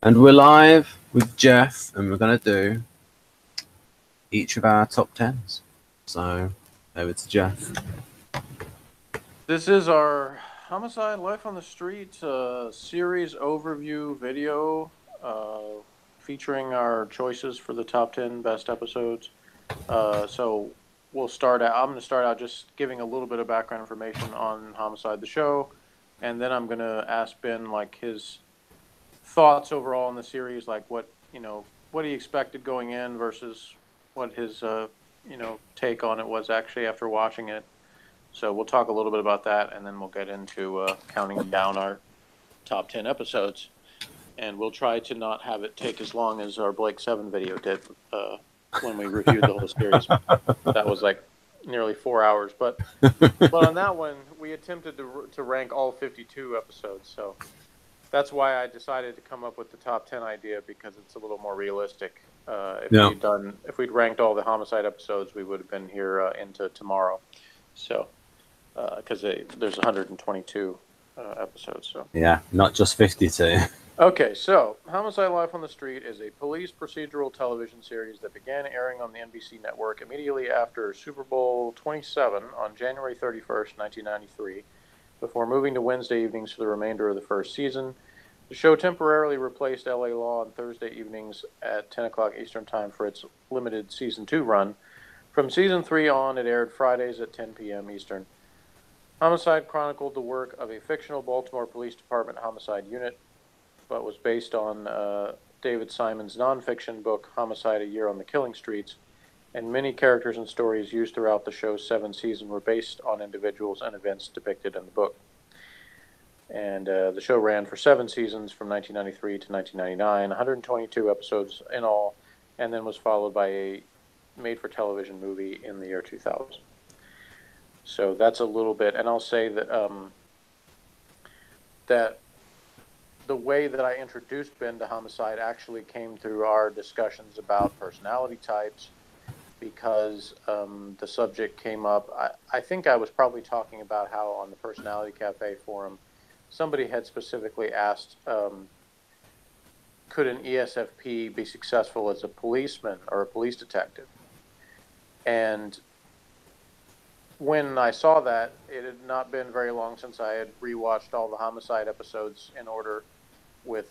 And we're live with Jeff, and we're going to do each of our top 10s. So, over to Jeff. This is our Homicide Life on the Street series overview video featuring our choices for the top 10 best episodes. So we'll start out. I'm going to start out just giving a little bit of background information on Homicide the show, and then I'm going to ask Ben like his thoughts overall on the series, like what he expected going in versus what his take on it was actually after watching it. So we'll talk a little bit about that, and then we'll get into counting down our top 10 episodes. And we'll try to not have it take as long as our Blake 7 video did when we reviewed the whole series. That was like nearly 4 hours. But on that one, we attempted to rank all 52 episodes. So that's why I decided to come up with the top 10 idea, because it's a little more realistic. If we'd ranked all the Homicide episodes, we would have been here into tomorrow. So, because there's 122 episodes. So yeah, not just 52. Okay, so Homicide Life on the Street is a police procedural television series that began airing on the NBC network immediately after Super Bowl 27 on January 31st, 1993, before moving to Wednesday evenings for the remainder of the first season. The show temporarily replaced LA Law on Thursday evenings at 10 o'clock Eastern Time for its limited Season 2 run. From Season 3 on, it aired Fridays at 10 p.m. Eastern. Homicide chronicled the work of a fictional Baltimore Police Department homicide unit, but was based on David Simon's nonfiction book, Homicide: A Year on the Killing Streets, and many characters and stories used throughout the show's 7th season were based on individuals and events depicted in the book. And the show ran for 7 seasons from 1993 to 1999, 122 episodes in all, and then was followed by a made-for-television movie in the year 2000. So that's a little bit, and I'll say that that the way that I introduced Ben to Homicide actually came through our discussions about personality types, because the subject came up. I think I was probably talking about how on the Personality Cafe forum, somebody had specifically asked, could an ESFP be successful as a policeman or a police detective? And when I saw that, it had not been very long since I had rewatched all the Homicide episodes in order with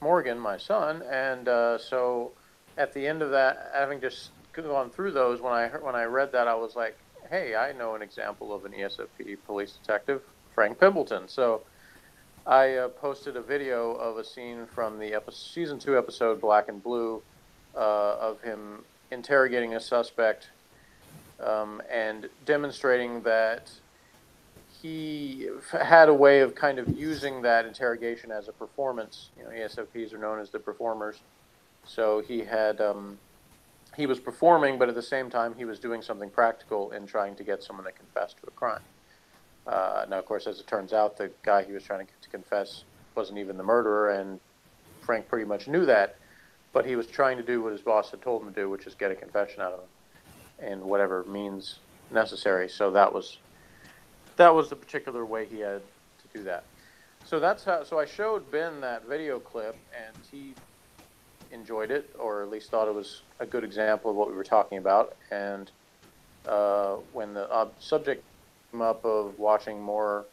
Morgan, my son, and so at the end of that, having just gone through those, when I read that, I was like, hey, I know an example of an ESFP police detective, Frank Pimbleton. So I posted a video of a scene from the Season 2 episode Black and Blue of him interrogating a suspect and demonstrating that he had a way of kind of using that interrogation as a performance. ESFPs are known as the performers. So he had he was performing, but at the same time he was doing something practical in trying to get someone to confess to a crime. Now, of course, as it turns out, the guy he was trying to get to confess wasn't even the murderer, and Frank pretty much knew that, but he was trying to do what his boss had told him to do, which is get a confession out of him in whatever means necessary. So that was the particular way he had to do that. So that's how. So I showed Ben that video clip, and he enjoyed it, or at least thought it was a good example of what we were talking about. And when the subject came up of watching more,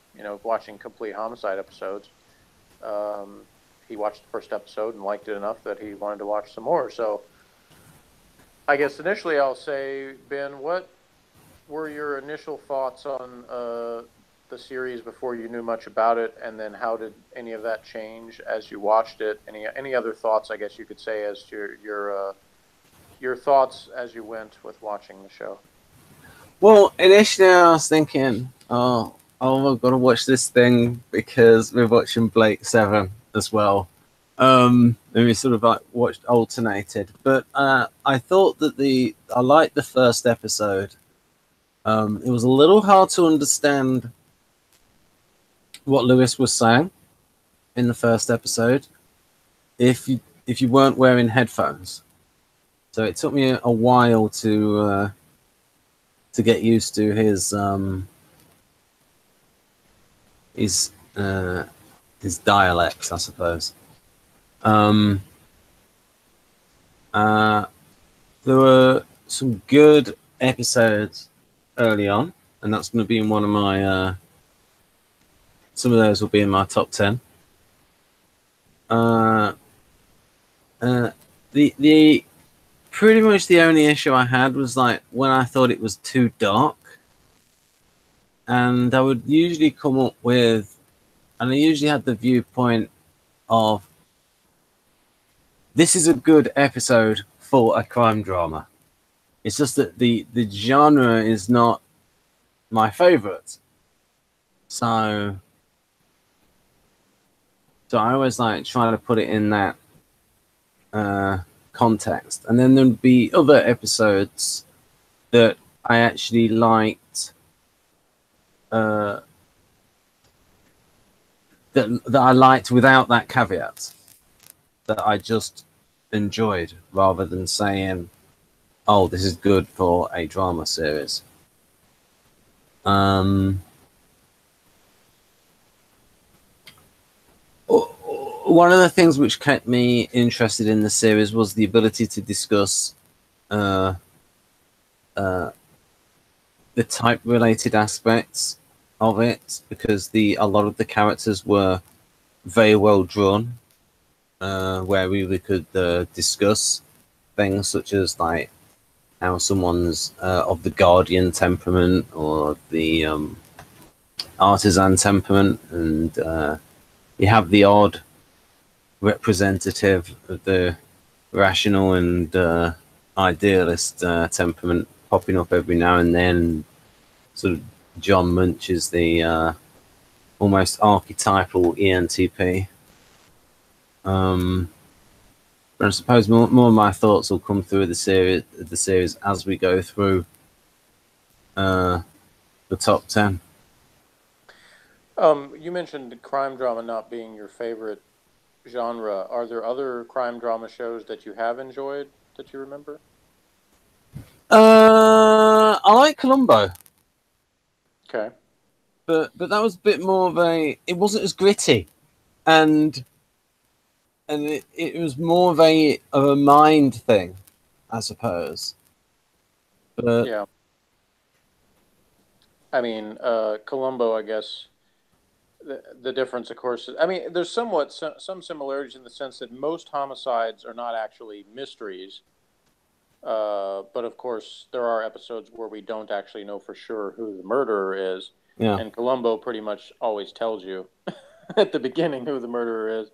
watching complete Homicide episodes, he watched the first episode and liked it enough that he wanted to watch some more. So I guess initially I'll say, Ben, what were your initial thoughts on the series before you knew much about it, and then how did any of that change as you watched it? Any other thoughts, I guess you could say, as to your thoughts as you went with watching the show? Well, initially I was thinking, oh, I've got to watch this thing because we're watching Blake 7 as well. And we sort of like watched alternated. But I thought that I liked the first episode. It was a little hard to understand what Lewis was saying in the first episode if you weren't wearing headphones. So it took me a while to get used to his dialects, I suppose. Um, uh, there were some good episodes early on, and that's going to be in one of my. Some of those will be in my top 10. Uh, the pretty much the only issue I had was like when I thought it was too dark, and I would usually come up with, and I usually had the viewpoint of this is a good episode for a crime drama. It's just that the genre is not my favorite, so I always like trying to put it in that context. And then there'd be other episodes that I actually liked, that I liked without that caveat, that I just enjoyed, rather than saying, "Oh, this is good for a drama series." One of the things which kept me interested in the series was the ability to discuss the type-related aspects of it, because a lot of the characters were very well drawn, where we could discuss things such as like how someone's of the guardian temperament or the artisan temperament, and you have the odd representative of the rational and idealist temperament popping up every now and then. Sort of John Munch is the almost archetypal ENTP. But I suppose more of my thoughts will come through the series as we go through the top 10. You mentioned crime drama not being your favorite genre. Are there other crime drama shows that you have enjoyed that you remember? I like Columbo. Okay. But that was a bit more of a. It wasn't as gritty, and it was more of a mind thing, I suppose. But yeah, I mean, Columbo, I guess. The difference, of course, I mean, there's some similarities in the sense that most homicides are not actually mysteries. But of course, there are episodes where we don't actually know for sure who the murderer is. yeah, And Columbo pretty much always tells you at the beginning who the murderer is.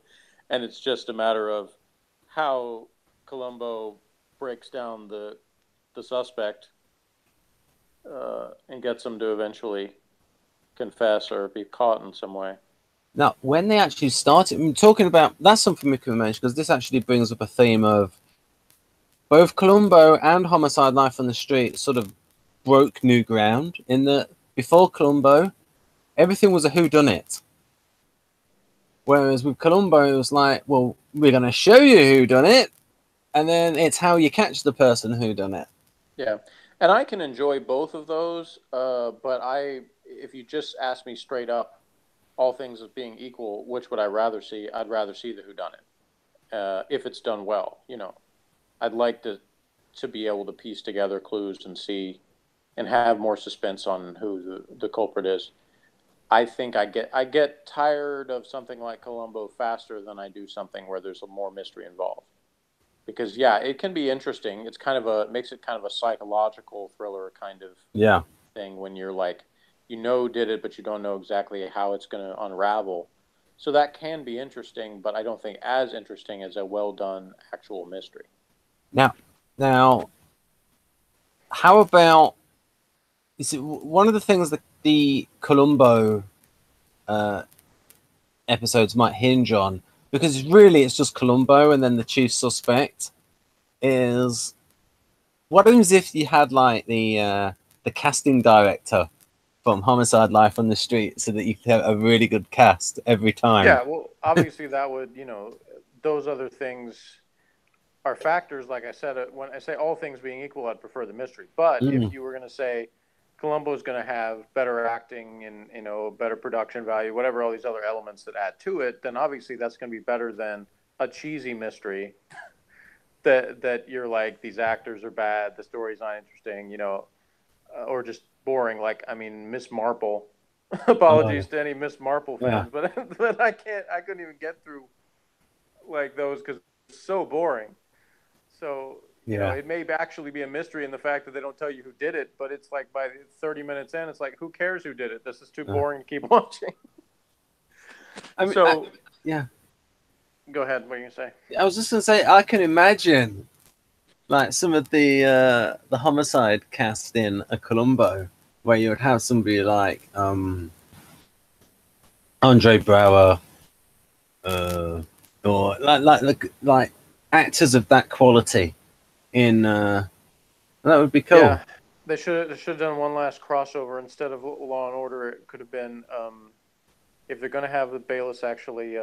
And it's just a matter of how Columbo breaks down the suspect and gets him to eventually confess or be caught in some way. now when they actually started talking about, that's something we can mention, because this actually brings up a theme of both Columbo and Homicide: Life on the Street sort of broke new ground in that before Columbo, everything was a whodunit. Whereas with Columbo, it was like, well, we're going to show you who done it, and then it's how you catch the person who done it. Yeah, and I can enjoy both of those, but if you just ask me straight up, all things as being equal, which would I rather see? I'd rather see the whodunit, if it's done well. You know, I'd like to be able to piece together clues and see, and have more suspense on who the culprit is. I think I get tired of something like Columbo faster than I do something where there's more mystery involved. Because yeah, it can be interesting. It's makes it kind of a psychological thriller kind of Yeah. thing when you're like, did it, but you don't know exactly how it's going to unravel. So that can be interesting, but I don't think as interesting as a well done actual mystery. Now, how about, is it one of the things that the Columbo episodes might hinge on, because really it's just Columbo and then the chief suspect, is what happens if you had like the casting director from Homicide: Life on the Street, so that you could have a really good cast every time? Yeah, well, obviously that would, those other things are factors. Like I said, when I say all things being equal, I'd prefer the mystery. But if you were going to say Columbo's going to have better acting and better production value, whatever, all these other elements that add to it, then obviously that's going to be better than a cheesy mystery that you're like, these actors are bad, the story's not interesting, or just boring. Like, I mean, Miss Marple. Apologies to any Miss Marple fans, but I couldn't even get through like those because it's so boring. So it may actually be a mystery in the fact that they don't tell you who did it, but it's like by 30 minutes in, it's like, who cares who did it? This is too boring to keep watching. I mean, yeah. Go ahead. What are you gonna say? I was just gonna say, I can imagine like some of the Homicide cast in a Columbo, where you would have somebody like Andre Braugher, or like actors of that quality in that would be cool. Yeah, they should have done one last crossover instead of Law and Order. It could have been if they're going to have the Bayless actually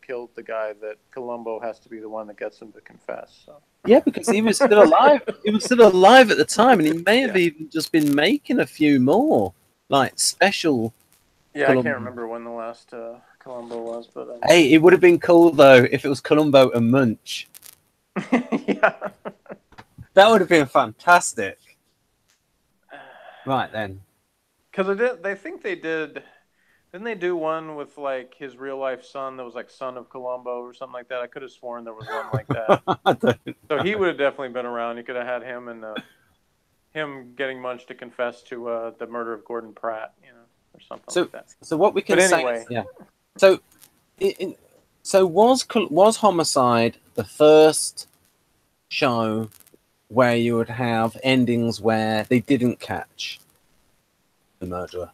killed the guy, that Columbo has to be the one that gets him to confess. So. Yeah, because he was still alive. He was still alive at the time, and he may have even just been making a few more like special. Yeah, Columbo. I can't remember when the last Columbo was, but hey, it would have been cool though if it was Columbo and Munch. Yeah, that would have been fantastic. Right then, because they think they did. Didn't they do one with like his real life son that was like Son of Columbo or something like that? I could have sworn there was one like that. So he would have definitely been around. You could have had him and him getting Munch to confess to the murder of Gordon Pratt, or something like that. So what we can say, yeah. So, so was Homicide the first show where you would have endings where they didn't catch the murderer?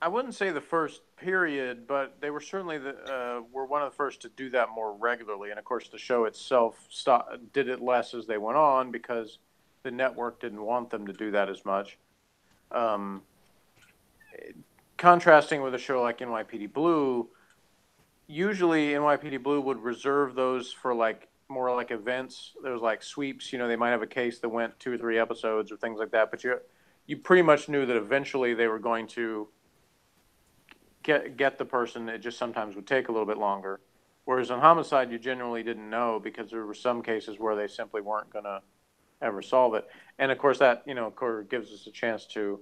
I wouldn't say the first period, but they were certainly were one of the first to do that more regularly. And of course, the show itself did it less as they went on because the network didn't want them to do that as much. Contrasting with a show like NYPD Blue, usually NYPD Blue would reserve those for like more like events. There was like sweeps. They might have a case that went 2 or 3 episodes or things like that. But you pretty much knew that eventually they were going to get the person. It just sometimes would take a little bit longer. Whereas on Homicide, you generally didn't know because there were some cases where they simply weren't going to ever solve it. And of course that, gives us a chance to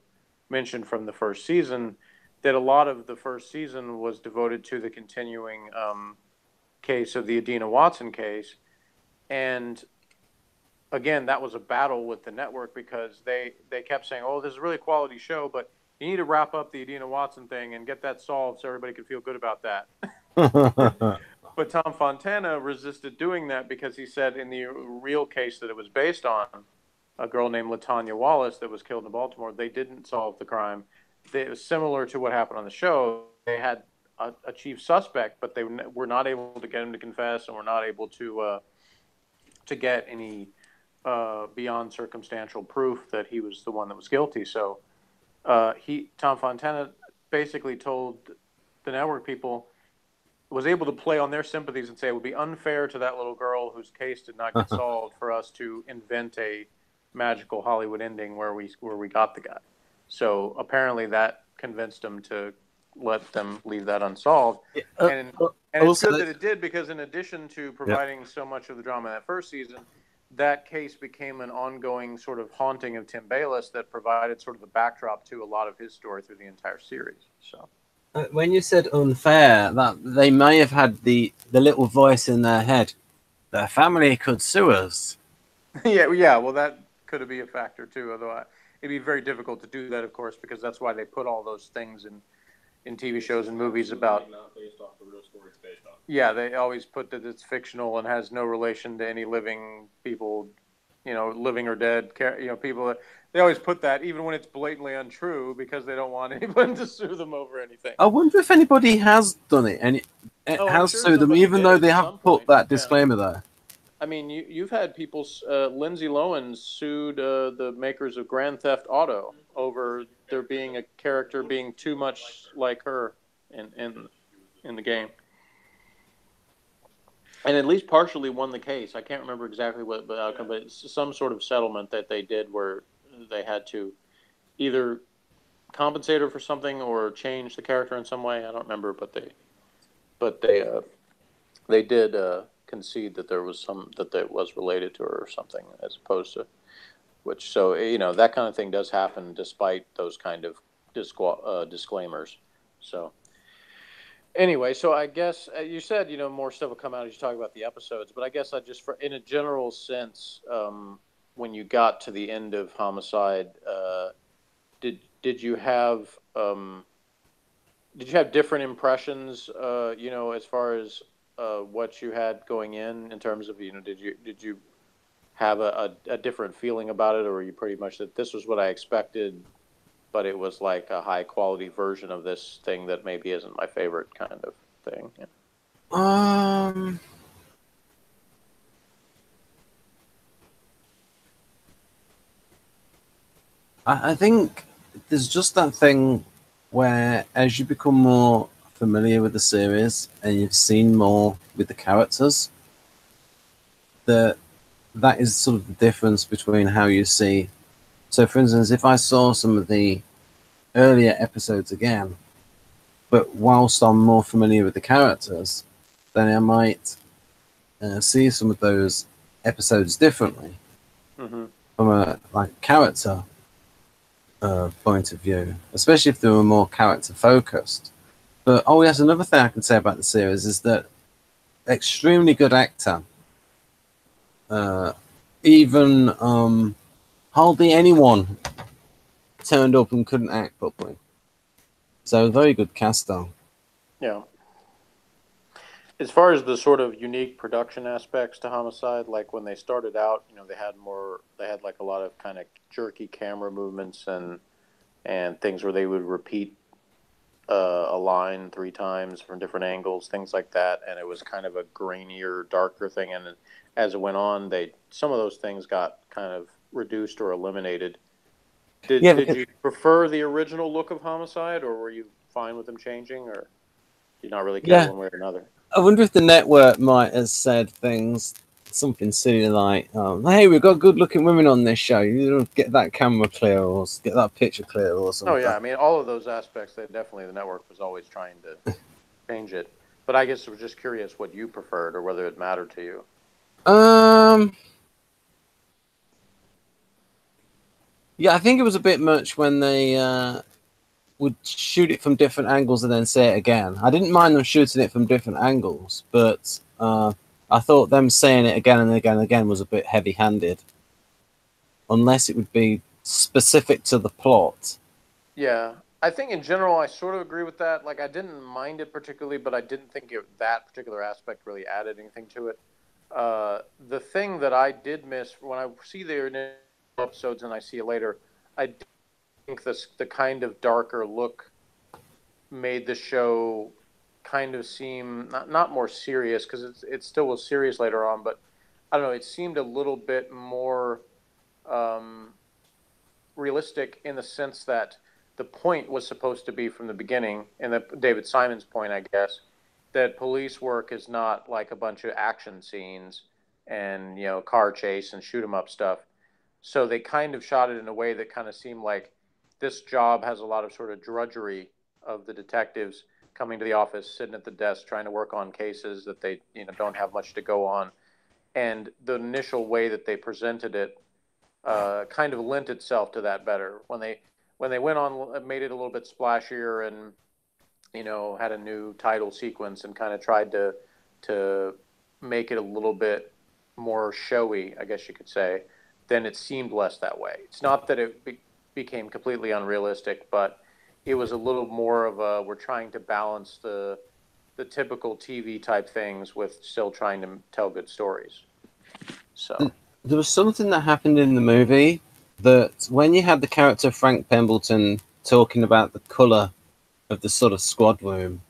mention from the first season that a lot of the first season was devoted to the continuing case of the Adina Watson case. And again, that was a battle with the network because they kept saying, oh, this is a really quality show, but you need to wrap up the Adina Watson thing and get that solved so everybody can feel good about that. But Tom Fontana resisted doing that because he said in the real case that it was based on, a girl named LaTanya Wallace that was killed in Baltimore, they didn't solve the crime. It was similar to what happened on the show. They had a chief suspect, but they were not able to get him to confess and were not able to get any beyond circumstantial proof that he was the one that was guilty. So Tom Fontana basically told the network people, was able to play on their sympathies and say it would be unfair to that little girl whose case did not get solved for us to invent a magical Hollywood ending where we got the guy. So apparently that convinced them to let them leave that unsolved. And it's good that it did, because in addition to providing so much of the drama in that first season, that case became an ongoing sort of haunting of Tim Bayless that provided sort of a backdrop to a lot of his story through the entire series. So when you said unfair, that they may have had the little voice in their head, their family could sue us. yeah. Well, that could be a factor too. Although it'd be very difficult to do that, of course, because that's why they put all those things in TV shows and movies about. Not based off the real story it's based on. Yeah, they always put that it's fictional and has no relation to any living people, living or dead. People that they always put that, even when it's blatantly untrue, because they don't want anyone to sue them over anything. I wonder if anybody has done it and has sued them, even though they have put that disclaimer there. I mean, you've had people. Lindsay Lohan sued the makers of Grand Theft Auto over there being a character being too much like her in the game, and at least partially won the case. I can't remember exactly what the outcome, but it's some sort of settlement that they did where they had to either compensate her for something or change the character in some way. I don't remember, but they they did concede that there was that was related to her or something, as opposed to which. So that kind of thing does happen despite those kind of disclaimers. So anyway, so I guess you said more stuff will come out as you talk about the episodes, but I guess in a general sense, when you got to the end of Homicide, did you have different impressions? As far as what you had going in terms of did you have a different feeling about it, or were you pretty much that this was what I expected, but it was like a high quality version of this thing that maybe isn't my favorite kind of thing? Yeah. I think there's just that thing where as you become more familiar with the series and you've seen more with the characters, that is sort of the difference between how you see. So, for instance, if I saw some of the earlier episodes again, but whilst I'm more familiar with the characters, then I might see some of those episodes differently from a character point of view, especially if they were more character focused. But yes, another thing I can say about the series is that extremely good actor. Even hardly anyone turned up and couldn't act properly. So very good caster. Yeah. As far as the sort of unique production aspects to Homicide, like when they started out, they had like a lot of kind of jerky camera movements and things where they would repeat a line 3 times from different angles, things like that, and it was kind of a grainier, darker thing. And as it went on, some of those things got kind of reduced or eliminated. Did you prefer the original look of Homicide, or were you fine with them changing, or do you not really care one way or another? I wonder if the network might have said something silly like, hey, we've got good-looking women on this show. You get that camera clear or get that picture clear or something. Oh, yeah. I mean, all of those aspects, the network was always trying to change it. But I guess I was just curious what you preferred or whether it mattered to you. Yeah, I think it was a bit much when they would shoot it from different angles and then say it again. I didn't mind them shooting it from different angles, but I thought them saying it again and again and again was a bit heavy-handed. Unless it would be specific to the plot. Yeah. I think in general I sort of agree with that. Like, I didn't mind it particularly, but I didn't think that particular aspect really added anything to it. The thing that I did miss when I see the initial episodes and I see it later, I think the kind of darker look made the show kind of seem not more serious, because it still was serious later on, but I don't know, it seemed a little bit more realistic in the sense that the point was supposed to be from the beginning, and David Simon's point, I guess, that police work is not like a bunch of action scenes and car chase and shoot 'em up stuff. So they kind of shot it in a way that kind of seemed like this job has a lot of sort of drudgery of the detectives coming to the office, sitting at the desk, trying to work on cases that they don't have much to go on. And the initial way that they presented it kind of lent itself to that better. When they went on, made it a little bit splashier and had a new title sequence and kind of tried to make it a little bit more showy, I guess you could say, then it seemed less that way. It's not that it became completely unrealistic, but it was a little more of we're trying to balance the typical TV type things with still trying to tell good stories. So there was something that happened in the movie that when you had the character Frank Pembleton talking about the color of the sort of squad room,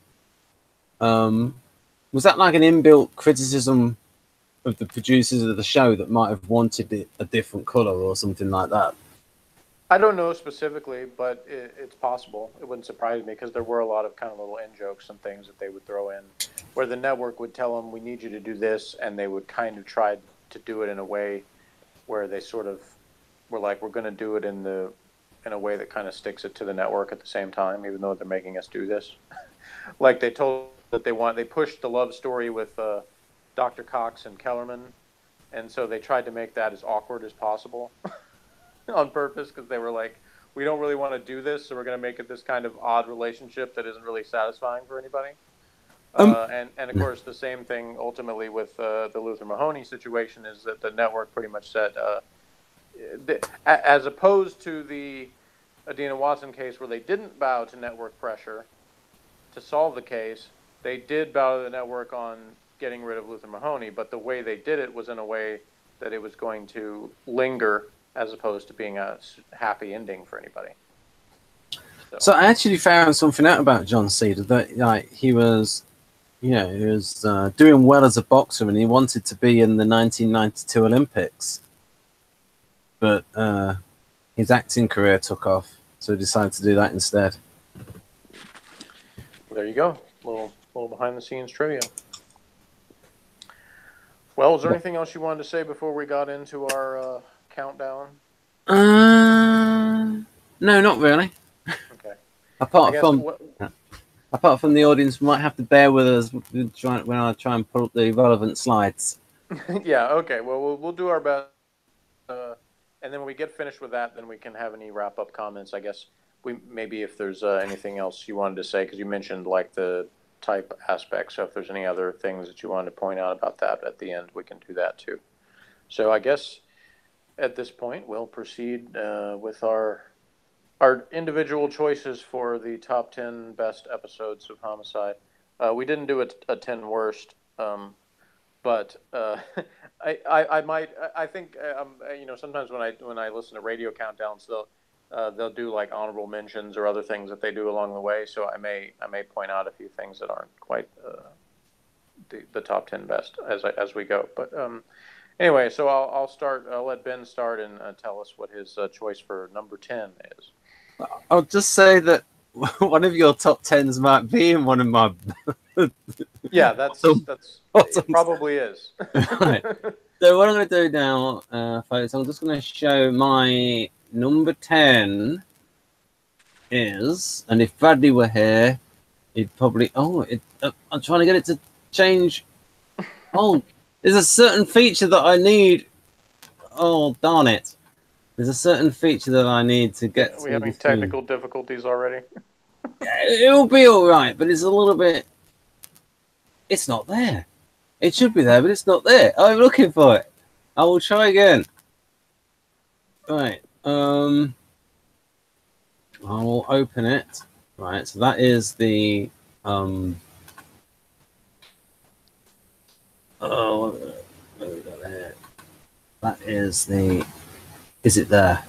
was that like an inbuilt criticism of the producers of the show that might have wanted it a different color or something like that? I don't know specifically, but it's possible. It wouldn't surprise me, because there were a lot of kind of little in-jokes and things that they would throw in where the network would tell them, we need you to do this, and they would kind of try to do it in a way where they sort of were like, we're going to do it in a way that kind of sticks it to the network at the same time, even though they're making us do this. Like they told that they pushed the love story with Dr. Cox and Kellerman, and so they tried to make that as awkward as possible on purpose because they were like, we don't really want to do this, so we're going to make it this kind of odd relationship that isn't really satisfying for anybody. And of course, the same thing ultimately with the Luther Mahoney situation is that the network pretty much said, as opposed to the Adina Watson case where they didn't bow to network pressure to solve the case, they did bow to the network on getting rid of Luther Mahoney, but the way they did it was in a way that it was going to linger as opposed to being a happy ending for anybody. So I actually found something out about John Cedar, that like he was doing well as a boxer and he wanted to be in the 1992 Olympics, but his acting career took off, so he decided to do that instead. There you go, little behind the scenes trivia. Well, is there anything else you wanted to say before we got into our countdown? No, not really. Okay. Apart from the audience might have to bear with us when I try and pull up the relevant slides. Yeah. Okay. Well, we'll do our best, and then when we get finished with that, then we can have any wrap up comments. I guess maybe if there's anything else you wanted to say, because you mentioned like the type aspect. So if there's any other things that you wanted to point out about that at the end, we can do that too. So I guess at this point we'll proceed with our individual choices for the top 10 best episodes of Homicide. We didn't do a 10 worst, but I think sometimes when I listen to radio countdowns, they'll do like honorable mentions or other things that they do along the way. So I may point out a few things that aren't quite the top 10 best as we go. But anyway, so I'll start. I'll let Ben start and tell us what his choice for number 10 is. I'll just say that one of your top 10s might be in one of my. Yeah, it probably is. Right. So what I'm going to do now, folks, I'm just going to show my number 10 is, and if Bradley were here, he'd probably. I'm trying to get it to change. Oh, there's a certain feature that I need. Oh, darn it. There's a certain feature that I need to get. Are we having technical difficulties already? It'll be all right, but it's a little bit. It's not there. It should be there, but it's not there. I'm looking for it. I will try again. Right. I will open it. Right. So that is the. What have we got there? That is the. Is it there?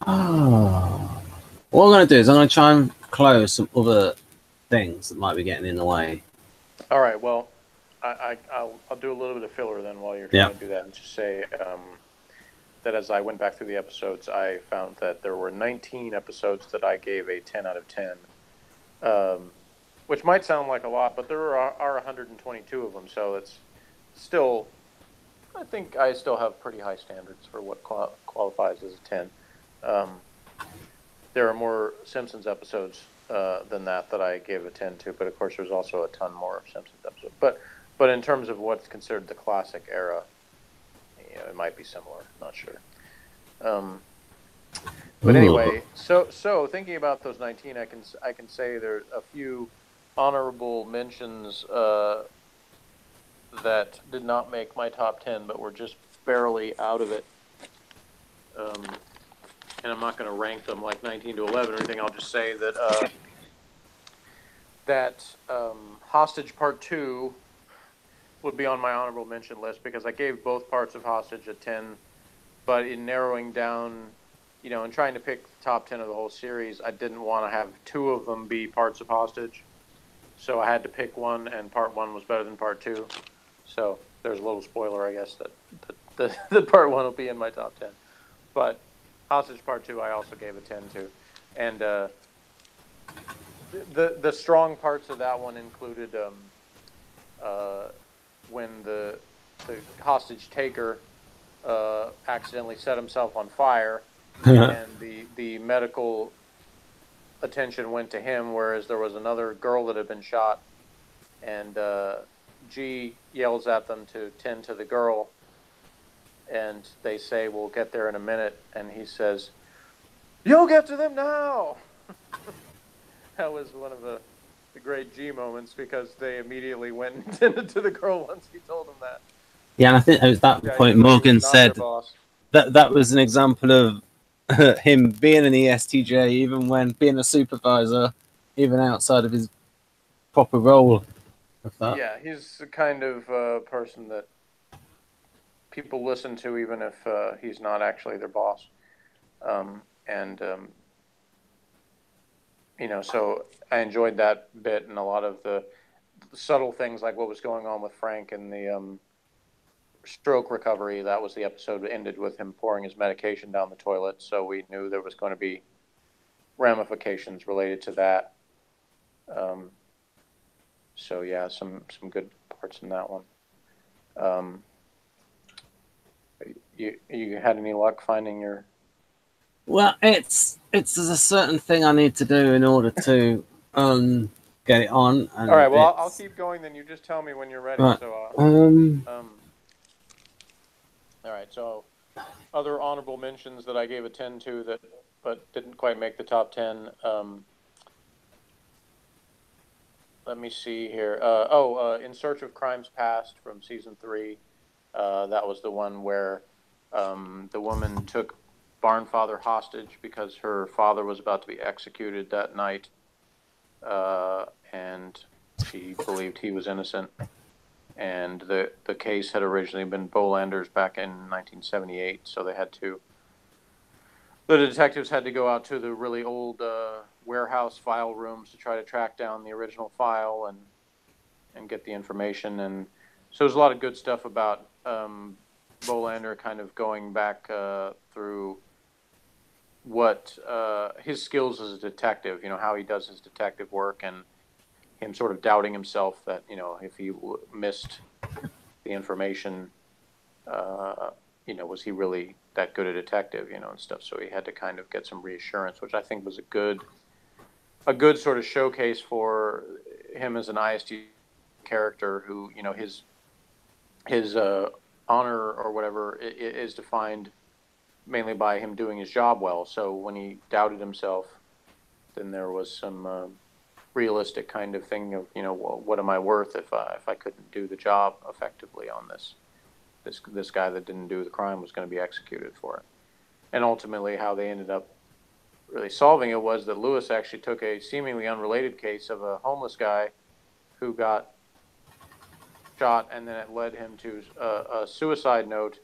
Oh. What I'm going to do is I'm going to try and close some other things that might be getting in the way. All right. Well, I'll do a little bit of filler then while you're trying to do that, and just say that as I went back through the episodes, I found that there were 19 episodes that I gave a 10 out of 10, which might sound like a lot, but there are 122 of them, so it's still. I think I still have pretty high standards for what qualifies as a 10. There are more Simpsons episodes than that I gave a 10 to, but of course there's also a ton more Simpsons episodes. But in terms of what's considered the classic era, it might be similar. Not sure. But anyway, so thinking about those 19, I can say there are a few honorable mentions that did not make my top 10, but were just barely out of it. And I'm not going to rank them like 19 to 11 or anything. I'll just say that Hostage Part 2 would be on my honorable mention list because I gave both parts of Hostage a 10, but in narrowing down, and trying to pick the top 10 of the whole series, I didn't want to have two of them be parts of Hostage. So I had to pick one, and Part 1 was better than Part 2. So there's a little spoiler, I guess, that the Part 1 will be in my top 10. But Hostage Part 2 I also gave a 10 to. And the strong parts of that one included when the hostage taker accidentally set himself on fire, and the medical attention went to him, whereas there was another girl that had been shot and G yells at them to tend to the girl, and they say, "We'll get there in a minute," and he says, "You'll get to them now." That was one of the great G moments, because they immediately went and tended to the girl once he told them that. Yeah, and I think at that point Morgan said that was an example of him being an ESTJ, even when being a supervisor, even outside of his proper role. Of that. Yeah, he's the kind of person that people listen to, even if he's not actually their boss. So I enjoyed that bit, and a lot of the subtle things, like what was going on with Frank and the stroke recovery. That was the episode that ended with him pouring his medication down the toilet, so we knew there was going to be ramifications related to that. So yeah, some good parts in that one. You had any luck finding your? Well, it's there's a certain thing I need to do in order to get it on. And all right. Well, I'll keep going. Then you just tell me when you're ready. Right. So. All right. So, other honorable mentions that I gave a 10 to but didn't quite make the top 10. Let me see here. In Search of Crimes Past from season 3. That was the one where the woman took Barnfather hostage because her father was about to be executed that night, and she believed he was innocent. And the case had originally been Bolander's back in 1978, so the detectives had to go out to the really old warehouse file rooms to try to track down the original file and get the information. And so there's a lot of good stuff about Bolander kind of going back through what his skills as a detective, how he does his detective work, and him sort of doubting himself that, if he missed the information, was he really that good a detective, and stuff. So he had to kind of get some reassurance, which I think was a good sort of showcase for him as an IST character who, his honor or whatever is defined mainly by him doing his job well. So when he doubted himself, then there was some realistic kind of thing of, well, what am I worth if I couldn't do the job effectively on this guy that didn't do the crime was going to be executed for it. And ultimately how they ended up really solving it was that Lewis actually took a seemingly unrelated case of a homeless guy who got shot, and then it led him to a suicide note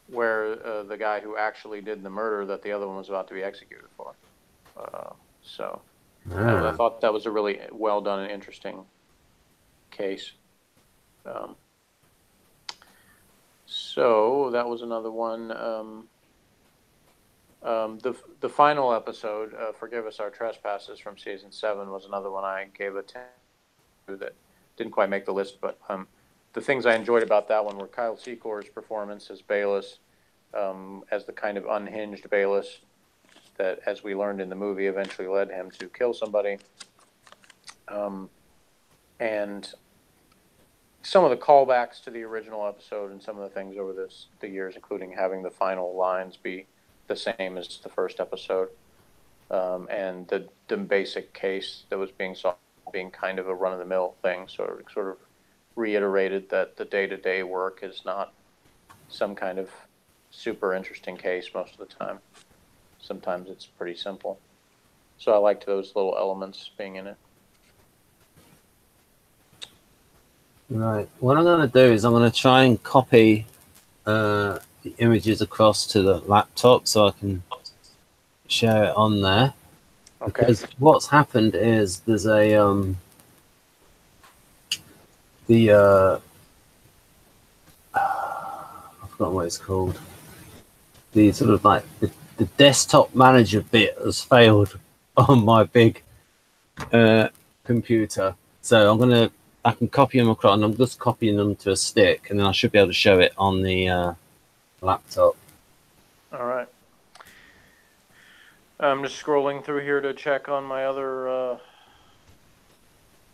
where the guy who actually did the murder that the other one was about to be executed for. I thought that was a really well done and interesting case. So that was another one. The final episode, Forgive Us Our Trespasses from season 7, was another one I gave a 10 to that didn't quite make the list, but the things I enjoyed about that one were Kyle Secor's performance as Bayless, as the kind of unhinged Bayless that, as we learned in the movie, eventually led him to kill somebody. And some of the callbacks to the original episode and some of the things over the years, including having the final lines be the same as the first episode, and the basic case that was being solved being kind of a run-of-the-mill thing, sort of reiterated that the day-to-day work is not some kind of super interesting case most of the time. Sometimes it's pretty simple. So I liked those little elements being in it. Right. What I'm going to do is I'm going to try and copy the images across to the laptop so I can share it on there. Okay. Because what's happened is there's a I've forgotten what it's called. The sort of like the desktop manager bit has failed on my big computer. So I can copy them across, and I'm just copying them to a stick, and then I should be able to show it on the laptop. All right. I'm just scrolling through here to check on my other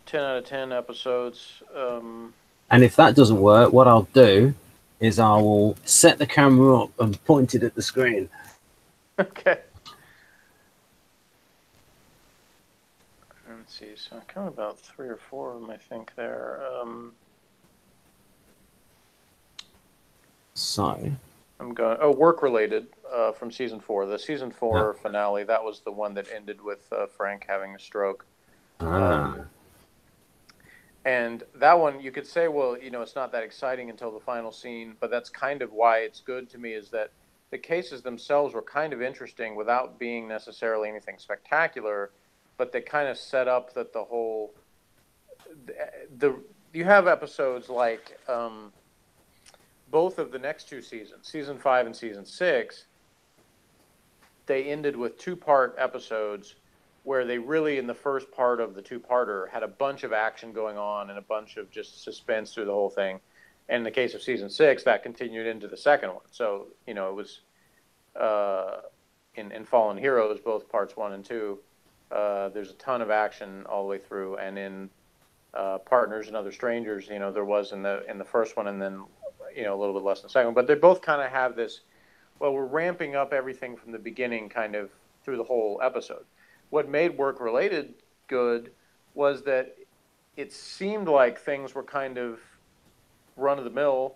10 out of 10 episodes. And if that doesn't work, what I'll do is I will set the camera up and point it at the screen. Okay. Let's see. So I counted about 3 or 4 of them, I think, there. So I'm going. Oh, work related from season 4. The season 4 finale. That was the one that ended with Frank having a stroke. And that one, you could say, well, it's not that exciting until the final scene, but that's kind of why it's good to me, is that the cases themselves were kind of interesting without being necessarily anything spectacular, but they kind of set up that the whole, you have episodes like both of the next 2 seasons, season 5 and season 6, they ended with 2-part episodes where they really, in the first part of the 2-parter, had a bunch of action going on and a bunch of just suspense through the whole thing. And in the case of season 6, that continued into the second one. So, it was in Fallen Heroes, both parts 1 and 2, there's a ton of action all the way through. And in Partners and Other Strangers, there was in the first one, and then, a little bit less in the second one. But they both kind of have this, well, we're ramping up everything from the beginning kind of through the whole episode. What made Work Related good was that it seemed like things were kind of run-of-the-mill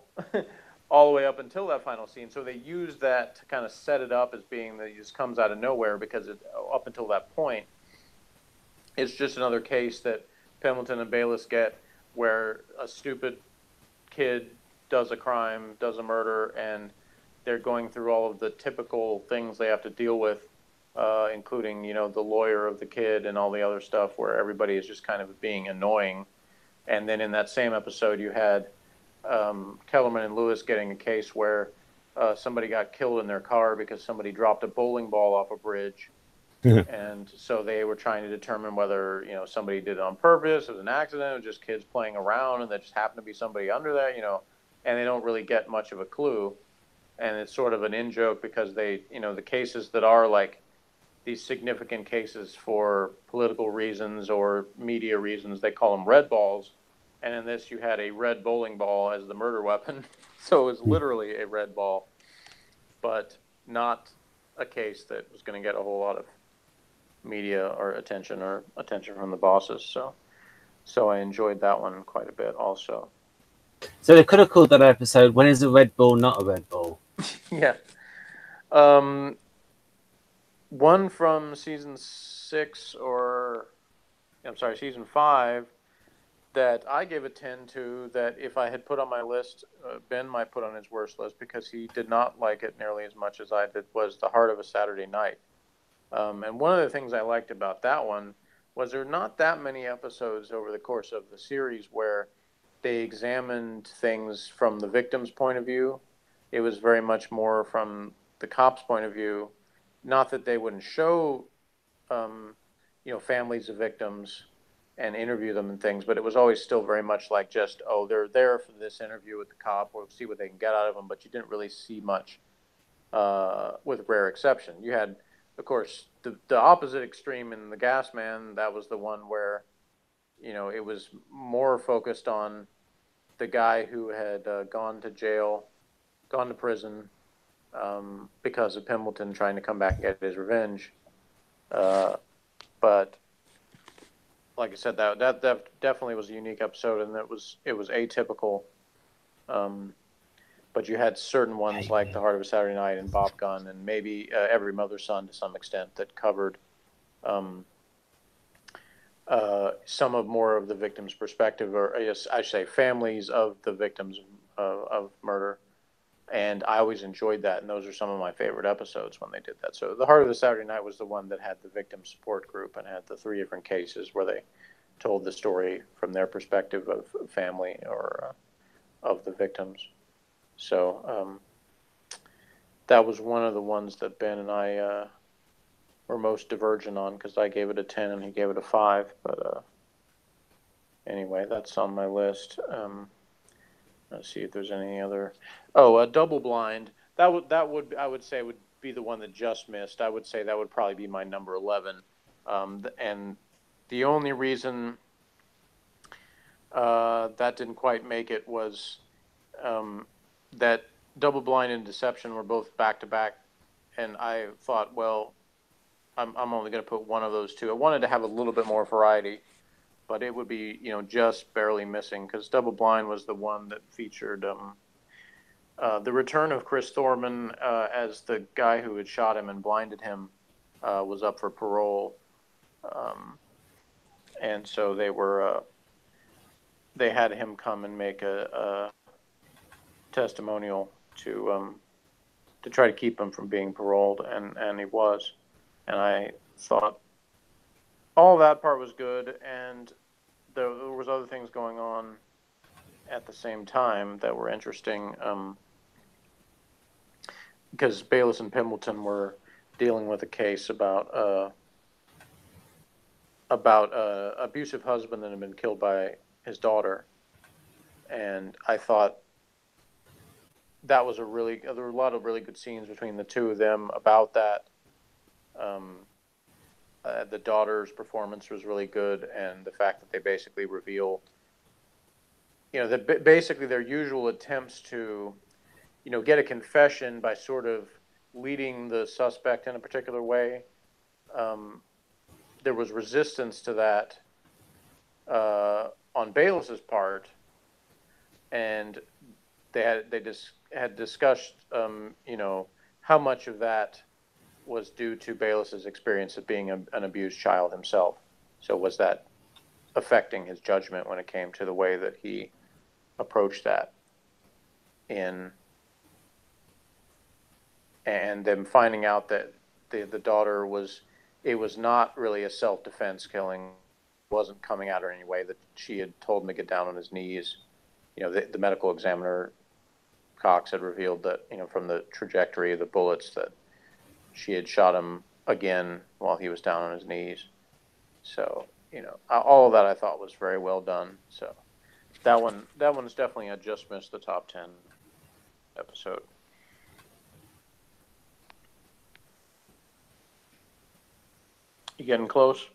all the way up until that final scene. So they used that to kind of set it up as being that it just comes out of nowhere, because up until that point, it's just another case that Pendleton and Bayless get, where a stupid kid does a crime, does a murder, and they're going through all of the typical things they have to deal with, including, the lawyer of the kid and all the other stuff, where everybody is just kind of being annoying. And then in that same episode, you had Kellerman and Lewis getting a case where somebody got killed in their car because somebody dropped a bowling ball off a bridge. And so they were trying to determine whether, somebody did it on purpose, it was an accident, it was just kids playing around, and there just happened to be somebody under there, and they don't really get much of a clue. And it's sort of an in-joke, because they, the cases that are like these significant cases for political reasons or media reasons, they call them red balls. And in this, you had a red bowling ball as the murder weapon. So it was literally a red ball, but not a case that was going to get a whole lot of media or attention from the bosses. So I enjoyed that one quite a bit also. So they could have called that episode, "When is a red ball not a red ball?" Yeah. One from season 6, season 5, that I gave a 10 to, that if I had put on my list, Ben might put on his worst list, because he did not like it nearly as much as I did, was The Heart of a Saturday Night. And one of the things I liked about that one was there are not that many episodes over the course of the series where they examined things from the victim's point of view. It was very much more from the cop's point of view. Not that they wouldn't show, families of victims and interview them and things, but it was always still very much like just, they're there for this interview with the cop, or see what they can get out of them, but you didn't really see much, with rare exception. You had, of course, the opposite extreme in The Gas Man. That was the one where, it was more focused on the guy who had gone to prison, because of Pendleton trying to come back and get his revenge. But like I said, that definitely was a unique episode, and it was atypical. But you had certain ones like The Heart of a Saturday Night and Bob Gunn, and maybe Every Mother's Son to some extent, that covered some of more of the victim's perspective, or I should say families of the victims of murder. And I always enjoyed that, and those are some of my favorite episodes when they did that. So The Heart of the Saturday Night was the one that had the victim support group and had the 3 different cases where they told the story from their perspective of family or of the victims. So that was one of the ones that Ben and I were most divergent on, because I gave it a 10 and he gave it a 5. But anyway, that's on my list. Let's see if there's any other. Double Blind. That would I would say would be the one that just missed. I would say that would probably be my number 11. And the only reason that didn't quite make it was that Double Blind and Deception were both back to back, and I thought, well, I'm only going to put one of those two. I wanted to have a little bit more variety, but it would be just barely missing because Double Blind was the one that featured the return of Chris Thorman as the guy who had shot him and blinded him was up for parole, and so they had him come and make a testimonial to try to keep him from being paroled, and he was. And I thought all that part was good, and there was other things going on at the same time that were interesting, because Bayless and Pimbleton were dealing with a case about abusive husband that had been killed by his daughter, and I thought that was there were a lot of really good scenes between the two of them about that. The daughter's performance was really good, and the fact that they basically reveal, that basically their usual attempts to, get a confession by sort of leading the suspect in a particular way. There was resistance to that on Bayless's part, and they had discussed, how much of that was due to Bayless's experience of being an abused child himself. So was that affecting his judgment when it came to the way that he approached that? And them finding out that the daughter was not really a self-defense killing, wasn't coming at her in any way, that she had told him to get down on his knees. The medical examiner, Cox, had revealed that, from the trajectory of the bullets, that she had shot him again while he was down on his knees. So, all of that I thought was very well done. So that one's definitely, I just missed the top 10 episode. You getting close?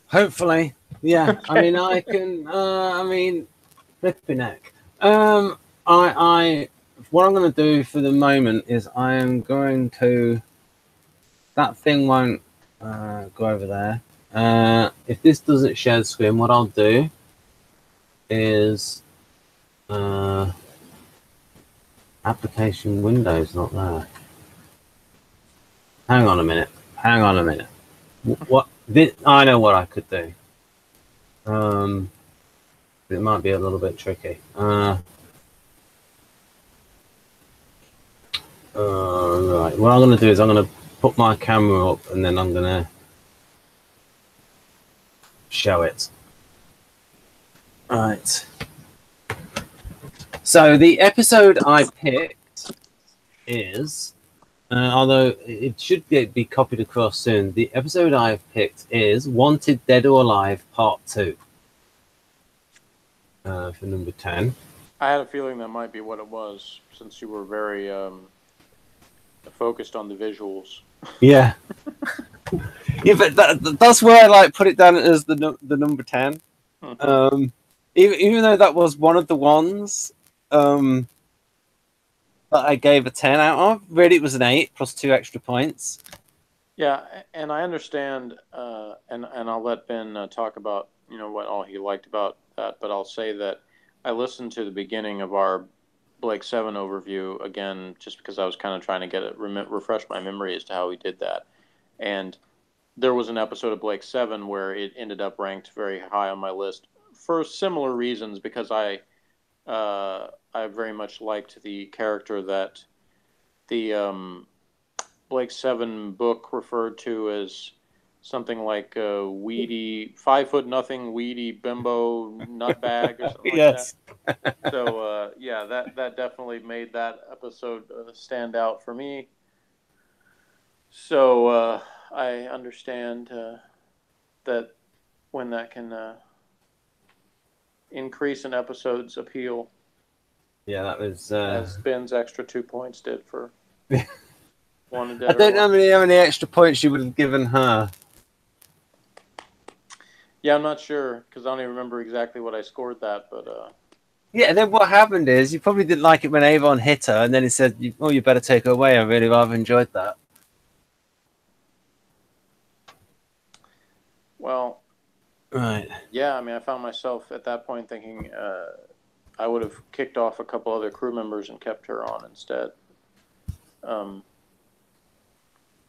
Hopefully. Yeah. I mean, I can, flipping heck. What I'm going to do for the moment is I am going to, that thing won't go over there. If this doesn't share the screen, what I'll do is application windows not there. Hang on a minute. What? I know what I could do. It might be a little bit tricky. Right. What I'm going to do is I'm going to put my camera up and then I'm going to show it. Right. So the episode I picked is, although it should be copied across soon, the episode I've picked is Wanted Dead or Alive Part 2 for number 10. I had a feeling that might be what it was, since you were very focused on the visuals. Yeah. Yeah, but that's where I put it down as the number 10. Mm-hmm. Even though that was one of the ones that I gave a 10 out of, really it was an 8 plus 2 extra points. Yeah, and I understand, and I'll let Ben talk about what all he liked about that, but I'll say that I listened to the beginning of our Blake 7 overview again, just because I was kind of trying to get it refresh my memory as to how he did that. And there was an episode of Blake 7 where it ended up ranked very high on my list for similar reasons, because I very much liked the character that the Blake 7 book referred to as something like a weedy, 5'0" weedy bimbo nutbag or something yes. like that. So that definitely made that episode stand out for me. So I understand that when that can increase an episode's appeal. Yeah, that was as Ben's extra 2 points did for Wanted Dead. I don't know how many extra points you would have given her. Yeah, I'm not sure because I don't even remember exactly what I scored that, but Yeah, and then what happened is you probably didn't like it when Avon hit her, and then he said, "Oh, you better take her away." I really rather enjoyed that. well, Right. yeah. I mean, I found myself at that point thinking I would have kicked off a couple other crew members and kept her on instead. Um,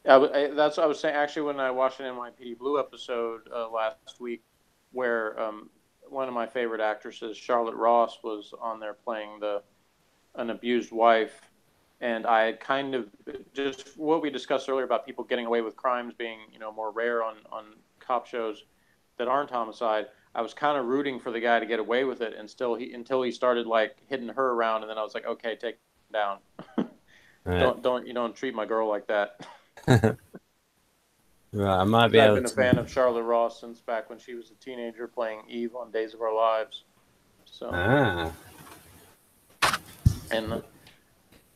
that's what I was saying. Actually, when I watched an NYPD Blue episode last week, where one of my favorite actresses, Charlotte Ross, was on there playing an abused wife, and I had kind of just what we discussed earlier about people getting away with crimes being more rare on cop shows that aren't homicide. I was kind of rooting for the guy to get away with it, and until he started like hitting her around, and then I was like, okay, take him down. Right. Don't treat my girl like that. Right. I might be I've able been a to. fan of Charlotte Ross since back when she was a teenager playing Eve on Days of Our Lives. So, Ah. and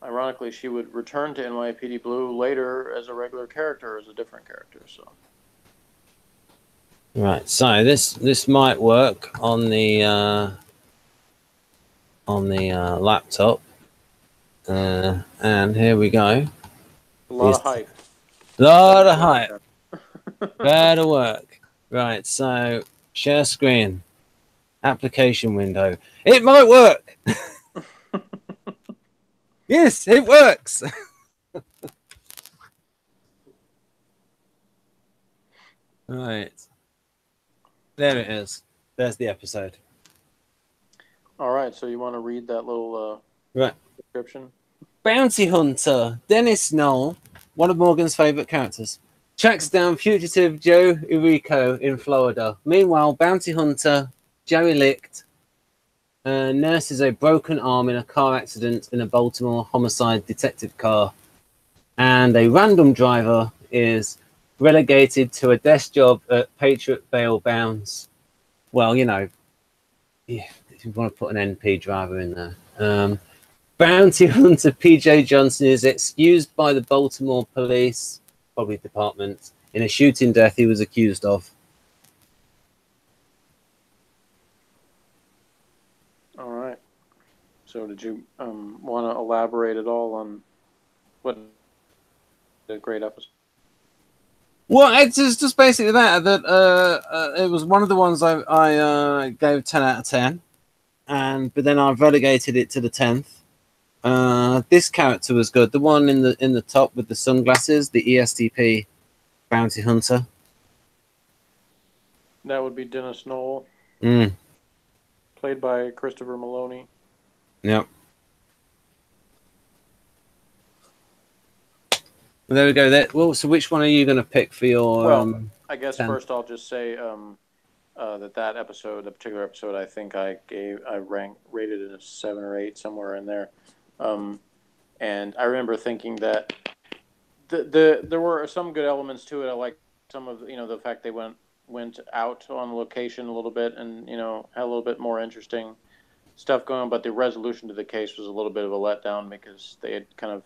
ironically, she would return to NYPD Blue later as a regular character, as a different character. So, Right. So this might work on the laptop. And here we go. a lot of hype. Lot of hype. Better work. Right. So share screen. Application window. It might work. Yes, it works. Right. There it is. There's the episode. All right, so you want to read that little Right. description? Bounty hunter Dennis Knoll, one of Morgan's favorite characters, tracks down fugitive Joe Irico in Florida. Meanwhile, bounty hunter Joey Licht nurses a broken arm in a car accident in a Baltimore homicide detective car. And a random driver is relegated to a desk job at Patriot Bail Bounds. Well, if you want to put an NP driver in there. Bounty hunter PJ Johnson is excused by the Baltimore police, probably department, in a shooting death he was accused of. All right. So did you want to elaborate at all on what a great episode? Well, it's just basically that it was one of the ones I gave 10 out of 10, but then I've relegated it to the 10th. This character was good. The one in the top with the sunglasses, the ESTP bounty hunter. That would be Dennis Knoll, played by Christopher Maloney. Yep. Well, there we go. Well, so which one are you going to pick for your? Well, I guess 10? first I'll just say that episode, the particular episode, I think I rated it a 7 or 8, somewhere in there. And I remember thinking that there were some good elements to it. I liked some of the fact they went out on location a little bit and had a little bit more interesting stuff going on. But the resolution to the case was a little bit of a letdown because they had kind of,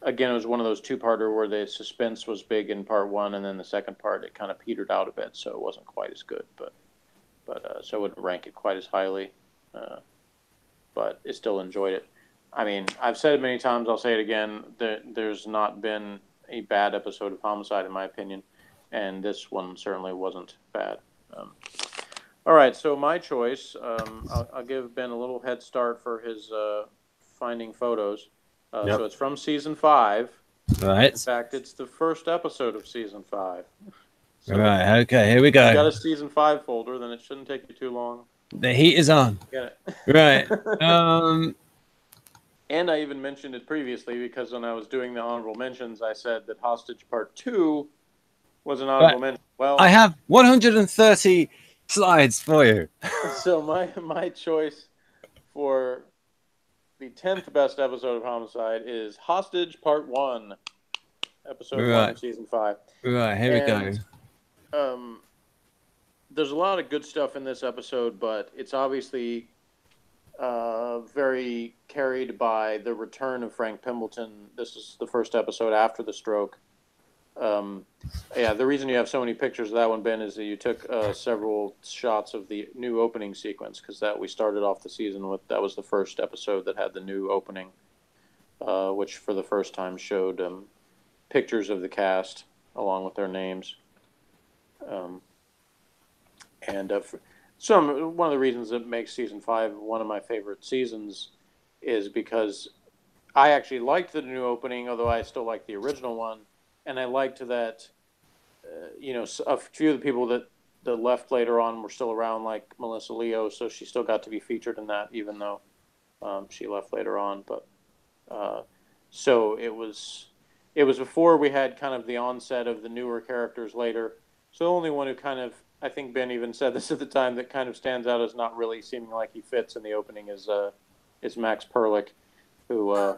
again, it was one of those two-parter where the suspense was big in part one, and then the second part it kind of petered out a bit, so it wasn't quite as good. But so I wouldn't rank it quite as highly, but I still enjoyed it. I mean, I've said it many times. I'll say it again. There's not been a bad episode of Homicide, in my opinion, and this one certainly wasn't bad. All right, so my choice. I'll give Ben a little head start for his finding photos. Yep. So it's from season 5. Right. In fact, it's the first episode of season 5. So right. Okay. Here we go. if you got a season 5 folder, then it shouldn't take you too long. The heat is on. Get it. Right. And I even mentioned it previously because when I was doing the honorable mentions, I said that Hostage Part 2 was an honorable mention. Well, I have 130 slides for you. So my choice for the 10th best episode of Homicide is Hostage Part 1, episode 1 of season 5. Right, here we go. There's a lot of good stuff in this episode, but it's obviously very carried by the return of Frank Pimbleton. This is the first episode after the stroke. Yeah, the reason you have so many pictures of that one, Ben, is that you took several shots of the new opening sequence, because that we started off the season with. That was the first episode that had the new opening, which for the first time showed pictures of the cast along with their names. And one of the reasons that makes season 5 one of my favorite seasons is because I actually liked the new opening, although I still like the original one, and I liked that a few of the people that left later on were still around, like Melissa Leo, so she still got to be featured in that, even though she left later on. But so it was before we had kind of the onset of the newer characters later. So the only one who kind of, I think Ben even said this at the time, that kind of stands out as not really seeming like he fits in the opening is Max Perlich, who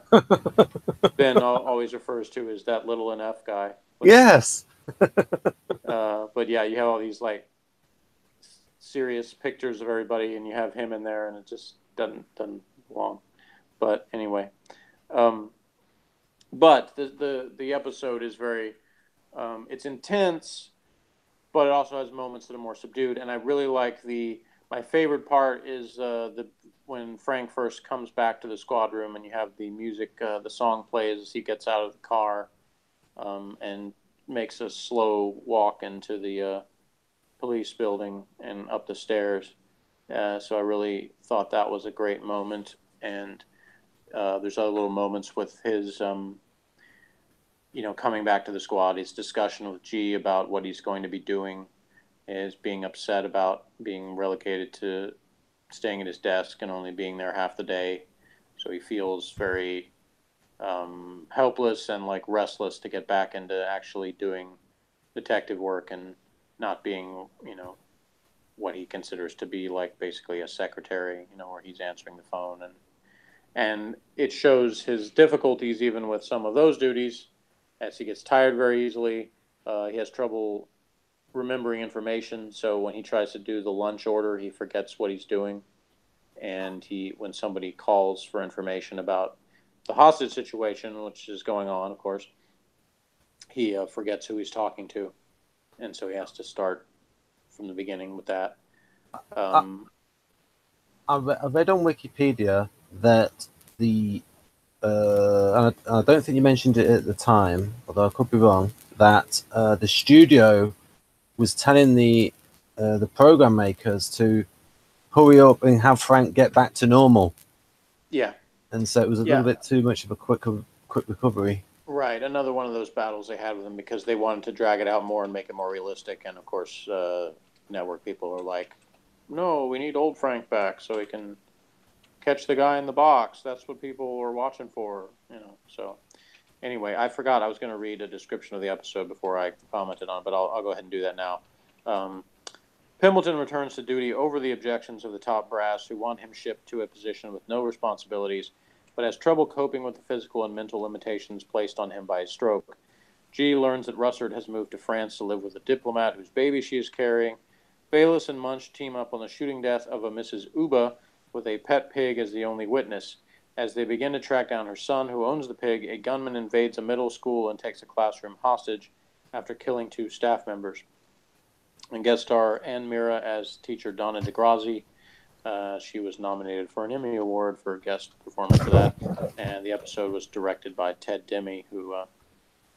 Ben always refers to as that little NF guy. Yes. But yeah, you have all these like serious pictures of everybody, and you have him in there, and it just doesn't belong. But anyway, but the episode is very, it's intense, but it also has moments that are more subdued. And I really like my favorite part is when Frank first comes back to the squad room, and you have the music, the song plays as he gets out of the car, and makes a slow walk into the police building and up the stairs. So I really thought that was a great moment. And there's other little moments with his, coming back to the squad, his discussion with G about what he's going to be doing, is being upset about being relegated to staying at his desk and only being there half the day. So he feels very helpless and like restless to get back into actually doing detective work and not being, what he considers to be like basically a secretary, where he's answering the phone, and it shows his difficulties even with some of those duties, as he gets tired very easily. He has trouble remembering information, so when he tries to do the lunch order, he forgets what he's doing. And when somebody calls for information about the hostage situation, which is going on, of course, he forgets who he's talking to, and so he has to start from the beginning with that. I read on Wikipedia that and I don't think you mentioned it at the time, although I could be wrong, that the studio was telling the program makers to hurry up and have Frank get back to normal. Yeah. And so it was a little bit too much of a quick recovery. Right. Another one of those battles they had with him, because they wanted to drag it out more and make it more realistic. And of course, network people are like, no, we need old Frank back so he can catch the guy in the box. That's what people are watching for, So anyway, I forgot I was going to read a description of the episode before I commented on it, but I'll go ahead and do that now. Pimbleton returns to duty over the objections of the top brass, who want him shipped to a position with no responsibilities, but has trouble coping with the physical and mental limitations placed on him by his stroke. G learns that Russert has moved to France to live with a diplomat whose baby she is carrying. Bayless and Munch team up on the shooting death of a Mrs. Uba, with a pet pig as the only witness. As they begin to track down her son, who owns the pig, a gunman invades a middle school and takes a classroom hostage after killing 2 staff members. And guest star Ann Mira as teacher Donna DeGrazi. She was nominated for an Emmy Award for guest performance for that. And the episode was directed by Ted Demme, who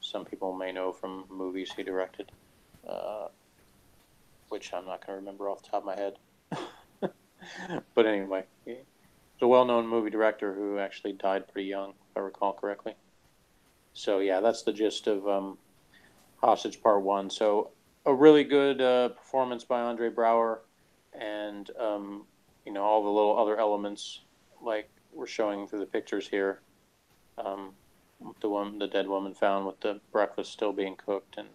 some people may know from movies he directed, which I'm not going to remember off the top of my head. But anyway, he's a well-known movie director who actually died pretty young, if I recall correctly. So yeah, that's the gist of Hostage Part 1. So a really good performance by Andre Braugher, and all the little other elements like we're showing through the pictures here. The dead woman found with the breakfast still being cooked, and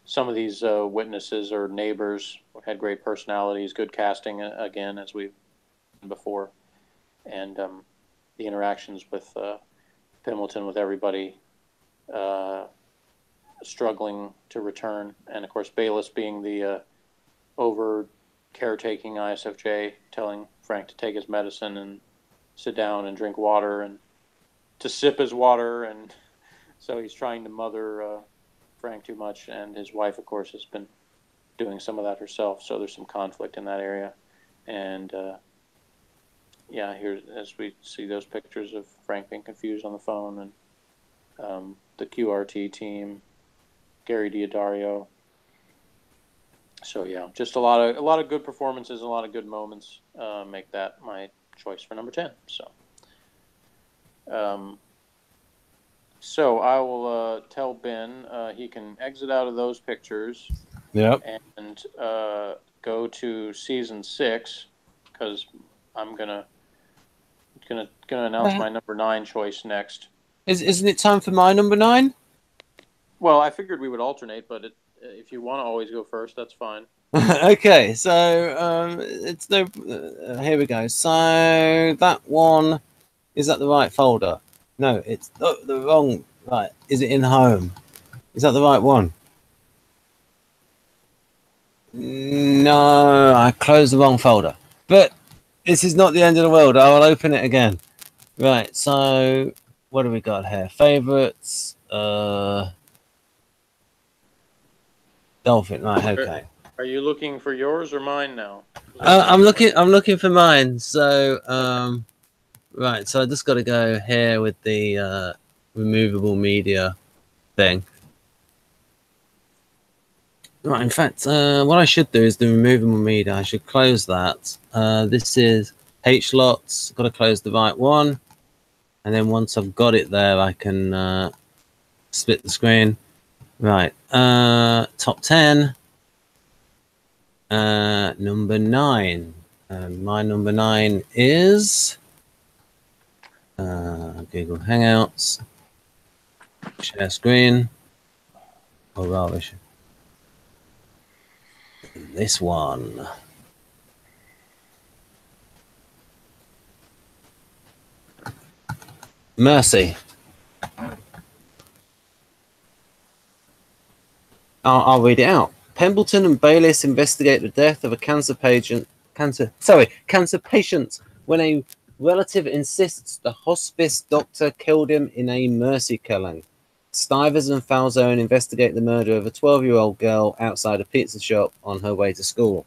some of these witnesses or neighbors had great personalities, good casting again, as we've done before, and the interactions with Pimbleton with everybody struggling to return, and of course Bayless being the over caretaking ISFJ, telling Frank to take his medicine and sit down and drink water and to sip his water, and so he's trying to mother Frank too much, and his wife, of course, has been doing some of that herself. So there's some conflict in that area, and yeah, here as we see those pictures of Frank being confused on the phone, and the QRT team, Gary Diodario. So yeah, just a lot of good performances, a lot of good moments. Make that my choice for number 10. So I will tell Ben he can exit out of those pictures. Yep. And go to season 6 because I'm gonna announce my number 9 choice next. Isn't it time for my number 9? Well, I figured we would alternate, but if you want to always go first, that's fine. Okay, so it's no. Here we go. So that one, is that the right folder? No, it's the wrong. Right, is it in home? Is that the right one? No, I closed the wrong folder. But this is not the end of the world. I will open it again. Right, so what do we got here? Favorites. Dolphin. Right, okay. Are you looking for yours or mine now? I'm looking for mine. So right, so I just got to go here with the removable media thing. Right, in fact, what I should do is the removable media. I should close that. This is H-Lots. Got to close the right one. And then once I've got it there, I can split the screen. Right, top 10. Number 9. And my number 9 is Google Hangouts. Share screen. Or rather, this one. Mercy. I'll read it out. Pemberton and Bayliss investigate the death of a cancer patient when a relative insists the hospice doctor killed him in a mercy killing. Stivers and Falzone investigate the murder of a 12-year-old girl outside a pizza shop on her way to school.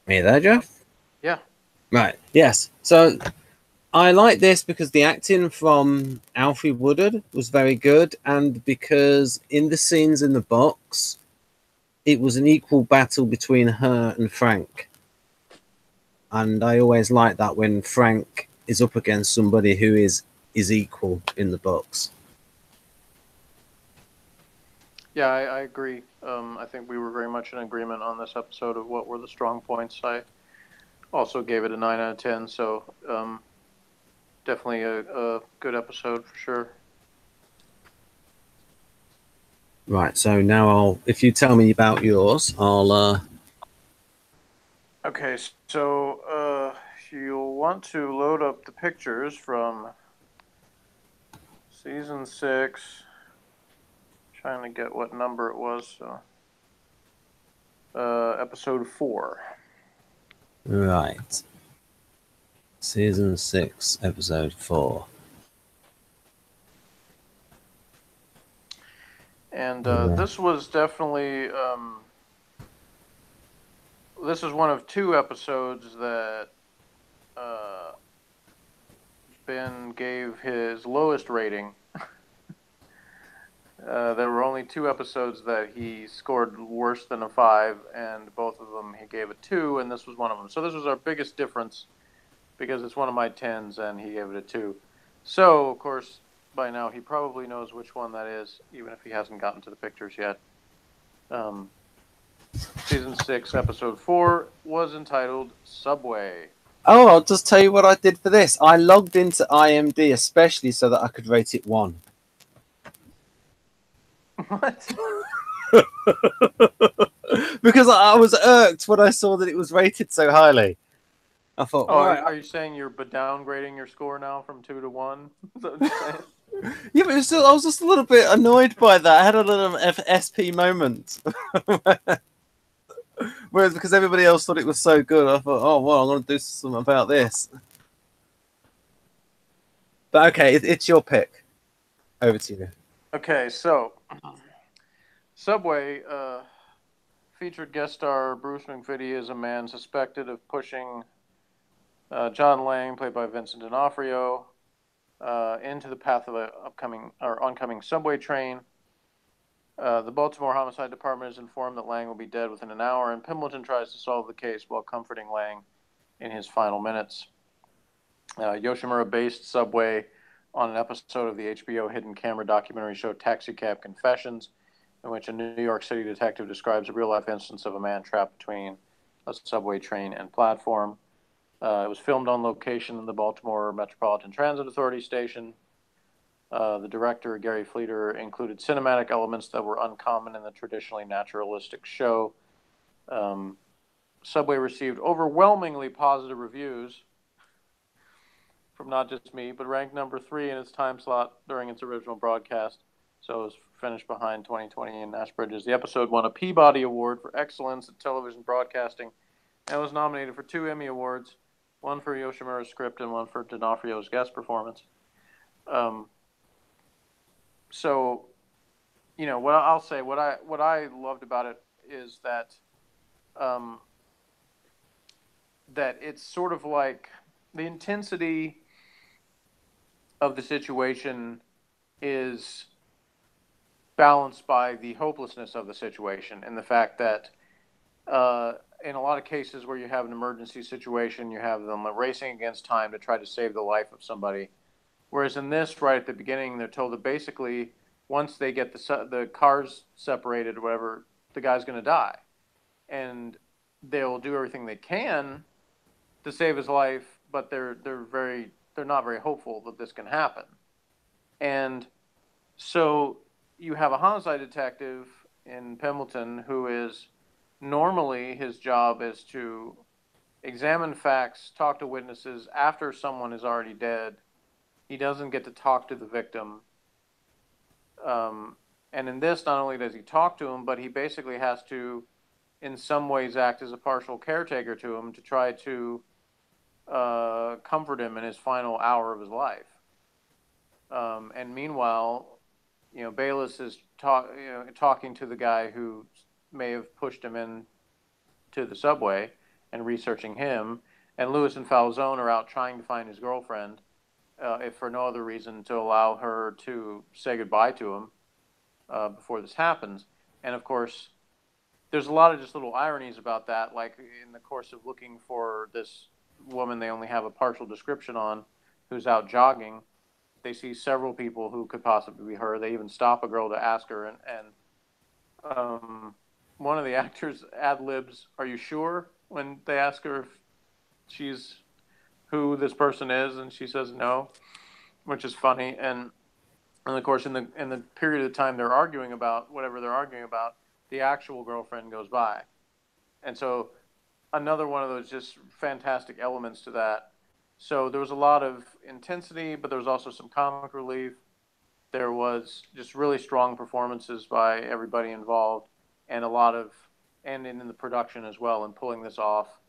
Are you there, Jeff? Yeah. Right. Yes. So I like this because the acting from Alfie Woodard was very good, and because in the scenes in the box, it was an equal battle between her and Frank. And I always like that when Frank is up against somebody who is equal in the box. Yeah, I agree. I think we were very much in agreement on this episode of what were the strong points. I also gave it a 9 out of 10, so definitely a good episode for sure. Right, so now if you tell me about yours, I'll... Okay, so you'll want to load up the pictures from season 6. Trying to get what number it was, so episode 4. Right. Season 6, episode 4. And this was definitely this is one of 2 episodes that Ben gave his lowest rating. There were only 2 episodes that he scored worse than a 5, and both of them he gave a 2, and this was one of them. So this was our biggest difference because it's one of my 10s and he gave it a 2. So, of course, by now he probably knows which one that is, even if he hasn't gotten to the pictures yet. Season 6, episode 4 was entitled Subway. Oh, I'll just tell you what I did for this. I logged into IMD especially so that I could rate it 1. What? Because I was irked when I saw that it was rated so highly. I thought, oh, are you saying you're downgrading your score now from 2 to 1? Is that what you're saying? Yeah, but still, I was just a little bit annoyed by that. I had a little SP moment. Whereas because everybody else thought it was so good, I thought, oh, well, I'm going to do something about this. But okay, it's your pick. Over to you. Okay, so Subway featured guest star Bruce McVitie as a man suspected of pushing John Lang, played by Vincent D'Onofrio, into the path of an oncoming subway train. The Baltimore Homicide Department is informed that Lang will be dead within an hour, and Pimbleton tries to solve the case while comforting Lang in his final minutes. Yoshimura based Subway on an episode of the HBO hidden camera documentary show Taxicab Confessions, in which a New York City detective describes a real-life instance of a man trapped between a subway train and platform. It was filmed on location in the Baltimore Metropolitan Transit Authority station. The director, Gary Fleeter, included cinematic elements that were uncommon in the traditionally naturalistic show. Subway received overwhelmingly positive reviews from not just me, but ranked number 3 in its time slot during its original broadcast. So it was finished behind 2020 and Nash Bridges. The episode won a Peabody Award for excellence in television broadcasting and was nominated for 2 Emmy Awards, one for Yoshimura's script and one for D'Onofrio's guest performance. So, you know, what I'll say, what I loved about it is that that it's sort of like the intensity of the situation is balanced by the hopelessness of the situation and the fact that in a lot of cases where you have an emergency situation, you have them racing against time to try to save the life of somebody. Whereas in this, right at the beginning, they're told that basically once they get the cars separated or whatever, the guy's going to die. And they'll do everything they can to save his life, but they're not very hopeful that this can happen. And so you have a homicide detective in Pimbleton who is normally his job is to examine facts, talk to witnesses after someone is already dead. He doesn't get to talk to the victim. And in this, not only does he talk to him, but he basically has to, in some ways, act as a partial caretaker to him to try to comfort him in his final hour of his life. And meanwhile, you know, Bayless is talking to the guy who may have pushed him in to the subway and researching him. And Lewis and Falzone are out trying to find his girlfriend, if for no other reason to allow her to say goodbye to him before this happens. And of course, there's a lot of just little ironies about that. Like in the course of looking for this woman they only have a partial description on, who's out jogging, they see several people who could possibly be her. They even stop a girl to ask her, and one of the actors ad-libs, "Are you sure?" when they ask her if she's who this person is, and she says no, which is funny. And of course, in the period of time they're arguing about whatever they're arguing about, the actual girlfriend goes by. And so another one of those just fantastic elements to that. So there was a lot of intensity, but there was also some comic relief. There was just really strong performances by everybody involved, and and in the production as well, and pulling this off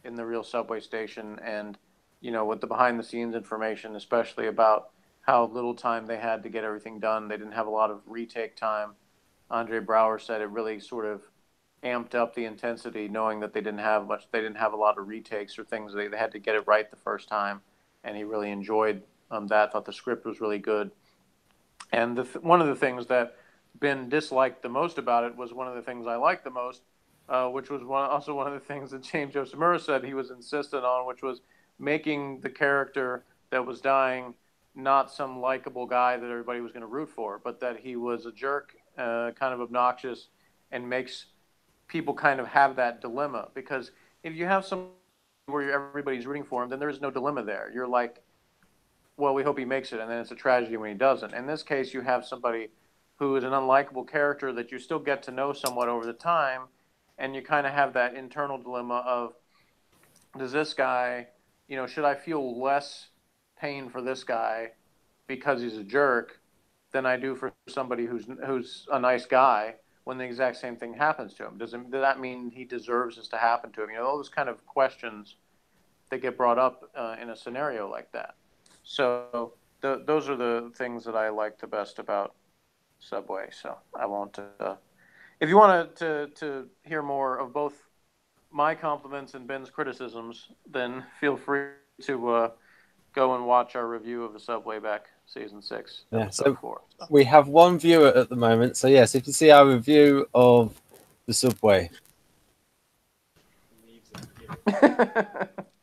in the real subway station. And, you know, with the behind the scenes information, especially about how little time they had to get everything done. They didn't have a lot of retake time. Andre Brower said it really sort of amped up the intensity, knowing that they didn't have a lot of retakes or things. They had to get it right the first time, and he really enjoyed that. Thought the script was really good. And one of the things that Ben disliked the most about it was one of the things I liked the most, which was also one of the things that James Yoshimura said he was insistent on, which was making the character that was dying not some likable guy that everybody was going to root for, but that he was a jerk, kind of obnoxious, and makes people kind of have that dilemma. Because if you have some where everybody's rooting for him, then there is no dilemma there. You're like, well, we hope he makes it, and then it's a tragedy when he doesn't. In this case, you have somebody who is an unlikable character that you still get to know somewhat over the time, and you kind of have that internal dilemma of, does this guy, you know, should I feel less pain for this guy because he's a jerk than I do for somebody who's a nice guy when the exact same thing happens to him? Does that mean he deserves this to happen to him? You know, all those kind of questions that get brought up in a scenario like that. So those are the things that I like the best about Subway. So I won't. If you want to hear more of both my compliments and Ben's criticisms, then feel free to go and watch our review of the Subway back season 6, episode 4. So. We have one viewer at the moment, so yes, if you see our review of the Subway,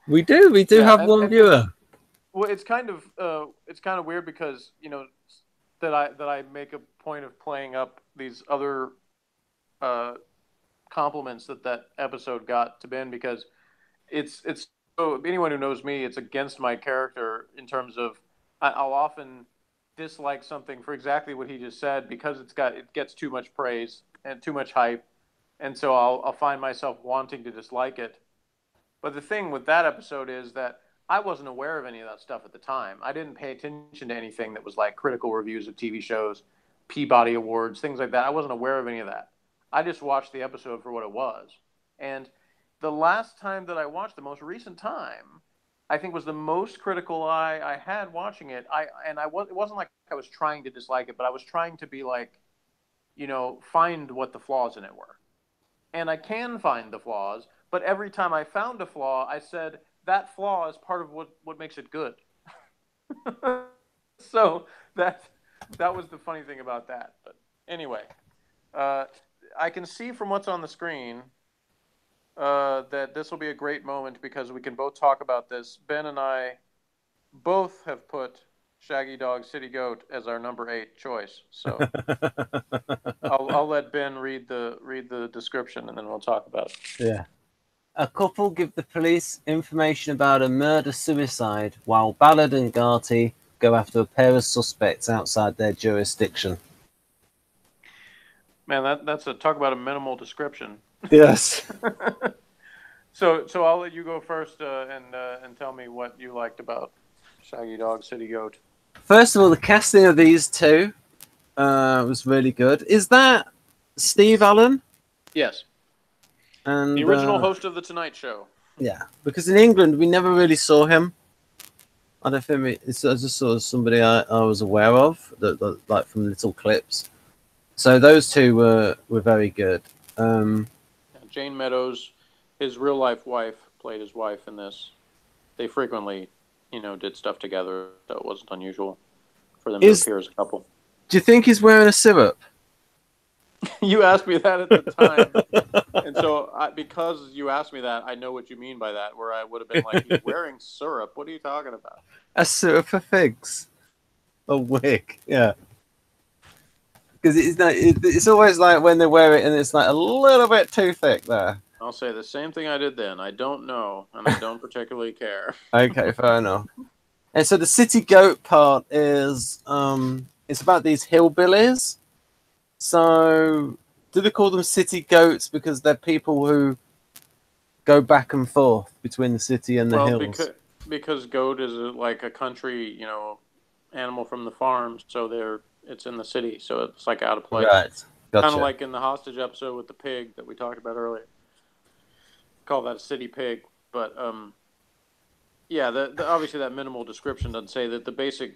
we do have one viewer. Well, it's kind of weird because that I make a point of playing up these other compliments that episode got to Ben, because it's so anyone who knows me, it's against my character in terms of I'll often dislike something for exactly what he just said because it gets too much praise and too much hype, and so I'll find myself wanting to dislike it. But the thing with that episode is that I wasn't aware of any of that stuff at the time. I didn't pay attention to anything that was like critical reviews of TV shows, Peabody Awards, things like that. I wasn't aware of any of that. I just watched the episode for what it was. And the last time that I watched, the most recent time, I think was the most critical I had watching it. It wasn't like I was trying to dislike it, but I was trying to be like, find what the flaws in it were. And I can find the flaws, but every time I found a flaw, I said, that flaw is part of what makes it good. So that was the funny thing about that. But anyway, I can see from what's on the screen that this will be a great moment because we can both talk about this. Ben and I both have put Shaggy Dog City Goat as our number 8 choice. So I'll let Ben read the description and then we'll talk about it. Yeah. A couple give the police information about a murder-suicide while Ballard and Garty go after a pair of suspects outside their jurisdiction. Man, that's talk about a minimal description. Yes. So I'll let you go first and tell me what you liked about Shaggy Dog City Goat. First of all, the casting of these two was really good. Is that Steve Allen? Yes. And the original host of The Tonight Show. Yeah, because in England, we never really saw him. I don't think I just saw somebody I was aware of, like from little clips. So those two were very good. Jane Meadows, his real-life wife, played his wife in this. They frequently, did stuff together, so it wasn't unusual for them to appear as a couple. Do you think he's wearing a syrup? You asked me that at the time, and so because you asked me that, I know what you mean by that, where I would have been like, he's wearing syrup. What are you talking about? A syrup for figs. A wig, yeah. Because it's always like when they wear it and it's like a little bit too thick there. I'll say the same thing I did then. I don't know, and I don't particularly care. Okay, fair enough. And so the city goat part is it's about these hillbillies. So do they call them city goats because they're people who go back and forth between the city and the hills? Because goat is like a country, animal from the farm, so it's in the city, so it's like out of place. Right. Gotcha. Kind of like in the hostage episode with the pig that we talked about earlier. Call that a city pig, but yeah, obviously that minimal description doesn't say that the basic.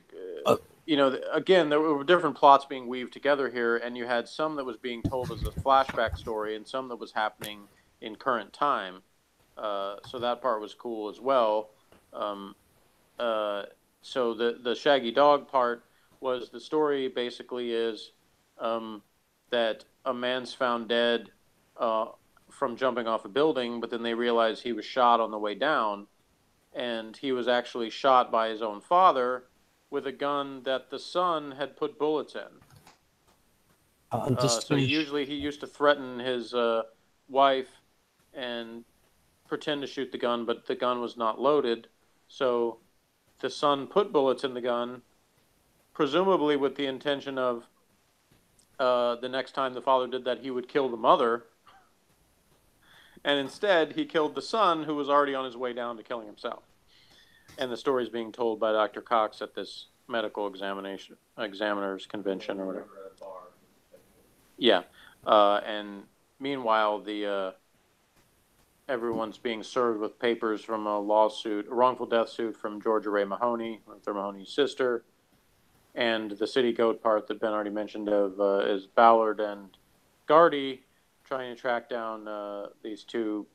Again, there were different plots being weaved together here, and you had some that was being told as a flashback story, and some that was happening in current time. So that part was cool as well. So the Shaggy Dog part was the story basically is that a man's found dead from jumping off a building, but then they realize he was shot on the way down, and he was actually shot by his own father with a gun that the son had put bullets in. So he used to threaten his wife and pretend to shoot the gun, but the gun was not loaded. So the son put bullets in the gun, presumably with the intention of the next time the father did that, he would kill the mother. And instead, he killed the son, who was already on his way down to killing himself. And the story is being told by Dr. Cox at this medical examiner's convention or whatever. Yeah. And meanwhile, everyone's being served with papers from a wrongful death suit from Georgia Ray Mahoney, Arthur Mahoney's sister, And the city goat part that Ben already mentioned of is Ballard and Gardy trying to track down these two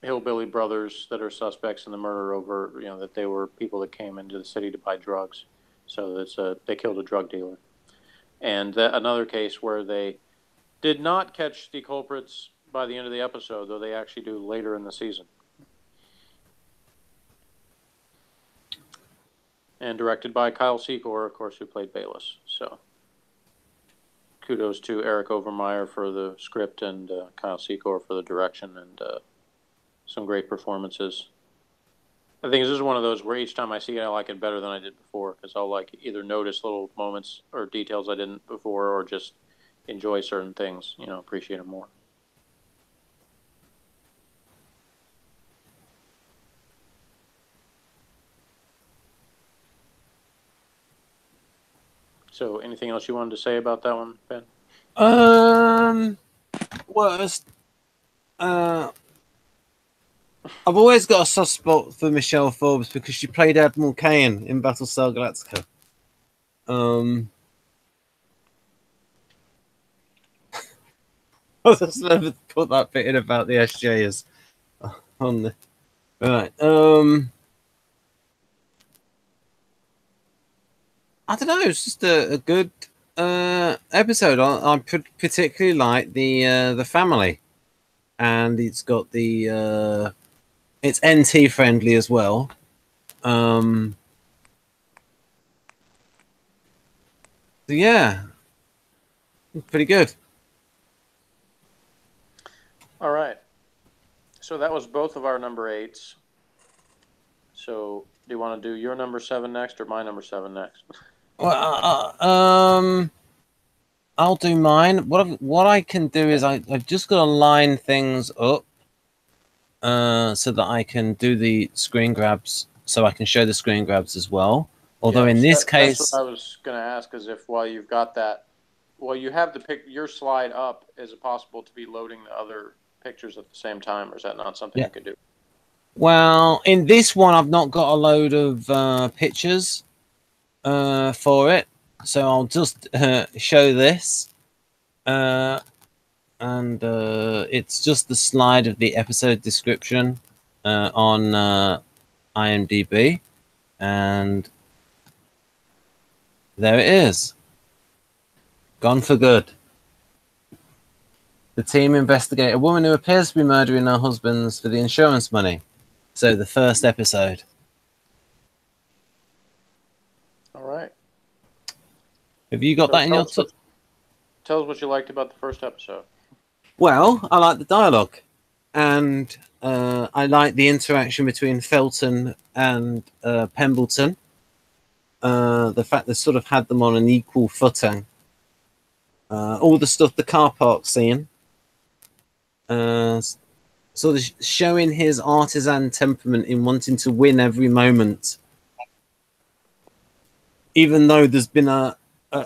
hillbilly brothers that are suspects in the murder over, that they were people that came into the city to buy drugs. So they killed a drug dealer. And another case where they did not catch the culprits by the end of the episode, though they actually do later in the season. And directed by Kyle Secor, of course, who played Bayless. So kudos to Eric Overmyer for the script and Kyle Secor for the direction and some great performances. I think this is one of those where each time I see it, I like it better than I did before, because I'll either notice little moments or details I didn't before, or just enjoy certain things, appreciate them more. So, anything else you wanted to say about that one, Ben? Well, I've always got a soft spot for Michelle Forbes because she played Admiral Kane in Battlestar Galactica. I just never put that bit in about the SJs on the right. I don't know. It's just a good episode. I particularly like the family, and it's got the it's NT friendly as well. So yeah, pretty good. All right. So that was both of our number 8s. So do you want to do your number 7 next or my number 7 next? Well, I'll do mine. What I can do is I've just got to line things up so that I can do the screen grabs, so I can show the screen grabs as well. Although in this case, that's what I was going to ask, is if while you've got that, while you have your slide up, is it possible to be loading the other pictures at the same time, or is that not something you could do? Well, in this one, I've not got a load of pictures for it, so I'll just show this. And it's just the slide of the episode description on IMDb, and there it is. Gone for good. The team investigate a woman who appears to be murdering her husbands for the insurance money. So the first episode. All right. Have you got that in your... Tell us what you liked about the first episode. Well, I like the dialogue. And I like the interaction between Felton and Pembleton. The fact they sort of had them on an equal footing. All the stuff, the car park scene. Sort of showing his artisan temperament in wanting to win every moment. Even though there's been a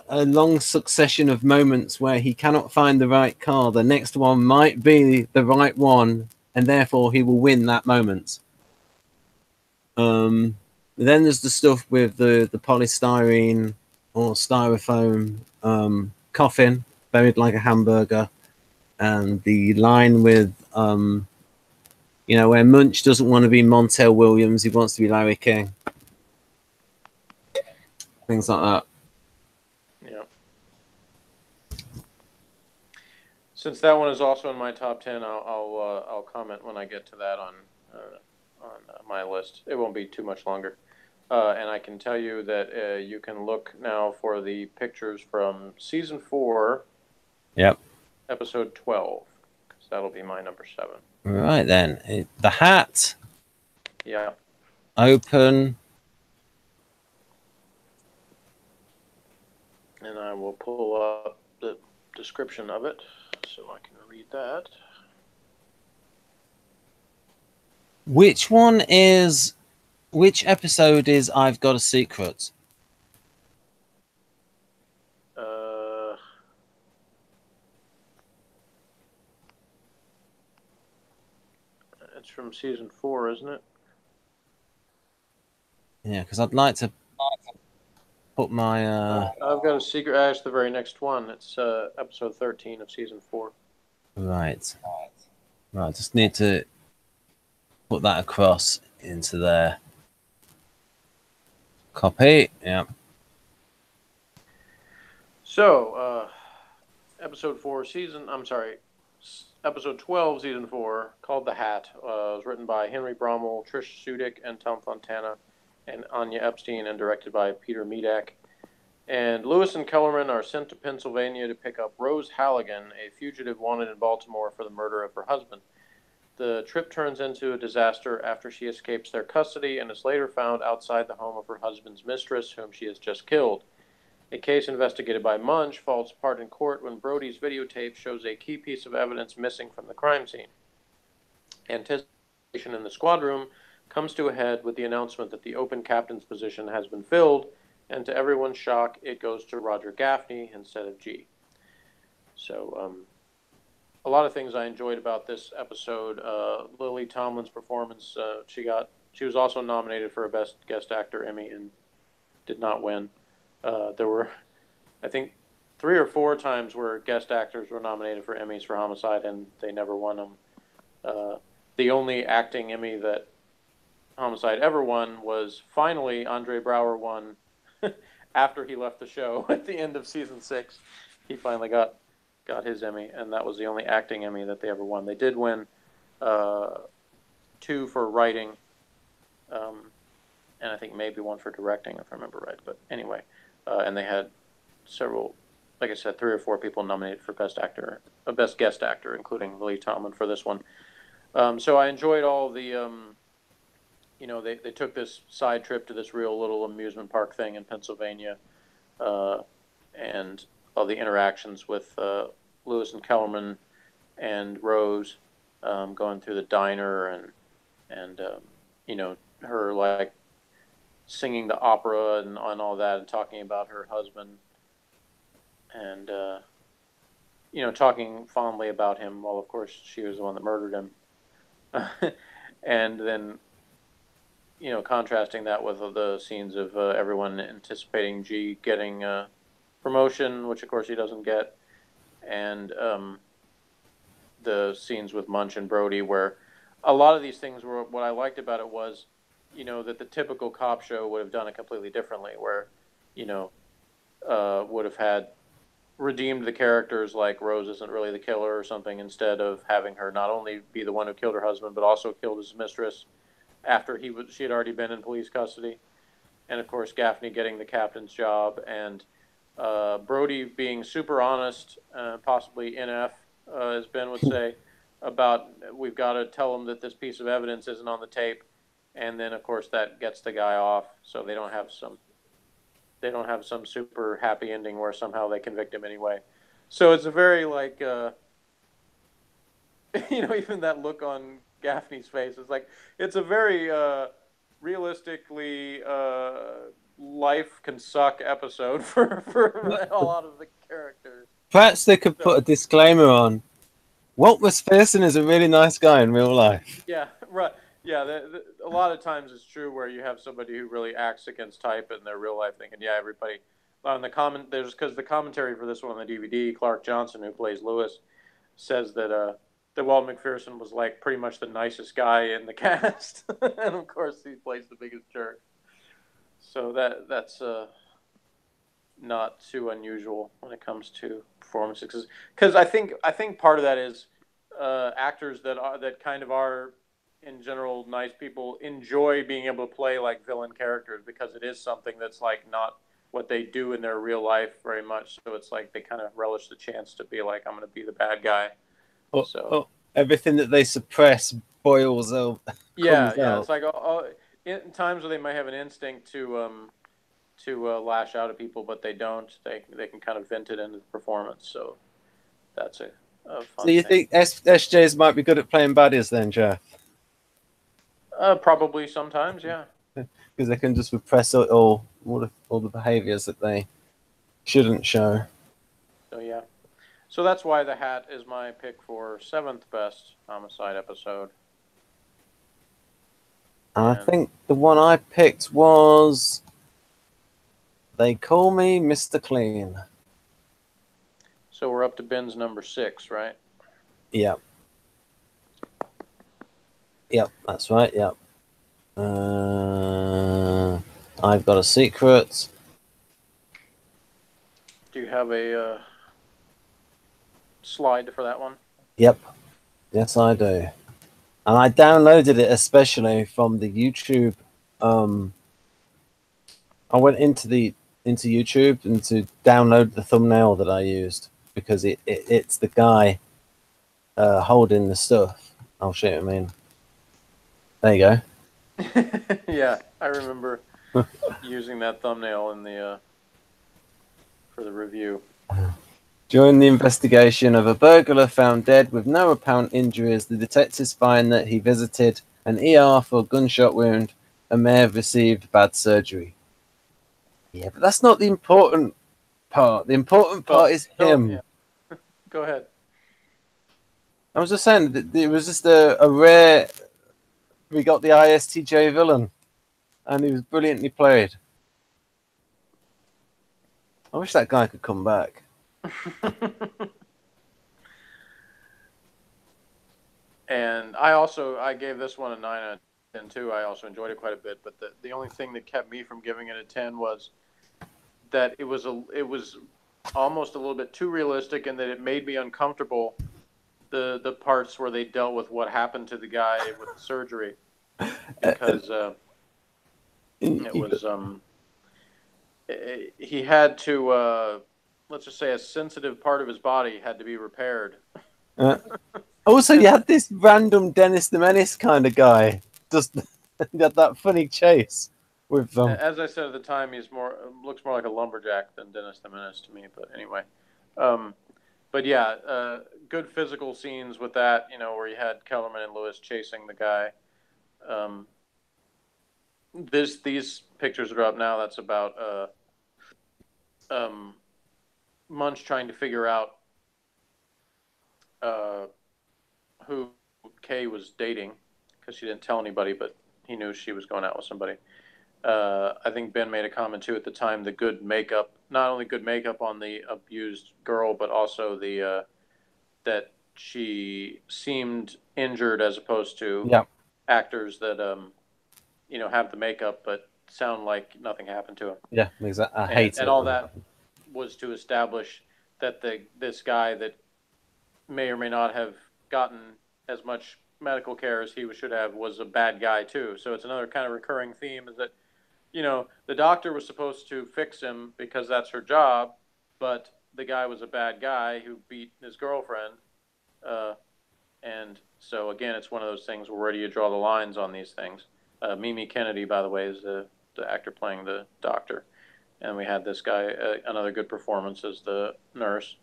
long succession of moments where he cannot find the right car, the next one might be the right one, and therefore he will win that moment. Then there's the stuff with the polystyrene or styrofoam coffin buried like a hamburger, and the line with where Munch doesn't want to be Montel Williams, he wants to be Larry King. Things like that. Yeah. Since that one is also in my top 10, I'll comment when I get to that on my list. It won't be too much longer. And I can tell you that you can look now for the pictures from season 4. Yep. Episode 12, because that'll be my number 7. Right then, the hat. Yeah. Open. And I will pull up the description of it so I can read that. Which episode is I've Got a Secret? It's from season 4, isn't it? Yeah, because I'd like to put my I've got a secret. It's the very next one. It's episode 13 of season 4. right. Right, just need to put that across into there. Copy. Yeah. So, episode 12, season 4, called The Hat, was written by Henry Brommel, Trish Sudick, and Tom Fontana, and Anya Epstein, and directed by Peter Medak. And Lewis and Kellerman are sent to Pennsylvania to pick up Rose Halligan, a fugitive wanted in Baltimore for the murder of her husband. The trip turns into a disaster after she escapes their custody and is later found outside the home of her husband's mistress, whom she has just killed. A case investigated by Munch falls apart in court when Brody's videotape shows a key piece of evidence missing from the crime scene. Anticipation in the squad room comes to a head with the announcement that the open captain's position has been filled, and to everyone's shock, it goes to Roger Gaffney instead of G. So, a lot of things I enjoyed about this episode. Lily Tomlin's performance, she was also nominated for a Best Guest Actor Emmy and did not win. There were, I think, 3 or 4 times where guest actors were nominated for Emmys for Homicide, and they never won them. The only acting Emmy that Homicide ever won was finally Andre Braugher won after he left the show at the end of season 6. He finally got his Emmy, and that was the only acting Emmy that they ever won. They did win 2 for writing, and I think maybe 1 for directing, if I remember right. But anyway, and they had several, like I said, 3 or 4 people nominated for Best Guest Actor, including Lily Tomlin for this one. So I enjoyed all the, they took this side trip to this real little amusement park thing in Pennsylvania, and all the interactions with Lewis and Kellerman and Rose, going through the diner and her like singing the opera and all that, and talking about her husband, and talking fondly about him. Well, of course, she was the one that murdered him, and then contrasting that with the scenes of everyone anticipating G getting promotion, which of course he doesn't get, and the scenes with Munch and Brody, where a lot of these things were, what I liked about it was, that the typical cop show would have done it completely differently, where, would have had redeemed the characters, like Rose isn't really the killer or something, instead of having her not only be the one who killed her husband, but also killed his mistress after she had already been in police custody. And of course, Gaffney getting the captain's job, and Brody being super honest, possibly NF, as Ben would say, about we've got to tell them that this piece of evidence isn't on the tape, and then of course that gets the guy off, so they don't have some super happy ending where somehow they convict him anyway. So it's a very like even that look on Gaffney's face is like, it's a very realistically life can suck episode for a lot of the characters. Perhaps they could put a disclaimer on. Walt McPherson is a really nice guy in real life. Yeah, right. Yeah, a lot of times it's true where you have somebody who really acts against type in their real life thinking, yeah, everybody. On the there's because the commentary for this one on the DVD, Clark Johnson, who plays Lewis, says that Walt McPherson was like pretty much the nicest guy in the cast, and of course he plays the biggest jerk. So that's not too unusual when it comes to performances, because I think part of that is actors that kind of are in general nice people enjoy being able to play like villain characters, because it is something that's like not what they do in their real life very much. So it's like they kind of relish the chance to be like, I'm going to be the bad guy. Everything that they suppress boils out. Yeah. It's like in times where they might have an instinct to lash out at people, but they don't. They can kind of vent it into the performance. So that's a fun So you thing. think SJs might be good at playing baddies then, Jeff? Probably sometimes, yeah. Because they can just repress all the behaviors that they shouldn't show. So yeah. So that's why The Hat is my pick for 7th best Homicide episode. I think the one I picked was They call me Mr. Clean. So we're up to Ben's number 6, right? Yep. Yep, that's right. Yep. I've got a secret. Do you have a slide for that one? Yep. Yes, I do. And I downloaded it especially from the YouTube. I went into YouTube and to download the thumbnail that I used because it's the guy holding the stuff. I'll show you what I mean. There you go. Yeah, I remember using that thumbnail in the for the review. During the investigation of a burglar found dead with no apparent injuries, the detectives find that he visited an ER for a gunshot wound and may have received bad surgery. Yeah, but that's not the important part. The important part is him. Yeah. Go ahead. I was just saying that it was just a rare. We got the ISTJ villain, and he was brilliantly played. I wish that guy could come back. And I gave this one a 9 out of 10 too. I also enjoyed it quite a bit, but the only thing that kept me from giving it a 10 was that it was almost a little bit too realistic, and that it made me uncomfortable. The parts where they dealt with what happened to the guy with the surgery, because it was he had to let's just say a sensitive part of his body had to be repaired. Also, you had this random Dennis the Menace kind of guy, just that funny chase with them. As I said at the time, he's looks more like a lumberjack than Dennis the Menace to me. But anyway, but yeah, good physical scenes with that. You know, where you had Kellerman and Lewis chasing the guy. These pictures are up now. That's about Munch trying to figure out who Kay was dating, because she didn't tell anybody, but he knew she was going out with somebody. I think Ben made a comment too at the time, the good makeup, not only good makeup on the abused girl, but also the that she seemed injured, as opposed to actors that have the makeup but sound like nothing happened to him. Yeah, exactly. I hate it. And all that was to establish that this guy that may or may not have gotten as much medical care as he should have was a bad guy too. So it's another kind of recurring theme, is that the doctor was supposed to fix him because that's her job, but the guy was a bad guy who beat his girlfriend. And so again, it's one of those things where do you draw the lines on these things? Mimi Kennedy, by the way, is the actor playing the doctor. And we had this guy, another good performance as the nurse,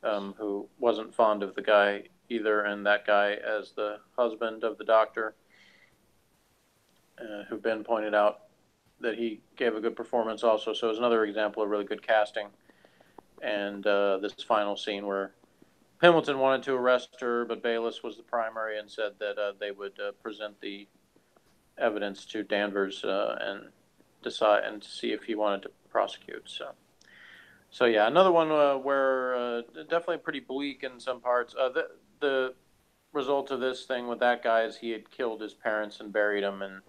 who wasn't fond of the guy either, and that guy as the husband of the doctor, who Ben pointed out that he gave a good performance also. So it was another example of really good casting. And this final scene where Pendleton wanted to arrest her, but Bayless was the primary and said that they would present the evidence to Danvers and decide and see if he wanted to prosecute. So yeah, another one where definitely pretty bleak in some parts. The result of this thing with that guy is he had killed his parents and buried them, and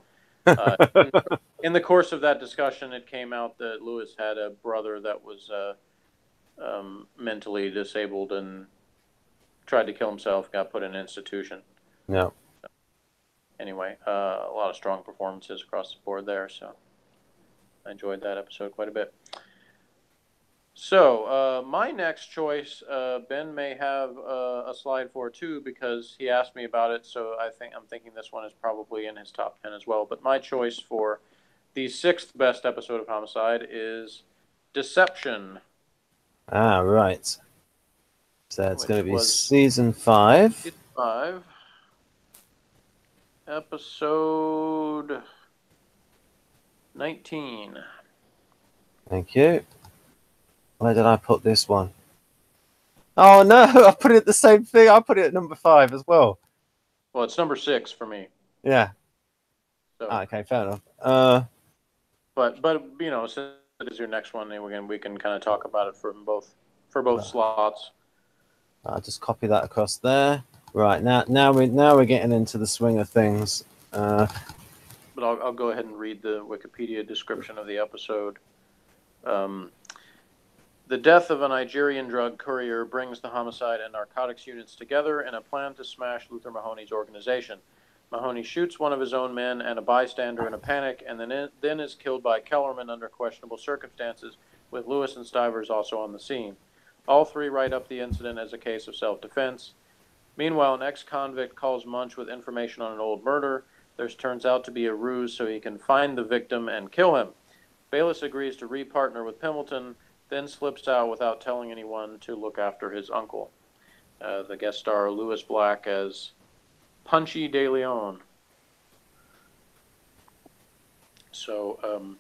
in the course of that discussion, it came out that Lewis had a brother that was mentally disabled and tried to kill himself, got put in an institution. No. Anyway, a lot of strong performances across the board there, so I enjoyed that episode quite a bit. So my next choice, Ben may have a slide for too, because he asked me about it. So I'm thinking this one is probably in his top 10 as well. But my choice for the 6th best episode of Homicide is Deception. Ah, right. So it's going to be season 5. Season 5. Episode 19. Thank you. Where did I put this one? Oh no, I put it at the same thing. I put it at number 5 as well. Well, it's number 6 for me. Yeah. So, okay, fair enough. But since is your next one, and we can kind of talk about it for both slots. I'll just copy that across there. Right, now we're getting into the swing of things. But I'll go ahead and read the Wikipedia description of the episode. The death of a Nigerian drug courier brings the homicide and narcotics units together in a plan to smash Luther Mahoney's organization. Mahoney shoots one of his own men and a bystander in a panic, and then is killed by Kellerman under questionable circumstances, with Lewis and Stivers also on the scene. All three write up the incident as a case of self-defense. Meanwhile, an ex-convict calls Munch with information on an old murder. There turns out to be a ruse so he can find the victim and kill him. Bayless agrees to re-partner with Pimbleton, then slips out without telling anyone to look after his uncle. The guest star Lewis Black as Punchy De Leon. So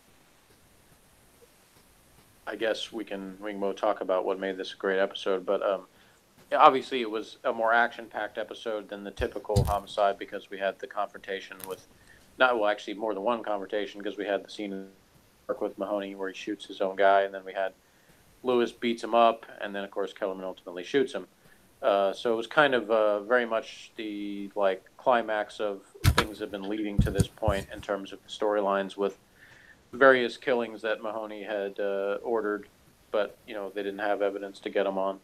I guess we can both talk about what made this a great episode, but obviously it was a more action-packed episode than the typical Homicide, because we had the confrontation with, actually more than one confrontation, because we had the scene in the park with Mahoney where he shoots his own guy, and then we had Lewis beats him up, and then of course Kellerman ultimately shoots him. So it was kind of very much the climax of things that have been leading to this point in terms of the storylines, with various killings that Mahoney had ordered, but they didn't have evidence to get him on.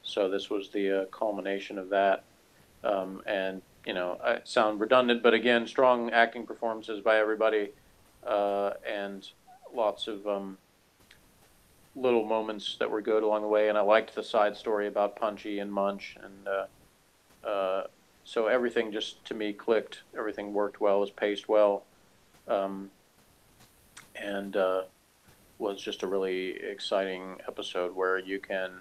So this was the culmination of that. And I sound redundant, but again, strong acting performances by everybody, and lots of little moments that were good along the way. And I liked the side story about Punchy and Munch, and so everything just to me clicked. Everything worked well, was paced well, and was just a really exciting episode where you can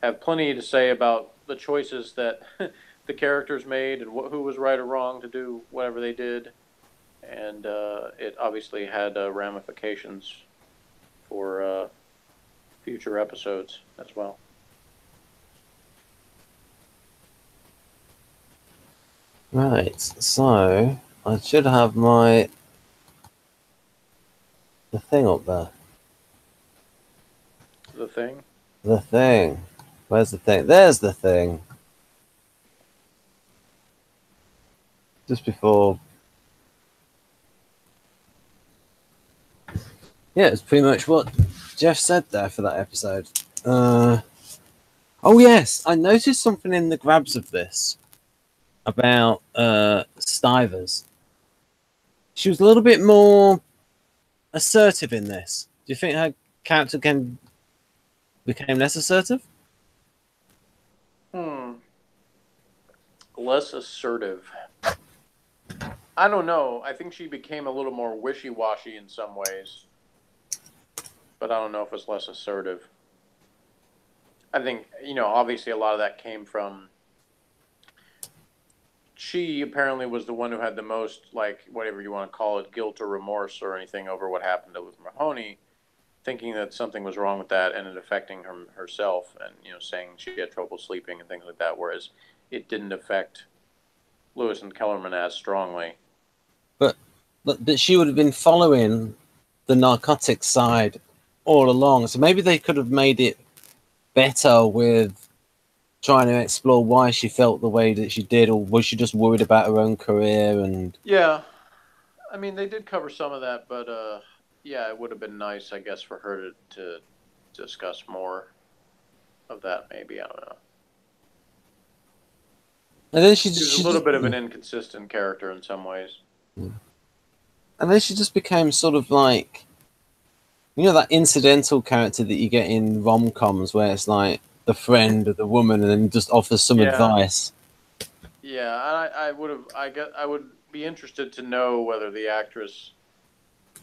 have plenty to say about the choices that the characters made and who was right or wrong to do whatever they did. And it obviously had ramifications for future episodes as well. Right, so I should have the thing up there. The thing? The thing. Where's the thing? There's the thing. Just before. Yeah, it's pretty much what Jeff said there for that episode. Oh yes, I noticed something in the grabs of this about Stivers. She was a little bit more assertive in this. Do you think her character became less assertive? Less assertive. I don't know. I think she became a little more wishy-washy in some ways, but I don't know if it's less assertive. I think, obviously a lot of that came from, she apparently was the one who had the most, whatever you want to call it, guilt or remorse or anything over what happened to Luther Mahoney, thinking that something was wrong with that and it affecting herself, and, saying she had trouble sleeping and things like that, whereas it didn't affect Lewis and Kellerman as strongly. But she would have been following the narcotics side all along, so maybe they could have made it better with trying to explore why she felt the way that she did, or was she just worried about her own career? And yeah, I mean, they did cover some of that, but yeah, it would have been nice, I guess, for her to discuss more of that. Maybe, I don't know. And then she's a little bit of an inconsistent character in some ways. And then she just became sort of like, that incidental character that you get in rom-coms where it's like the friend of the woman and then just offers some advice. Yeah, I would be interested to know whether the actress,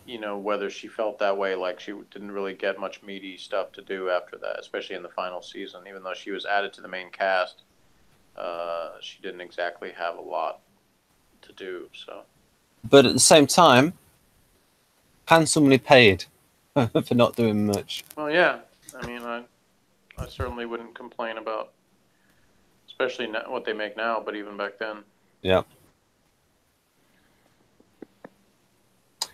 whether she felt that way, like she didn't really get much meaty stuff to do after that, especially in the final season. Even though she was added to the main cast, she didn't exactly have a lot to do. So, but at the same time, handsomely paid for not doing much. Well, yeah, I mean, I certainly wouldn't complain about, especially what they make now, but even back then. Yeah.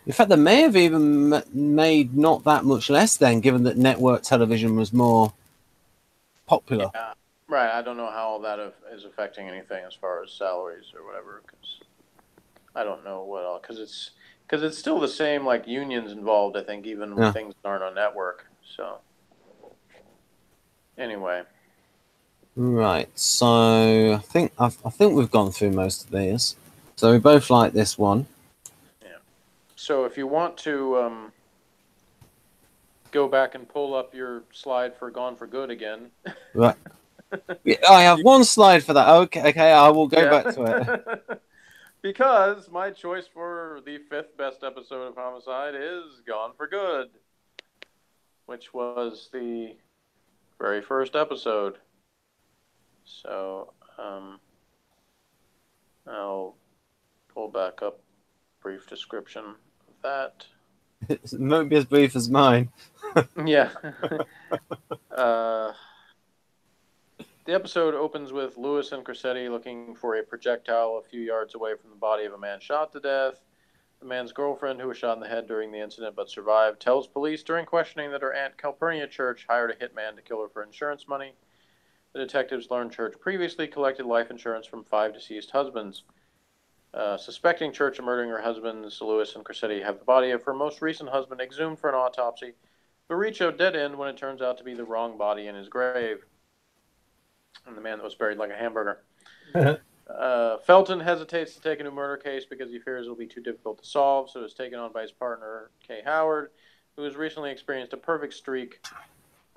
In fact, they may have even made not that much less then, given that network television was more popular. Yeah, right. I don't know how that is affecting anything as far as salaries or whatever, because I don't know what all, because it's still the same, like, unions involved, I think, even with things that aren't on network. So anyway, right. So I think we've gone through most of these. So we both like this one. yeah. So if you want to go back and pull up your slide for Gone for Good again. Right. I have one slide for that. Okay, I will go back to it. Because my choice for the 5th best episode of Homicide is Gone for Good, which was the very first episode. So I'll pull back up a brief description of that. It won't be as brief as mine. Yeah. The episode opens with Lewis and Cressetti looking for a projectile a few yards away from the body of a man shot to death. The man's girlfriend, who was shot in the head during the incident but survived, tells police during questioning that her Aunt Calpurnia Church hired a hitman to kill her for insurance money. The detectives learned Church previously collected life insurance from 5 deceased husbands. Suspecting Church of murdering her husbands, Lewis and Cressetti have the body of her most recent husband exhumed for an autopsy, but reach a dead end when it turns out to be the wrong body in his grave. And the man that was buried like a hamburger. Felton hesitates to take a new murder case because he fears it will be too difficult to solve, so is taken on by his partner, Kay Howard, who has recently experienced a perfect streak,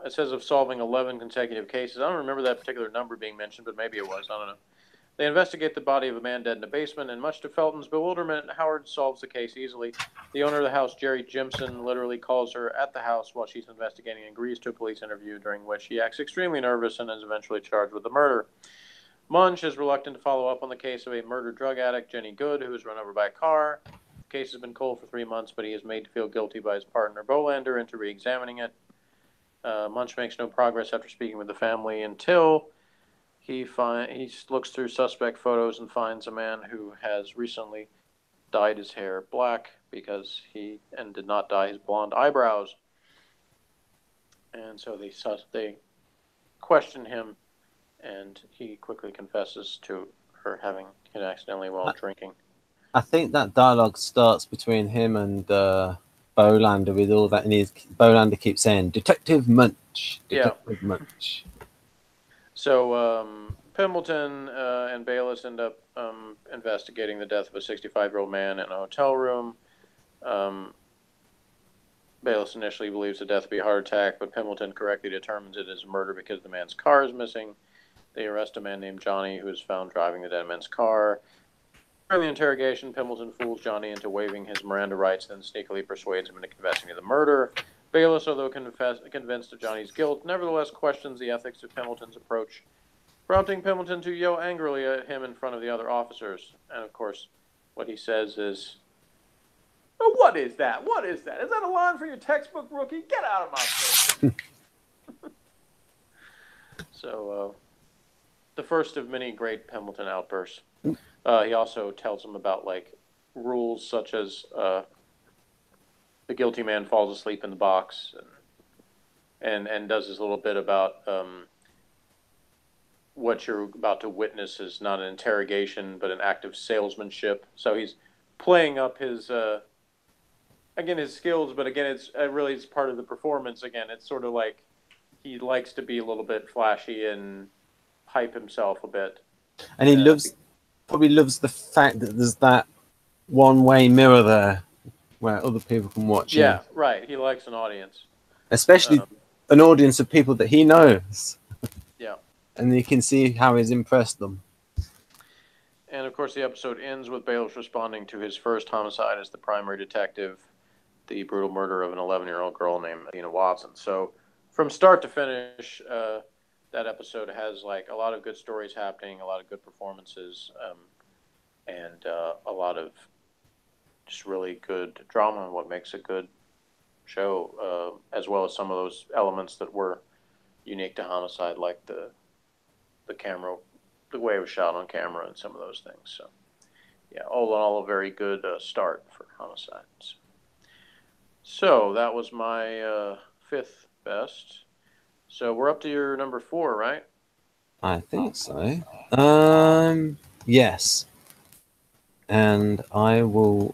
it says, of solving 11 consecutive cases. I don't remember that particular number being mentioned, but maybe it was. I don't know. They investigate the body of a man dead in a basement, and much to Felton's bewilderment, Howard solves the case easily. The owner of the house, Jerry Jimson, literally calls her at the house while she's investigating and agrees to a police interview, during which he acts extremely nervous and is eventually charged with the murder. Munch is reluctant to follow up on the case of a murdered drug addict, Jenny Good, who was run over by a car. The case has been cold for 3 months, but he is made to feel guilty by his partner, Bolander, into re-examining it. Munch makes no progress after speaking with the family until he looks through suspect photos and finds a man who has recently dyed his hair black and did not dye his blonde eyebrows. And so they question him, and he quickly confesses to her having it accidentally while drinking. I think that dialogue starts between him and Bolander with all that, and Bolander keeps saying, Detective Munch, Detective Munch. So Pimbleton and Bayless end up investigating the death of a 65-year-old man in a hotel room. Bayless initially believes the death to be a heart attack, but Pimbleton correctly determines it is murder because the man's car is missing. They arrest a man named Johnny, who is found driving the dead man's car. During the interrogation, Pimbleton fools Johnny into waiving his Miranda rights, then sneakily persuades him into confessing to the murder. Bayless, although convinced of Johnny's guilt, nevertheless questions the ethics of Pimbleton's approach, prompting Pimbleton to yell angrily at him in front of the other officers. And, of course, what he says is, "Oh, what is that? What is that? Is that a line from your textbook, rookie? Get out of my face." So, the first of many great Pimbleton outbursts. He also tells him about, like, rules such as the guilty man falls asleep in the box, and does this little bit about what you're about to witness is not an interrogation but an act of salesmanship. So he's playing up his his skills, but again it's part of the performance. Again, it's sort of like he likes to be a little bit flashy and hype himself a bit, and he probably loves the fact that there's that one-way mirror there where other people can watch him. Yeah, right. He likes an audience. Especially an audience of people that he knows. Yeah. And you can see how he's impressed them. And, of course, the episode ends with Bayless responding to his first homicide as the primary detective, the brutal murder of an 11-year-old girl named Athena Watson. So, from start to finish, that episode has, like, a lot of good stories happening, a lot of good performances, and a lot of just really good drama and what makes a good show, as well as some of those elements that were unique to Homicide, like the camera, the way it was shot on camera, and some of those things. So, yeah, all in all, a very good start for Homicide. So. So that was my fifth best. So we're up to your number 4, right? I think so. Yes. And I will.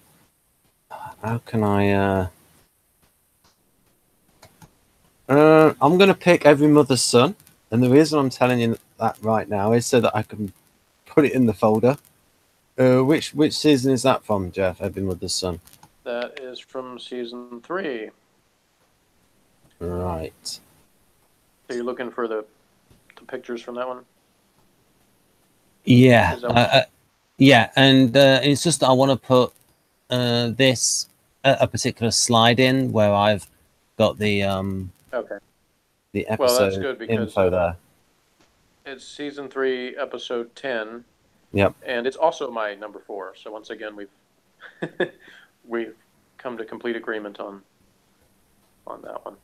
How can I? I'm going to pick Every Mother's Son, and the reason I'm telling you that right now is so that I can put it in the folder. Which season is that from, Jeff? Every Mother's Son. That is from season 3. Right. So you're looking for the pictures from that one? Yeah. Is that Yeah, and it's just that I want to put this a particular slide in where I've got the okay. the Well, that's episode good because info there. it's season 3, episode 10. Yep. And it's also my number 4. So once again, we've come to complete agreement on that one.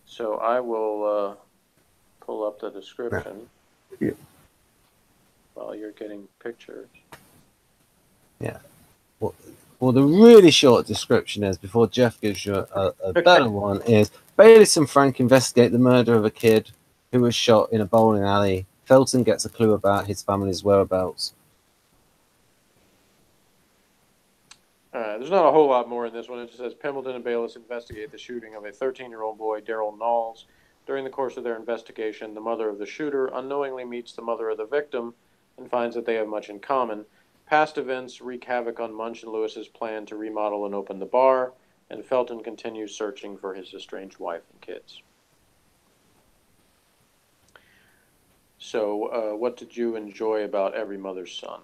So I will pull up the description while you're getting pictures. Yeah. Well, the really short description is, before Jeff gives you a better one, is Bayliss and Frank investigate the murder of a kid who was shot in a bowling alley. Felton gets a clue about his family's whereabouts. There's not a whole lot more in this one. It just says Pemberton and Bayliss investigate the shooting of a 13-year-old boy, Daryl Knowles. During the course of their investigation, the mother of the shooter unknowingly meets the mother of the victim and finds that they have much in common. Past events wreak havoc on Munch and Lewis's plan to remodel and open the bar, and Felton continues searching for his estranged wife and kids. So, what did you enjoy about Every Mother's Son?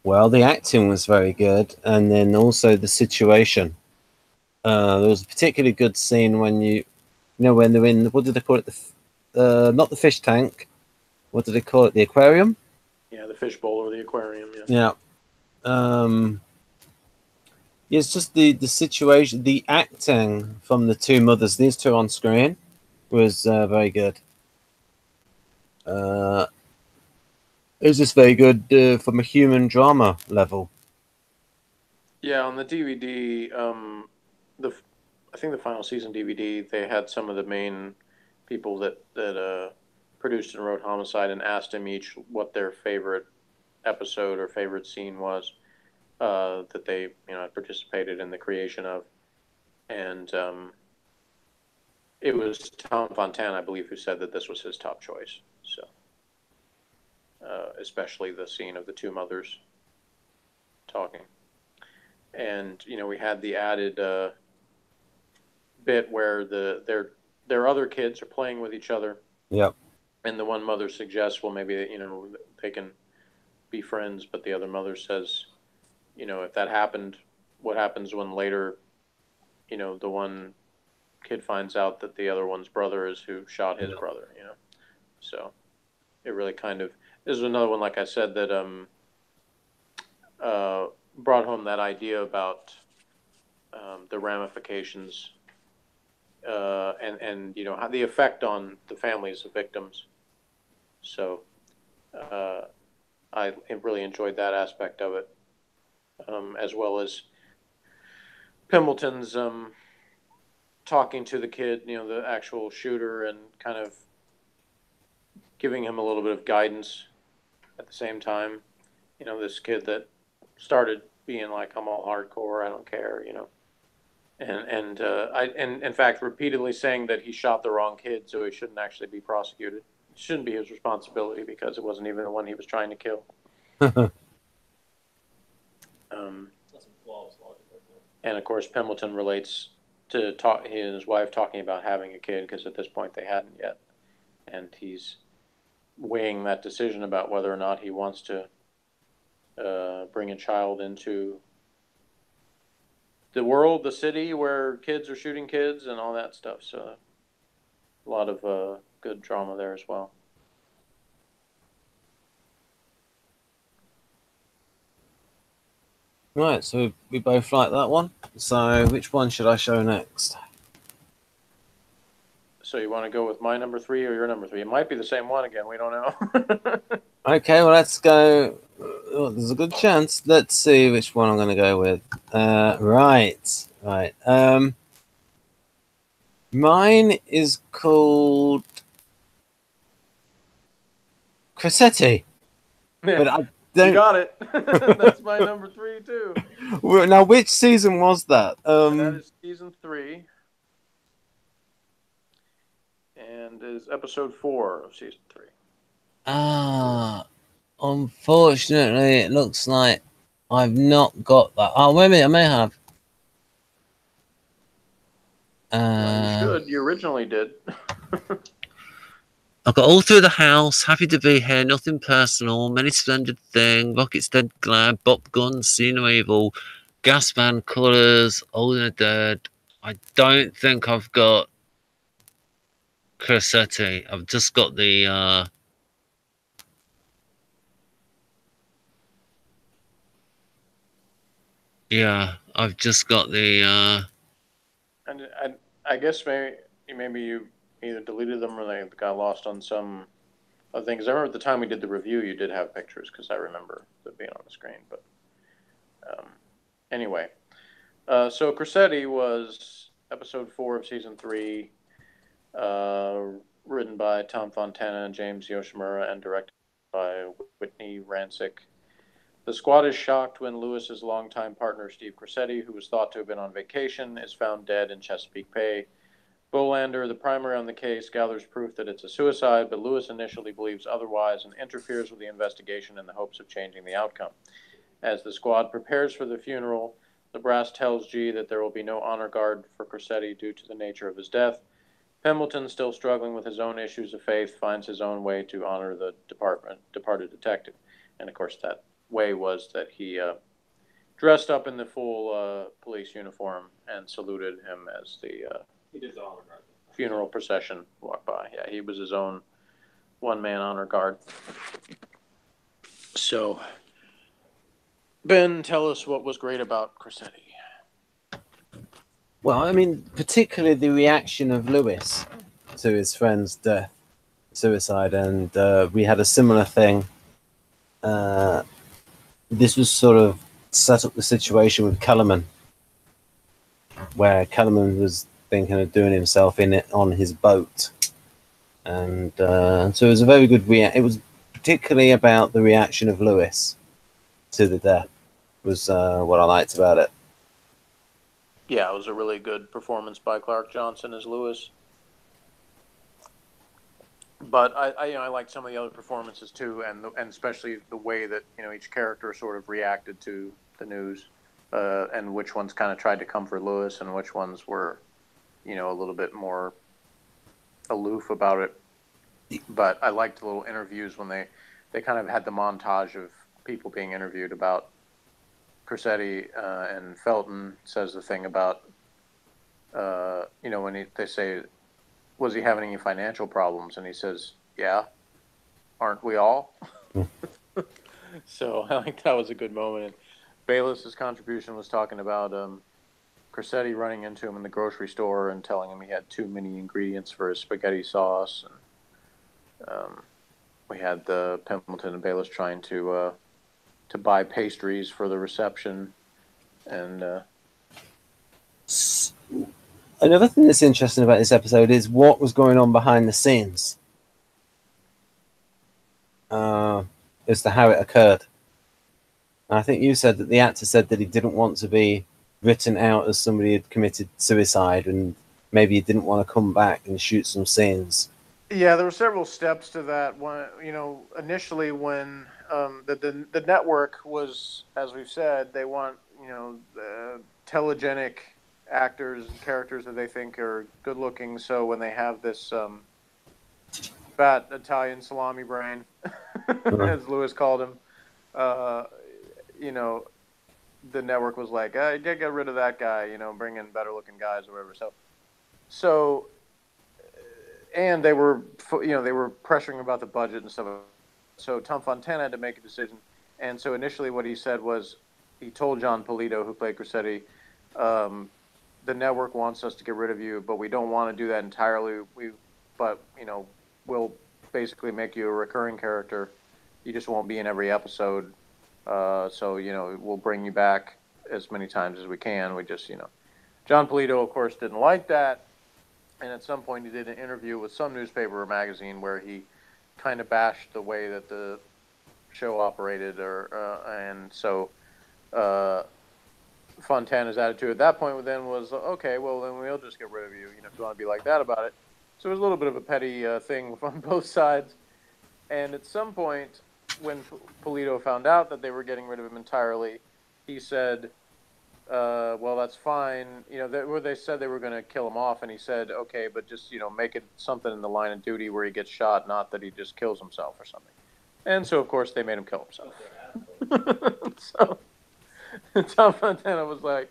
Well, the acting was very good, and then also the situation. There was a particularly good scene when when they're in, what did they call it? Not the fish tank. What did they call it? The aquarium? Yeah, the fishbowl or the aquarium. Yeah. Yeah. It's just the situation, the acting from the two mothers, these two on screen, was very good. It was just very good from a human drama level. Yeah, on the DVD, I think the final season DVD, they had some of the main people that produced and wrote Homicide and asked them each what their favorite episode or favorite scene was that they participated in the creation of, and it was Tom Fontana, I believe, who said that this was his top choice. So, especially the scene of the two mothers talking. And we had the added bit where their other kids are playing with each other. Yep. And the one mother suggests, well, maybe they can be friends, but the other mother says, if that happened, what happens when later, the one kid finds out that the other one's brother is who shot his brother. So it really kind of, this is another one, like I said, that brought home that idea about the ramifications and how the effect on the families of victims. So I really enjoyed that aspect of it, as well as Pembleton's talking to the kid, the actual shooter, and kind of giving him a little bit of guidance at the same time. This kid that started being like, I'm all hardcore, I don't care, and in fact repeatedly saying that he shot the wrong kid, so he shouldn't actually be prosecuted. It shouldn't be his responsibility because it wasn't even the one he was trying to kill. And of course, Pembleton relates to he and his wife talking about having a kid, because at this point they hadn't yet, and he's weighing that decision about whether or not he wants to bring a child into the world, the city where kids are shooting kids and all that stuff. So a lot of good drama there as well. Right, so we both like that one. So which one should I show next? So you want to go with my number 3 or your number 3? It might be the same one again. We don't know. Okay, well, let's go. Oh, there's a good chance. Let's see which one I'm going to go with. Right. Right. Mine is called Cressetti, but I You don't. got it. That's my number 3 too. Now, which season was that? That is season 3, and is episode 4 of season 3. Unfortunately, it looks like I've not got that. Oh, wait a minute, I may have. Well, you should. You originally did. I've got All Through the House, Happy to Be Here, Nothing Personal, Many Splendid Thing, Rocket's Dead Glad, Bop Gun, See No Evil, Gas Band, Colours, Old and Dead. I don't think I've got Cressetti. I've just got the yeah, I've just got the And I guess maybe you either deleted them or they got lost on some other things. I remember at the time we did the review, you did have pictures because I remember them being on the screen. But anyway, so Cressetti was episode 4 of season 3, written by Tom Fontana and James Yoshimura and directed by Whitney Rancic. The squad is shocked when Lewis's longtime partner, Steve Cressetti, who was thought to have been on vacation, is found dead in Chesapeake Bay. Bolander, the primary on the case, gathers proof that it's a suicide, but Lewis initially believes otherwise and interferes with the investigation in the hopes of changing the outcome. As the squad prepares for the funeral, the brass tells G that there will be no honor guard for Cressetti due to the nature of his death. Pembleton, still struggling with his own issues of faith, finds his own way to honor the departed detective. And of course, that way was that he dressed up in the full police uniform and saluted him as the He did the honor guard. funeral procession walked by. Yeah, he was his own one-man honor guard. So, Ben, tell us what was great about Cressetti. well, I mean, particularly the reaction of Lewis to his friend's death, suicide, and we had a similar thing. This was sort of set up the situation with Kellerman, where Kellerman was thinking of doing himself in it on his boat, and so it was a very good It was particularly about the reaction of Lewis to the death was what I liked about it. Yeah, it was a really good performance by Clark Johnson as Lewis. But I liked some of the other performances too, and especially the way that each character sort of reacted to the news, and which ones kind of tried to comfort Lewis, and which ones were, a little bit more aloof about it. But I liked the little interviews when they kind of had the montage of people being interviewed about Cressetti, and Felton says the thing about, when they say, was he having any financial problems? And he says, yeah, aren't we all? So I think that was a good moment. And Bayless's contribution was talking about Cressetti running into him in the grocery store and telling him he had too many ingredients for his spaghetti sauce. And we had the Pembleton and Bayless trying to buy pastries for the reception. And another thing that's interesting about this episode is what was going on behind the scenes as to how it occurred. And I think you said that the actor said that he didn't want to be written out as somebody who had committed suicide, and maybe he didn't want to come back and shoot some scenes. yeah, there were several steps to that. One, initially when the network was, as we've said, they want telegenic actors and characters that they think are good looking. So when they have this fat Italian salami brain, as Lewis called him, the network was like, get rid of that guy, bring in better looking guys or whatever. So and they were pressuring about the budget and stuff. So Tom Fontana had to make a decision. And so initially what he said was, he told John Polito, who played Cressetti, the network wants us to get rid of you, but we don't want to do that entirely. We'll basically make you a recurring character. You just won't be in every episode. So we'll bring you back as many times as we can. We just, John Polito, of course, didn't like that. And at some point, he did an interview with some newspaper or magazine where he kind of bashed the way that the show operated, and so Fontana's attitude at that point then was, okay, well, then we'll just get rid of you, if you want to be like that about it. So it was a little bit of a petty thing on both sides. And at some point, when Polito found out that they were getting rid of him entirely, he said, well, that's fine. They said they were going to kill him off, and he said, okay, but just, make it something in the line of duty where he gets shot, not that he just kills himself or something. And so, of course, they made him kill himself. So Tom Fontana was like,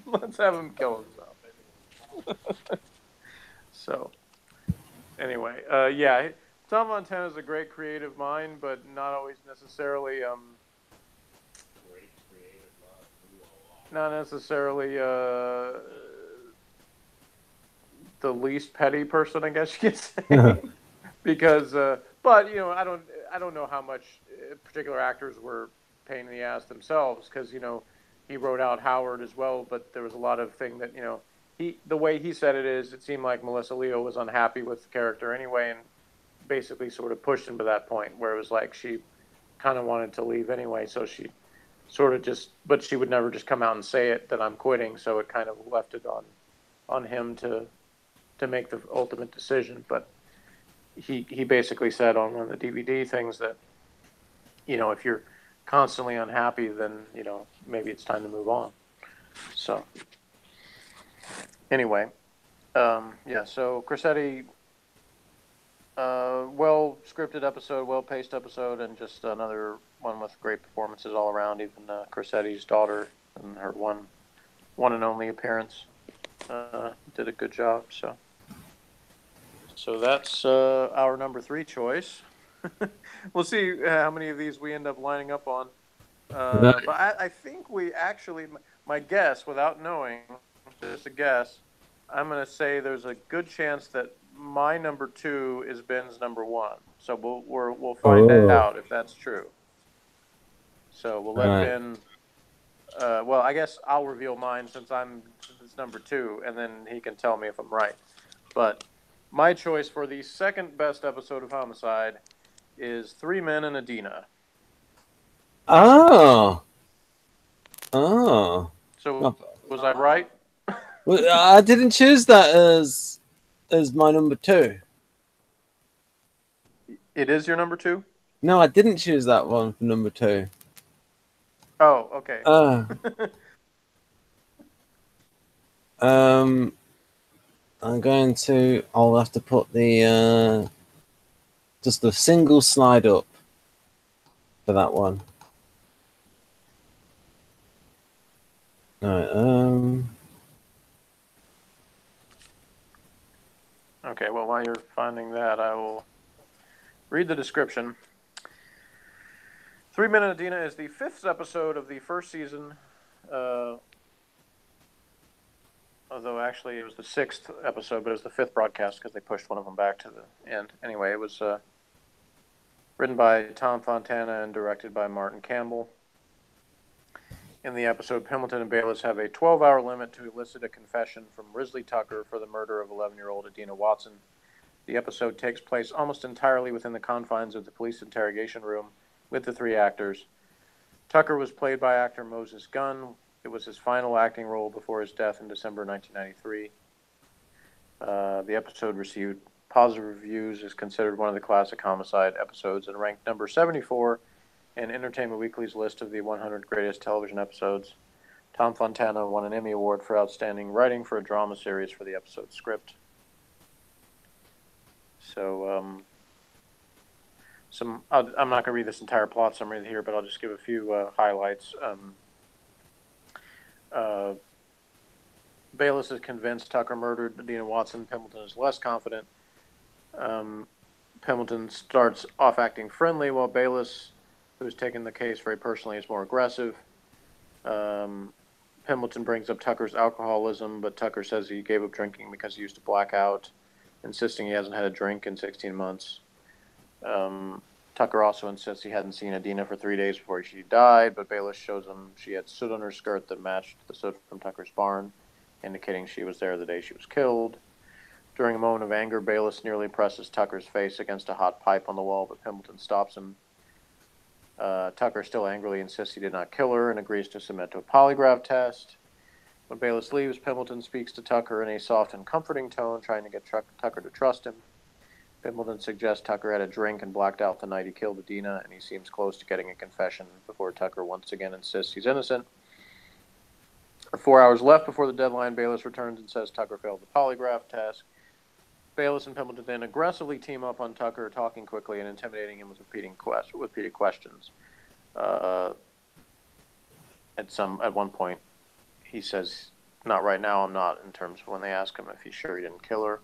let's have him kill himself. So, anyway, yeah, Tom Fontana's a great creative mind, but not always necessarily, not necessarily the least petty person, I guess you could say. Because, but I don't know how much particular actors were pain in the ass themselves, because he wrote out Howard as well, but there was a lot of thing that the way he said it seemed like Melissa Leo was unhappy with the character anyway, and basically sort of pushed him to that point where it was like she kind of wanted to leave anyway, so she sort of but she would never just come out and say it that I'm quitting, so it kind of left it on him to make the ultimate decision. But he basically said on one of the DVD things that, if you're constantly unhappy, then, maybe it's time to move on. So, anyway, yeah, so Cressetti, well-scripted episode, well-paced episode, and just another one with great performances all around. Even Cressetti's daughter and her one and only appearance did a good job, So that's our number 3 choice. We'll see how many of these we end up lining up on. But I think we actually, my guess, without knowing, just a guess, I'm going to say there's a good chance that my number 2 is Ben's number 1. So we'll find out if that's true. So we'll let Ben. Well, I guess I'll reveal mine since it's number 2, and then he can tell me if I'm right. But my choice for the second best episode of Homicide is 3 Men and Adina. Oh. So was I right? Well, I didn't choose that as my number 2. It is your number 2? No, I didn't choose that one for number 2. Oh, okay. I'll have to put the just a single slide up for that one. Alright, Okay, well, while you're finding that, I will read the description. 3 Men and Adina is the 5th episode of the first season, although actually it was the 6th episode, but it was the 5th broadcast because they pushed one of them back to the end. Anyway, it was written by Tom Fontana and directed by Martin Campbell. In the episode, Pendleton and Bayless have a 12-hour limit to elicit a confession from Risley Tucker for the murder of 11-year-old Adina Watson. The episode takes place almost entirely within the confines of the police interrogation room with the 3 actors. Tucker was played by actor Moses Gunn. It was his final acting role before his death in December 1993. The episode received positive reviews, is considered one of the classic Homicide episodes, and ranked number 74 in Entertainment Weekly's list of the 100 greatest television episodes. Tom Fontana won an Emmy Award for outstanding writing for a drama series for the episode script. So, I'm not going to read this entire plot summary here, but I'll just give a few highlights. Bayless is convinced Tucker murdered Adina Watson. Pendleton is less confident. Pendleton starts off acting friendly, while Bayless, who's taken the case very personally, is more aggressive. Pendleton brings up Tucker's alcoholism, but Tucker says he gave up drinking because he used to black out, insisting he hasn't had a drink in 16 months. Tucker also insists he hadn't seen Adina for 3 days before she died, but Bayless shows him she had soot on her skirt that matched the soot from Tucker's barn, indicating she was there the day she was killed. During a moment of anger, Bayless nearly presses Tucker's face against a hot pipe on the wall, but Pendleton stops him. Tucker still angrily insists he did not kill her and agrees to submit to a polygraph test. When Bayless leaves, Pendleton speaks to Tucker in a soft and comforting tone, trying to get Tucker to trust him. Pendleton suggests Tucker had a drink and blacked out the night he killed Adina, and he seems close to getting a confession before Tucker once again insists he's innocent. 4 hours left before the deadline, Bayless returns and says Tucker failed the polygraph test. Bayless and Pendleton then aggressively team up on Tucker, talking quickly and intimidating him with repeated questions. At one point, he says, "Not right now, I'm not," in terms of when they ask him if he's sure he didn't kill her.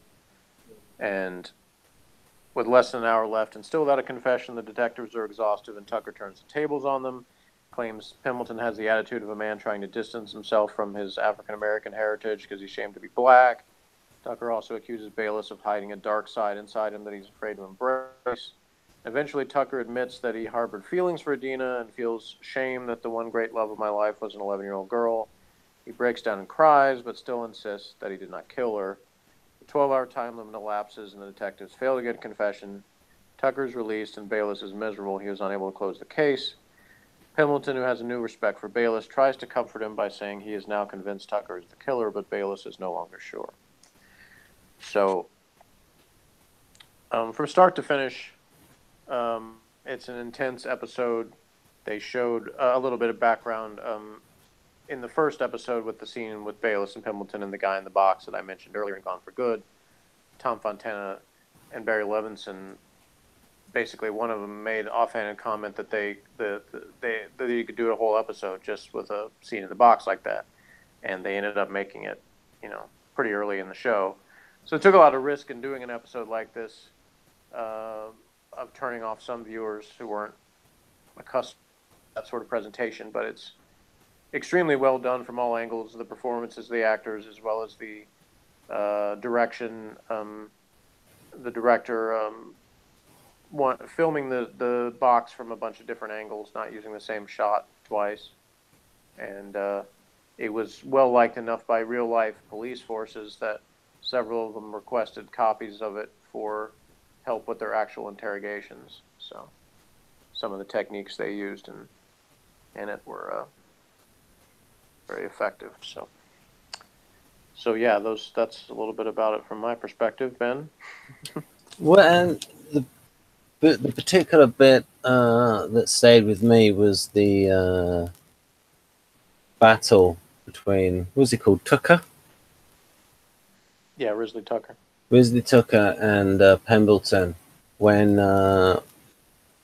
And with less than an hour left and still without a confession, the detectives are exhausted and Tucker turns the tables on them, claims Pendleton has the attitude of a man trying to distance himself from his African-American heritage because he's ashamed to be black. Tucker also accuses Bayless of hiding a dark side inside him that he's afraid to embrace. Eventually, Tucker admits that he harbored feelings for Adina and feels shame that the one great love of my life was an 11-year-old girl. He breaks down and cries, but still insists that he did not kill her. The 12-hour time limit elapses, and the detectives fail to get a confession. Tucker is released, and Bayless is miserable. He was unable to close the case. Pendleton, who has a new respect for Bayless, tries to comfort him by saying he is now convinced Tucker is the killer, but Bayless is no longer sure. So, from start to finish, it's an intense episode. They showed a little bit of background in the first episode with the scene with Bayless and Pendleton and the guy in the box that I mentioned earlier in Gone for Good. Tom Fontana and Barry Levinson, basically one of them made offhanded comment that they could do a whole episode just with a scene in the box like that, and they ended up making it, pretty early in the show. So it took a lot of risk in doing an episode like this, of turning off some viewers who weren't accustomed to that sort of presentation, but it's extremely well done from all angles, the performances of the actors as well as the direction. The director filming the box from a bunch of different angles, not using the same shot twice. And it was well liked enough by real life police forces that several of them requested copies of it for help with their actual interrogations. So some of the techniques they used in it were very effective. So yeah, that's a little bit about it from my perspective, Ben. Well, and the particular bit that stayed with me was the battle between, what was he called, Tucker? Yeah, Risley Tucker. Risley Tucker and Pendleton, when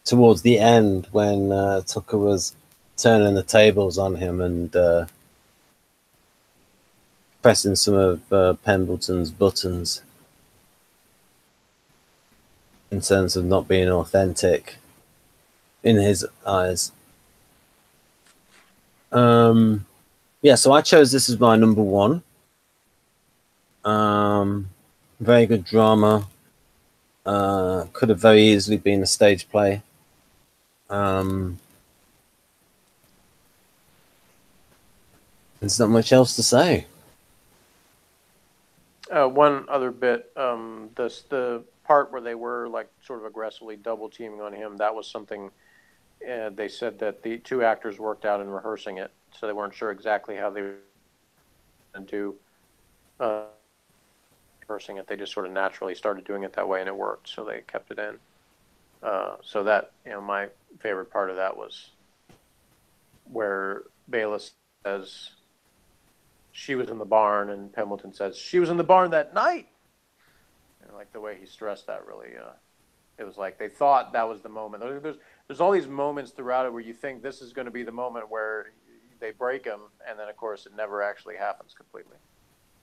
towards the end, when Tucker was turning the tables on him and pressing some of Pendleton's buttons in terms of not being authentic in his eyes. Yeah, so I chose this as my number one. Very good drama. Could have very easily been a stage play. There's not much else to say. One other bit, the part where they were like sort of aggressively double teaming on him, that was something they said that the two actors worked out in rehearsing it, so they weren't sure exactly how they were going to do rehearsing it. They just sort of naturally started doing it that way, and it worked, so they kept it in. So that, my favorite part of that was where Bayless says she was in the barn, and Pendleton says she was in the barn that night. And like the way he stressed that, really, it was like they thought that was the moment. There's all these moments throughout it where you think this is going to be the moment where they break him, and then of course it never actually happens completely.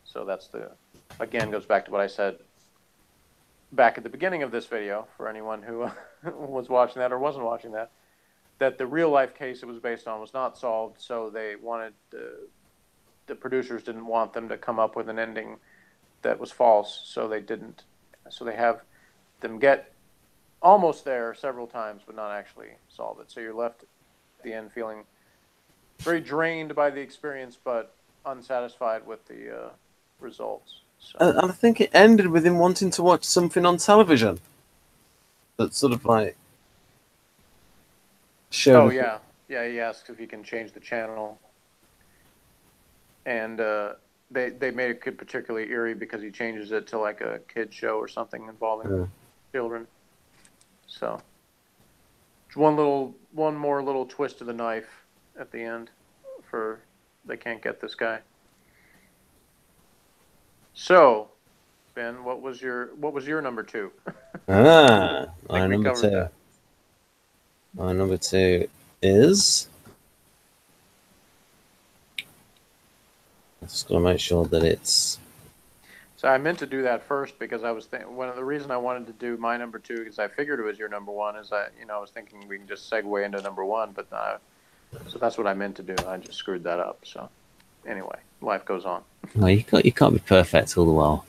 So that's again goes back to what I said back at the beginning of this video for anyone who was watching that or wasn't watching that the real life case it was based on was not solved. So they wanted the producers didn't want them to come up with an ending that was false, so they didn't. So they have them get almost there several times, but not actually solve it. So you're left at the end feeling very drained by the experience, but unsatisfied with the results. So. And I think it ended with him wanting to watch something on television that sort of like showed. Oh yeah, yeah. He asks if he can change the channel, and they made it particularly eerie because he changes it to like a kid show or something involving children. So one more little twist of the knife at the end for they can't get this guy. So, Ben, what was your number 2? My number 2. My number 2 is. I'm just gonna make sure that it's. So I meant to do that first because I was one of the reasons I wanted to do my number 2 because I figured it was your number 1. Is that I was thinking we can just segue into number 1, but so that's what I meant to do. I just screwed that up. So anyway, life goes on. No, you can't be perfect all the while.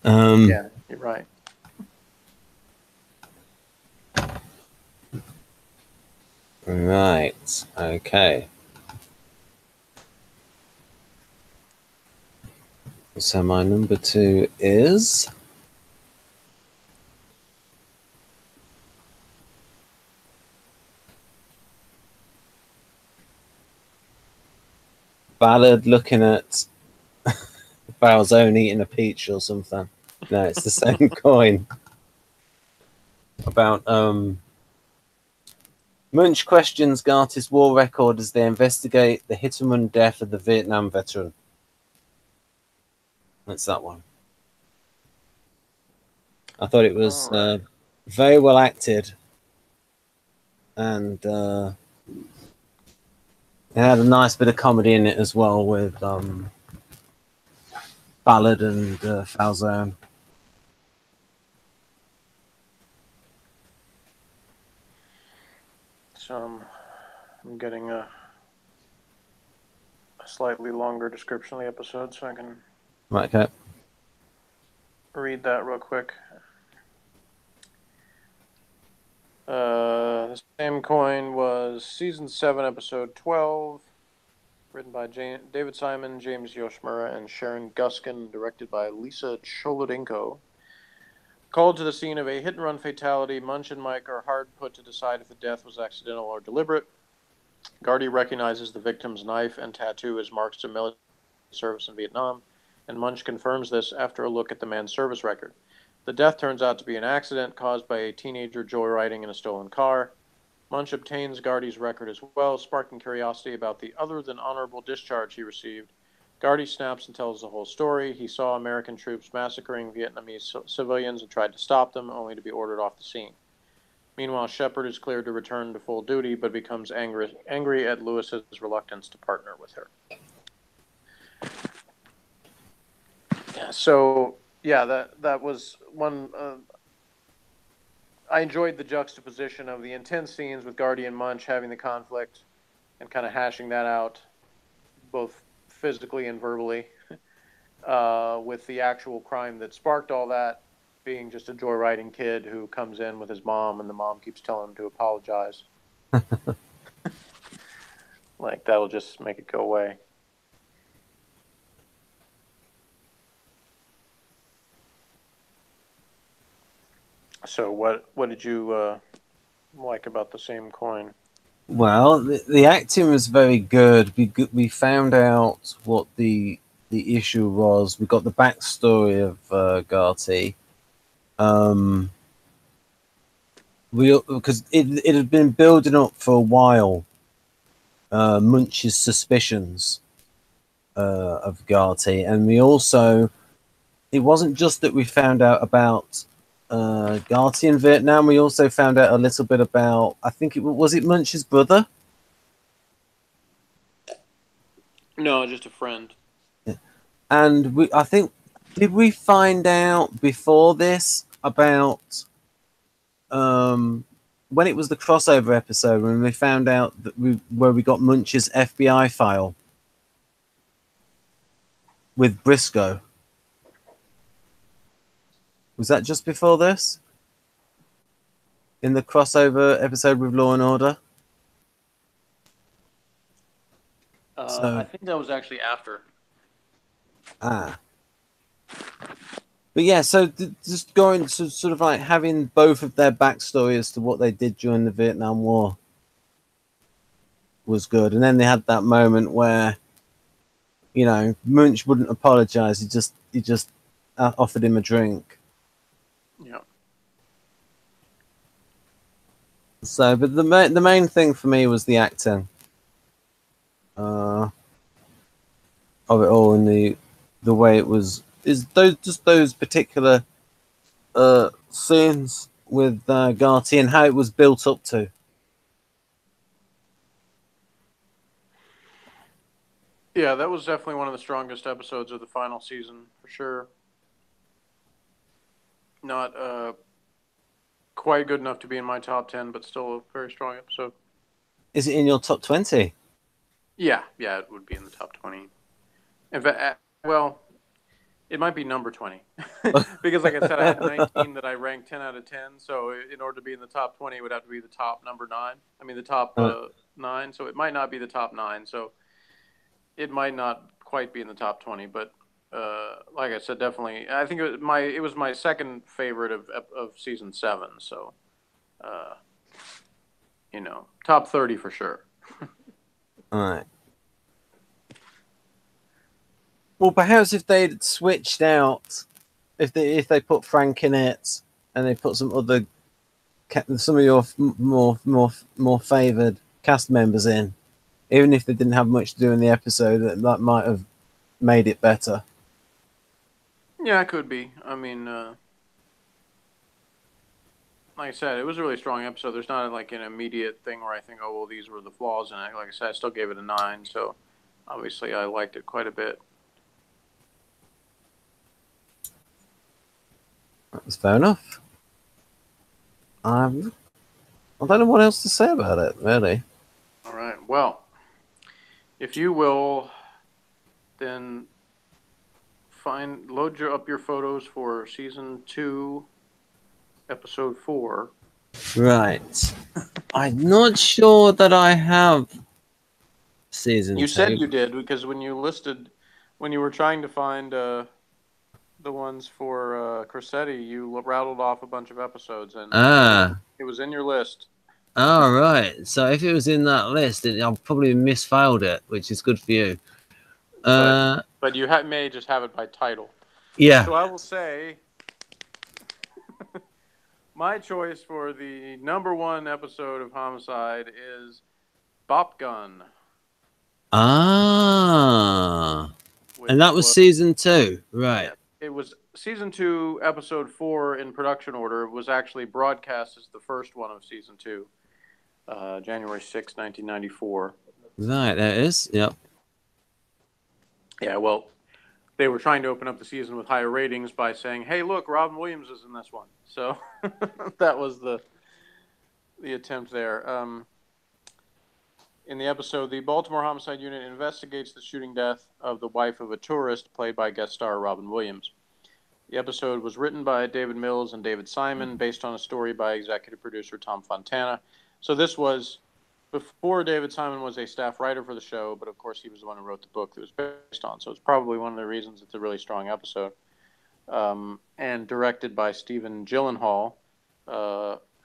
Yeah, you're right. Right. Okay. So my number 2 is Ballard looking at Falzone eating a peach or something. No, it's the same coin. About Munch questions Gartis' war record as they investigate the hit-and-run death of the Vietnam veteran. That's that one. I thought it was very well acted, and it had a nice bit of comedy in it as well with Ballard and Falzone. So I'm getting a slightly longer description of the episode, so I can Okay. read that real quick. The same coin was season 7, episode 12, written by David Simon, James Yoshimura, and Sharon Guskin, directed by Lisa Cholodenko. Called to the scene of a hit-and-run fatality, Munch and Mike are hard put to decide if the death was accidental or deliberate. Gardy recognizes the victim's knife and tattoo as marks of military service in Vietnam, and Munch confirms this after a look at the man's service record. The death turns out to be an accident caused by a teenager joyriding in a stolen car. Munch obtains Gardy's record as well, sparking curiosity about the other-than-honorable discharge he received. Gardy snaps and tells the whole story. He saw American troops massacring Vietnamese civilians and tried to stop them, only to be ordered off the scene. Meanwhile, Shepard is cleared to return to full duty, but becomes angry at Lewis's reluctance to partner with her. So, yeah, that was one. I enjoyed the juxtaposition of the intense scenes with Gardy and Munch having the conflict and kind of hashing that out, both physically and verbally, with the actual crime that sparked all that being just a joyriding kid who comes in with his mom, and the mom keeps telling him to apologize. Like, that'll just make it go away. So what did you like about the same coin? Well, the acting was very good. We found out what the issue was. We got the backstory of Garty. Because it had been building up for a while. Munch's suspicions of Garty, and we also, it wasn't just that we found out about Garty in Vietnam. We also found out a little bit about, I think was it Munch's brother? No, just a friend. Yeah. And I think, did we find out before this about when it was the crossover episode, when we found out that where we got Munch's FBI file with Briscoe? Was that just before this? in the crossover episode with Law and Order. I think that was actually after. But yeah, so just going to sort of like having both of their backstory as to what they did during the Vietnam War was good. And then they had that moment where, you know, Munch wouldn't apologize. He just offered him a drink. Yeah. So, but the main thing for me was the acting of it all, and the way it was is those particular scenes with Garty and how it was built up to. Yeah, that was definitely one of the strongest episodes of the final season, for sure. Not quite good enough to be in my top 10, but still a very strong episode. Is it in your top 20? Yeah, it would be in the top 20. In fact, well, it might be number 20. Because, like I said, I had 19 that I ranked 10 out of 10. So, in order to be in the top 20, it would have to be the top number 9. I mean, the top 9. So, it might not be the top 9. So, it might not quite be in the top 20. But, like I said, definitely, I think it was my second favorite of season 7. So, you know, top 30 for sure. All right. Well, perhaps if they'd switched out, if they put Frank in it and they put some of your more favoured cast members in, even if they didn't have much to do in the episode, that might have made it better. Yeah, it could be. I mean, like I said, it was a really strong episode. There's not like an immediate thing where I think, oh, well, these were the flaws in it. Like I said, I still gave it a 9. So obviously I liked it quite a bit. That's fair enough. I don't know what else to say about it, really. All right. Well, if you will, then load up your photos for season 2, episode 4. Right. I'm not sure that I have season 2. You said you did, because when you were trying to find the ones for Corsetti, you rattled off a bunch of episodes, and it was in your list. Oh, right. So if it was in that list, I'll probably misfiled it, which is good for you. But you may just have it by title. Yeah. So I will say my choice for the number 1 episode of Homicide is Bop Gun. Ah. And that was season 2, right? Yeah, it was season 2, episode 4 in production order. It was actually broadcast as the first one of season 2, January 6, 1994. Right, there it is. Yep. Yeah, well, they were trying to open up the season with higher ratings by saying, "Hey, look, Robin Williams is in this one." So that was the attempt there. In the episode, the Baltimore Homicide Unit investigates the shooting death of the wife of a tourist, played by guest star Robin Williams. The episode was written by David Mills and David Simon, based on a story by executive producer Tom Fontana. So this was before David Simon was a staff writer for the show, but of course he was the one who wrote the book that was based on. So it's probably one of the reasons it's a really strong episode. And directed by Stephen Gyllenhaal,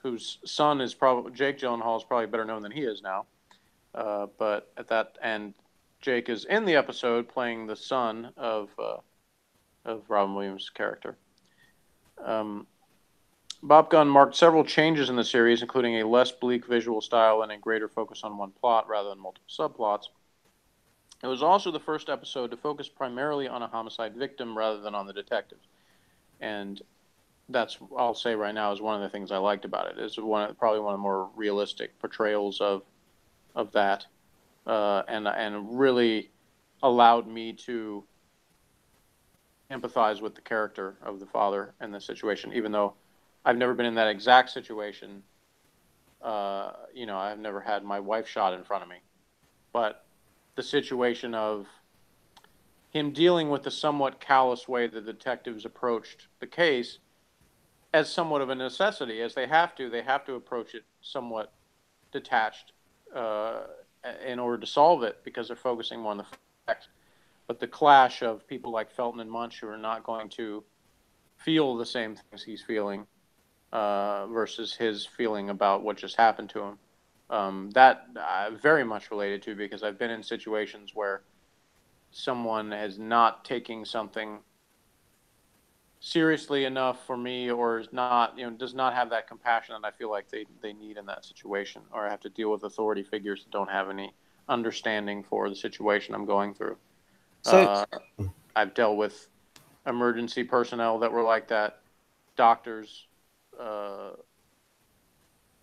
whose son is Jake Gyllenhaal is probably better known than he is now. But and Jake is in the episode playing the son of Robin Williams' character. Bop Gun marked several changes in the series, including a less bleak visual style and a greater focus on one plot rather than multiple subplots. It was also the first episode to focus primarily on a homicide victim rather than on the detective. And that's, I'll say right now, is one of the things I liked about it. It's probably one of the more realistic portrayals of that, and really allowed me to empathize with the character of the father in this situation, even though I've never been in that exact situation. I've never had my wife shot in front of me, but the situation of him dealing with the somewhat callous way the detectives approached the case as somewhat of a necessity, as they have to approach it somewhat detached in order to solve it, because they're focusing more on the facts. But the clash of people like Felton and Munch, who are not going to feel the same things he's feeling versus his feeling about what just happened to him, that very much related to, because I've been in situations where someone is not taking something seriously enough for me, or is not, does not have that compassion that I feel like they need in that situation, or I have to deal with authority figures that don't have any understanding for the situation I'm going through. So, I've dealt with emergency personnel that were like that, doctors,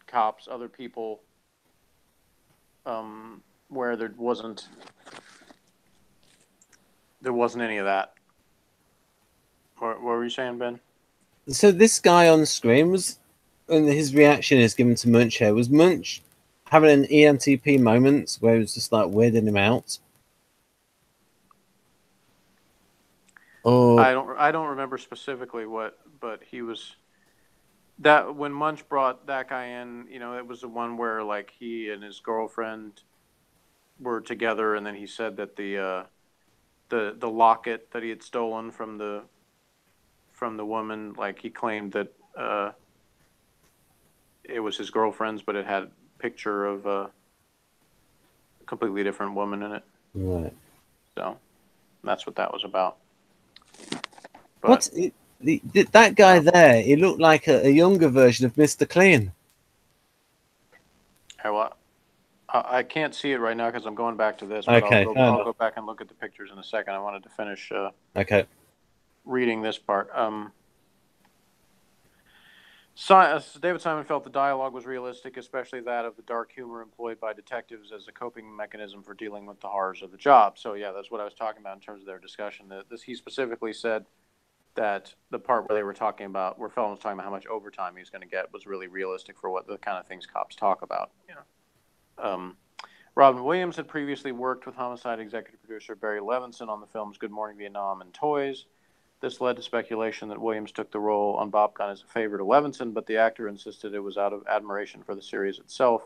cops, other people, where there wasn't any of that. What were you saying, Ben? so this guy on the screen was, and his reaction is given to Munch here. Was Munch having an ENTP moment where it was just like weirding him out? Or I don't remember specifically what, but he was, that when Munch brought that guy in, it was the one where like he and his girlfriend were together, and then he said that the locket that he had stolen from the woman, like he claimed that it was his girlfriend's, but it had a picture of a completely different woman in it. right. So that's what that was about. What that guy there? He looked like a younger version of Mr. Clean. Well, I can't see it right now because I'm going back to this. But Okay, I'll go back and look at the pictures in a second. I wanted to finish okay. reading this part. David Simon felt the dialogue was realistic, especially that of the dark humor employed by detectives as a coping mechanism for dealing with the horrors of the job. So yeah, that's what I was talking about in terms of their discussion. He specifically said that the part where they were talking about, where Felton was talking about how much overtime he's going to get, was really realistic for what the kind of things cops talk about. Robin Williams had previously worked with Homicide executive producer Barry Levinson on the films Good Morning Vietnam and Toys. This led to speculation that Williams took the role on Top Gun as a favor to Levinson, but the actor insisted it was out of admiration for the series itself.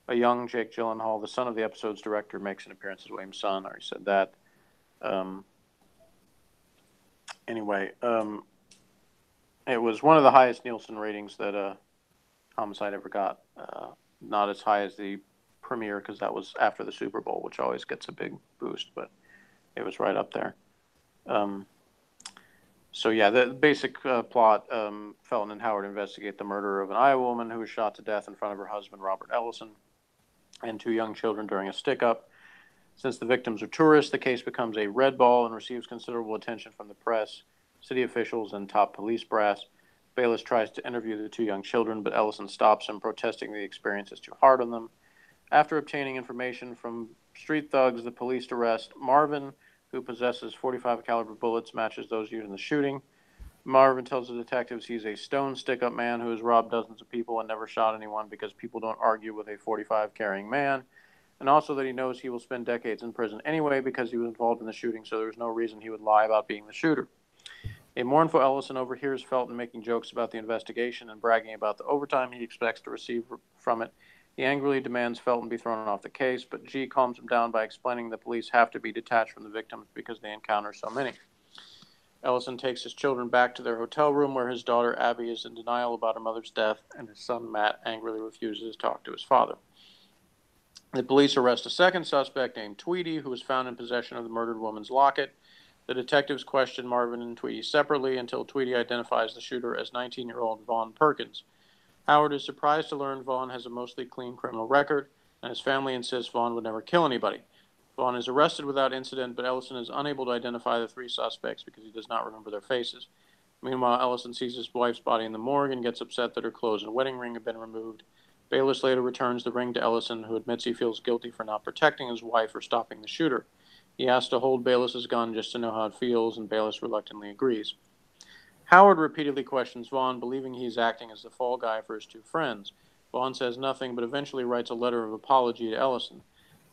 A young Jake Gyllenhaal, the son of the episode's director, makes an appearance as Williams' son. I already said that. It was one of the highest Nielsen ratings that Homicide ever got. Not as high as the premiere, because that was after the Super Bowl, which always gets a big boost, but it was right up there. So yeah, the basic plot, Felton and Howard investigate the murder of an Iowa woman who was shot to death in front of her husband, Robert Ellison, and two young children during a stick-up. Since the victims are tourists, the case becomes a red ball and receives considerable attention from the press, city officials, and top police brass. Bayless tries to interview the two young children, but Ellison stops him, protesting the experience is too hard on them. After obtaining information from street thugs, the police arrest Marvin, who possesses .45 caliber bullets, matches those used in the shooting. Marvin tells the detectives he's a stone stick-up man who has robbed dozens of people and never shot anyone because people don't argue with a .45 carrying man, and also that he knows he will spend decades in prison anyway because he was involved in the shooting, so there's no reason he would lie about being the shooter. A mournful Ellison overhears Felton making jokes about the investigation and bragging about the overtime he expects to receive from it. He angrily demands Felton be thrown off the case, but G calms him down by explaining the police have to be detached from the victims because they encounter so many. Ellison takes his children back to their hotel room where his daughter Abby is in denial about her mother's death, and his son Matt angrily refuses to talk to his father. The police arrest a second suspect named Tweedy, who was found in possession of the murdered woman's locket. The detectives question Marvin and Tweedy separately until Tweedy identifies the shooter as 19-year-old Vaughn Perkins. Howard is surprised to learn Vaughn has a mostly clean criminal record, and his family insists Vaughn would never kill anybody. Vaughn is arrested without incident, but Ellison is unable to identify the three suspects because he does not remember their faces. Meanwhile, Ellison sees his wife's body in the morgue and gets upset that her clothes and wedding ring have been removed. Bayless later returns the ring to Ellison, who admits he feels guilty for not protecting his wife or stopping the shooter. He asks to hold Bayless's gun just to know how it feels, and Bayless reluctantly agrees. Howard repeatedly questions Vaughn, believing he's acting as the fall guy for his two friends. Vaughn says nothing, but eventually writes a letter of apology to Ellison.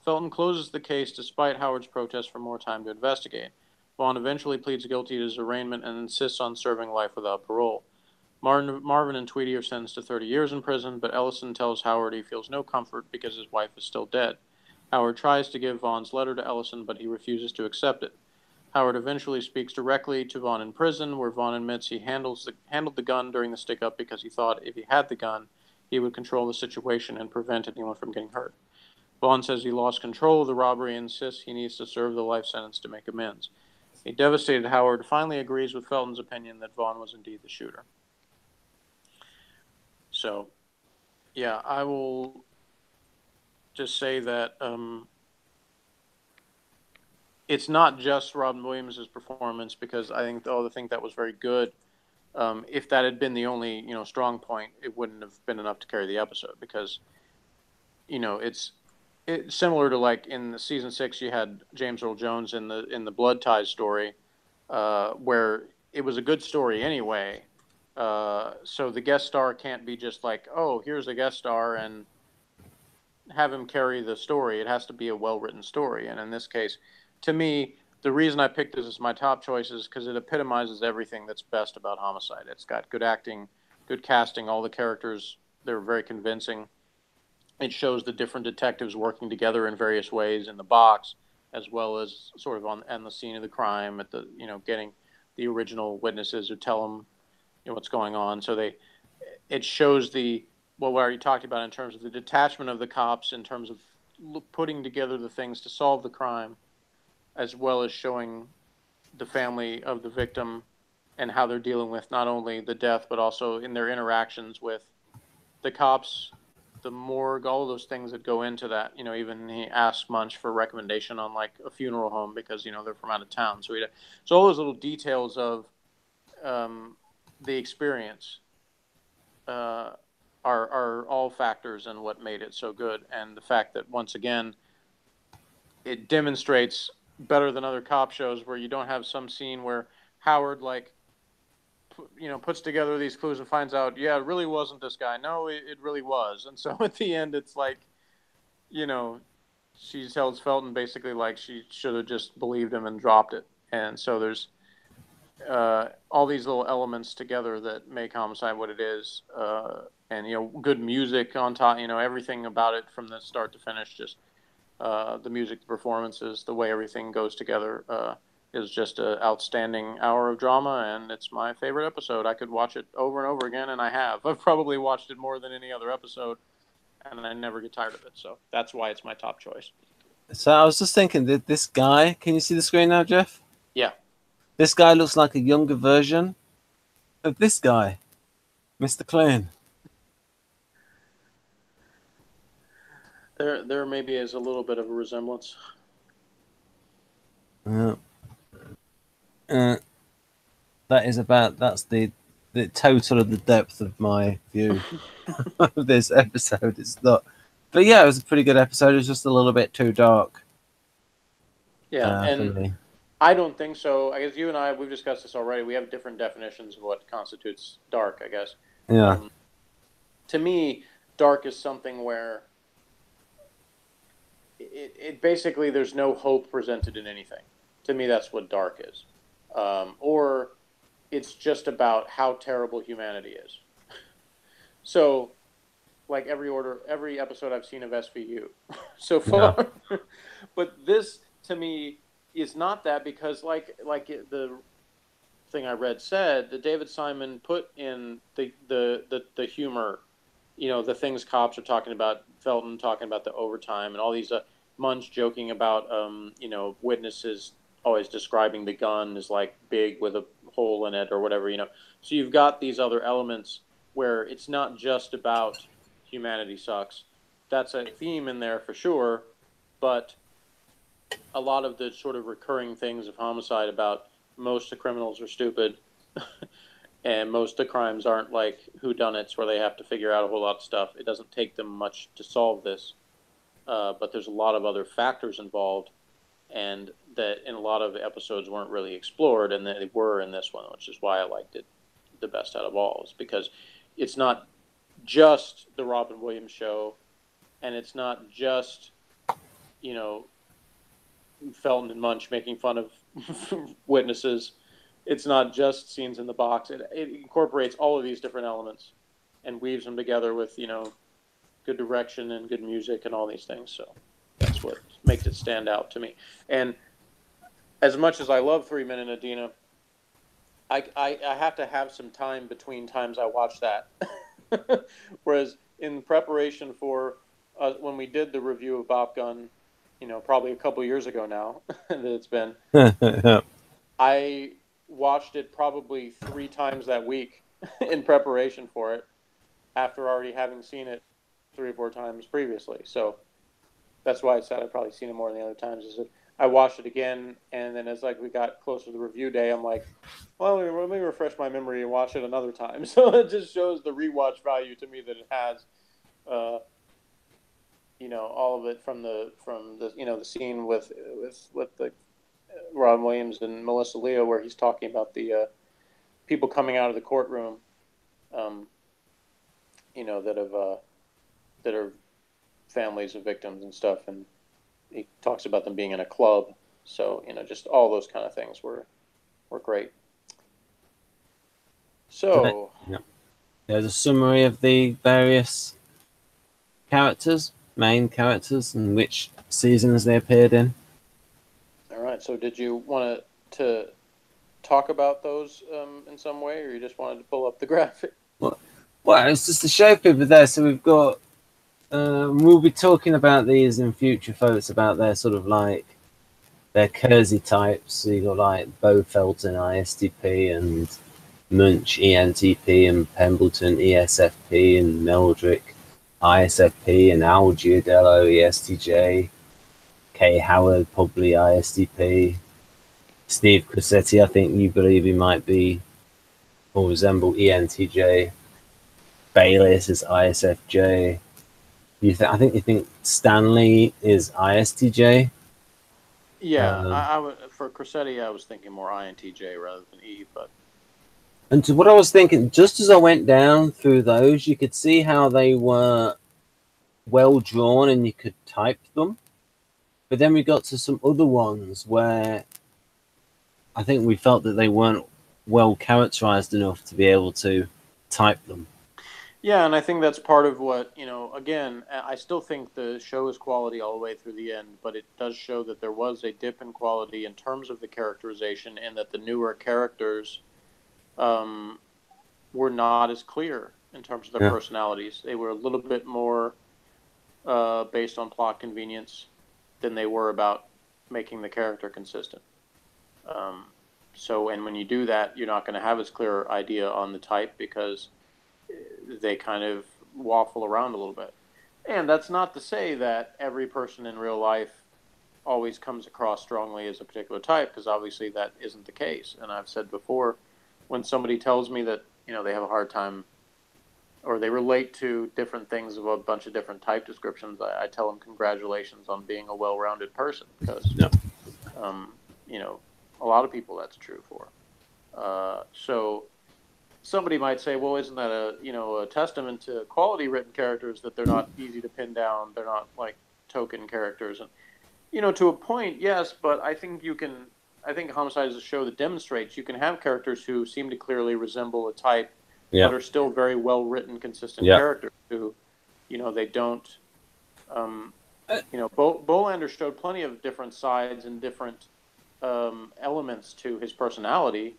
Felton closes the case despite Howard's protest for more time to investigate. Vaughn eventually pleads guilty to his arraignment and insists on serving life without parole. Marvin and Tweety are sentenced to 30 years in prison, but Ellison tells Howard he feels no comfort because his wife is still dead. Howard tries to give Vaughn's letter to Ellison, but he refuses to accept it. Howard eventually speaks directly to Vaughn in prison, where Vaughn admits he handled the gun during the stick-up because he thought if he had the gun, he would control the situation and prevent anyone from getting hurt. Vaughn says he lost control of the robbery and insists he needs to serve the life sentence to make amends. A devastated Howard finally agrees with Felton's opinion that Vaughn was indeed the shooter. So, yeah, I will just say that it's not just Robin Williams' performance, because I think the other thing that was very good, if that had been the only strong point, it wouldn't have been enough to carry the episode, because it's similar to like in the season 6 you had James Earl Jones in the Blood Ties story, where it was a good story anyway. So the guest star can't be just like, oh, here's a guest star and have him carry the story. It has to be a well-written story. And in this case, to me, the reason I picked this as my top choice is because it epitomizes everything that's best about Homicide. It's got good acting, good casting, all the characters, they're very convincing. It shows the different detectives working together in various ways in the box, as well as sort of on the scene of the crime, at the getting the original witnesses who tell them what's going on. So it shows what we already talked about in terms of the detachment of the cops, in terms of putting together the things to solve the crime, as well as showing the family of the victim and how they're dealing with not only the death, but also in their interactions with the cops, the morgue, all of those things that go into that. Even he asks Munch for a recommendation on like a funeral home because, they're from out of town. So all those little details of the experience are all factors in what made it so good. And the fact that, once again, it demonstrates better than other cop shows where you don't have some scene where Howard puts together these clues and finds out, yeah, it really wasn't this guy. No, it really was. And so at the end, it's like, she tells Felton basically like she should have just believed him and dropped it. And so there's all these little elements together that make Homicide what it is. And, good music on top, everything about it from the start to finish, just the music, the performances, the way everything goes together is just an outstanding hour of drama, and it's my favorite episode. I could watch it over and over again, and I have. I've probably watched it more than any other episode, and I never get tired of it. So that's why it's my top choice. So I was just thinking that this guy, can you see the screen now, Jeff? Yeah. This guy looks like a younger version of this guy, Mr. Clean. There maybe is a little bit of a resemblance. That's the total of the depth of my view of this episode. It's not, but yeah, it was a pretty good episode. It was just a little bit too dark. Yeah, for and me. I don't think so. I guess you and I, we've discussed this already. We have different definitions of what constitutes dark, I guess. Yeah. To me, dark is something where it basically, there's no hope presented in anything. To me, that's what dark is. Or it's just about how terrible humanity is. So, like every episode I've seen of SVU so far. Yeah. But this, to me, is not that, because like the thing I read said, that David Simon put in the humor, the things cops are talking about, Felton talking about the overtime, and all these Munch joking about witnesses always describing the gun as like big with a hole in it or whatever, So you've got these other elements where it's not just about humanity sucks. That's a theme in there for sure, but a lot of the sort of recurring things of Homicide about most of the criminals are stupid and most of the crimes aren't like whodunits where they have to figure out a whole lot of stuff. It doesn't take them much to solve this, but there's a lot of other factors involved, and that in a lot of the episodes weren't really explored, and they were in this one, which is why I liked it the best out of all, is because it's not just the Robin Williams show, and it's not just, Felton and Munch making fun of witnesses. it's not just scenes in the box. It incorporates all of these different elements and weaves them together with, good direction and good music and all these things. So that's what makes it stand out to me. And as much as I love Three Men and Adina, I have to have some time between times I watch that. Whereas in preparation for when we did the review of Top Gun, probably a couple years ago now that it's been, I watched it probably 3 times that week in preparation for it after already having seen it 3 or 4 times previously. So that's why I said I've probably seen it more than the other times. Is that I watched it again, and then as we got closer to the review day, I'm like, well, let me refresh my memory and watch it another time. So it just shows the rewatch value to me that it has. All of it from the the scene with the Robin Williams and Melissa Leo, where he's talking about the people coming out of the courtroom, that are families of victims and stuff, and he talks about them being in a club. So just all those kind of things were great. So there's a summary of the various main characters, and which seasons they appeared in. All right. So did you want to talk about those in some way, or you just wanted to pull up the graphic? Well, it's just to show people there. So we've got. We'll be talking about these in future, folks, about their sort of like their Kersey types. So you got like Beaufort ISTP, and Munch ENTP, and Pembleton ESFP, and Meldrick ISFP, and Al Giardello ESTJ, Kay Howard probably ISTP, Steve Cressetti, I think you believe he might be or resemble ENTJ, Bayliss is ISFJ. I think you think Stanley is ISTJ. Yeah, for Cressetti, I was thinking more INTJ rather than E, but. And to what I was thinking, just as I went down through those, you could see how they were well drawn and you could type them. But then we got to some other ones where I think we felt that they weren't well characterized enough to be able to type them. Yeah, and I think that's part of what, again, I still think the show is quality all the way through the end, but it does show that there was a dip in quality in terms of the characterization, and that the newer characters were not as clear in terms of their personalities. They were a little bit more based on plot convenience than they were about making the character consistent. And when you do that, you're not going to have as clear idea on the type, because they kind of waffle around a little bit. And that's not to say that every person in real life always comes across strongly as a particular type, because obviously that isn't the case. And I've said before, when somebody tells me that, they have a hard time, or they relate to different things of a bunch of different type descriptions, I tell them congratulations on being a well-rounded person, because, a lot of people that's true for. So somebody might say, well, isn't that a testament to quality written characters, that they're not easy to pin down? They're not like token characters. And, to a point, yes, but I think Homicide is a show that demonstrates you can have characters who seem to clearly resemble a type, but are still very well written, consistent characters who, they don't, Bolander showed plenty of different sides and different elements to his personality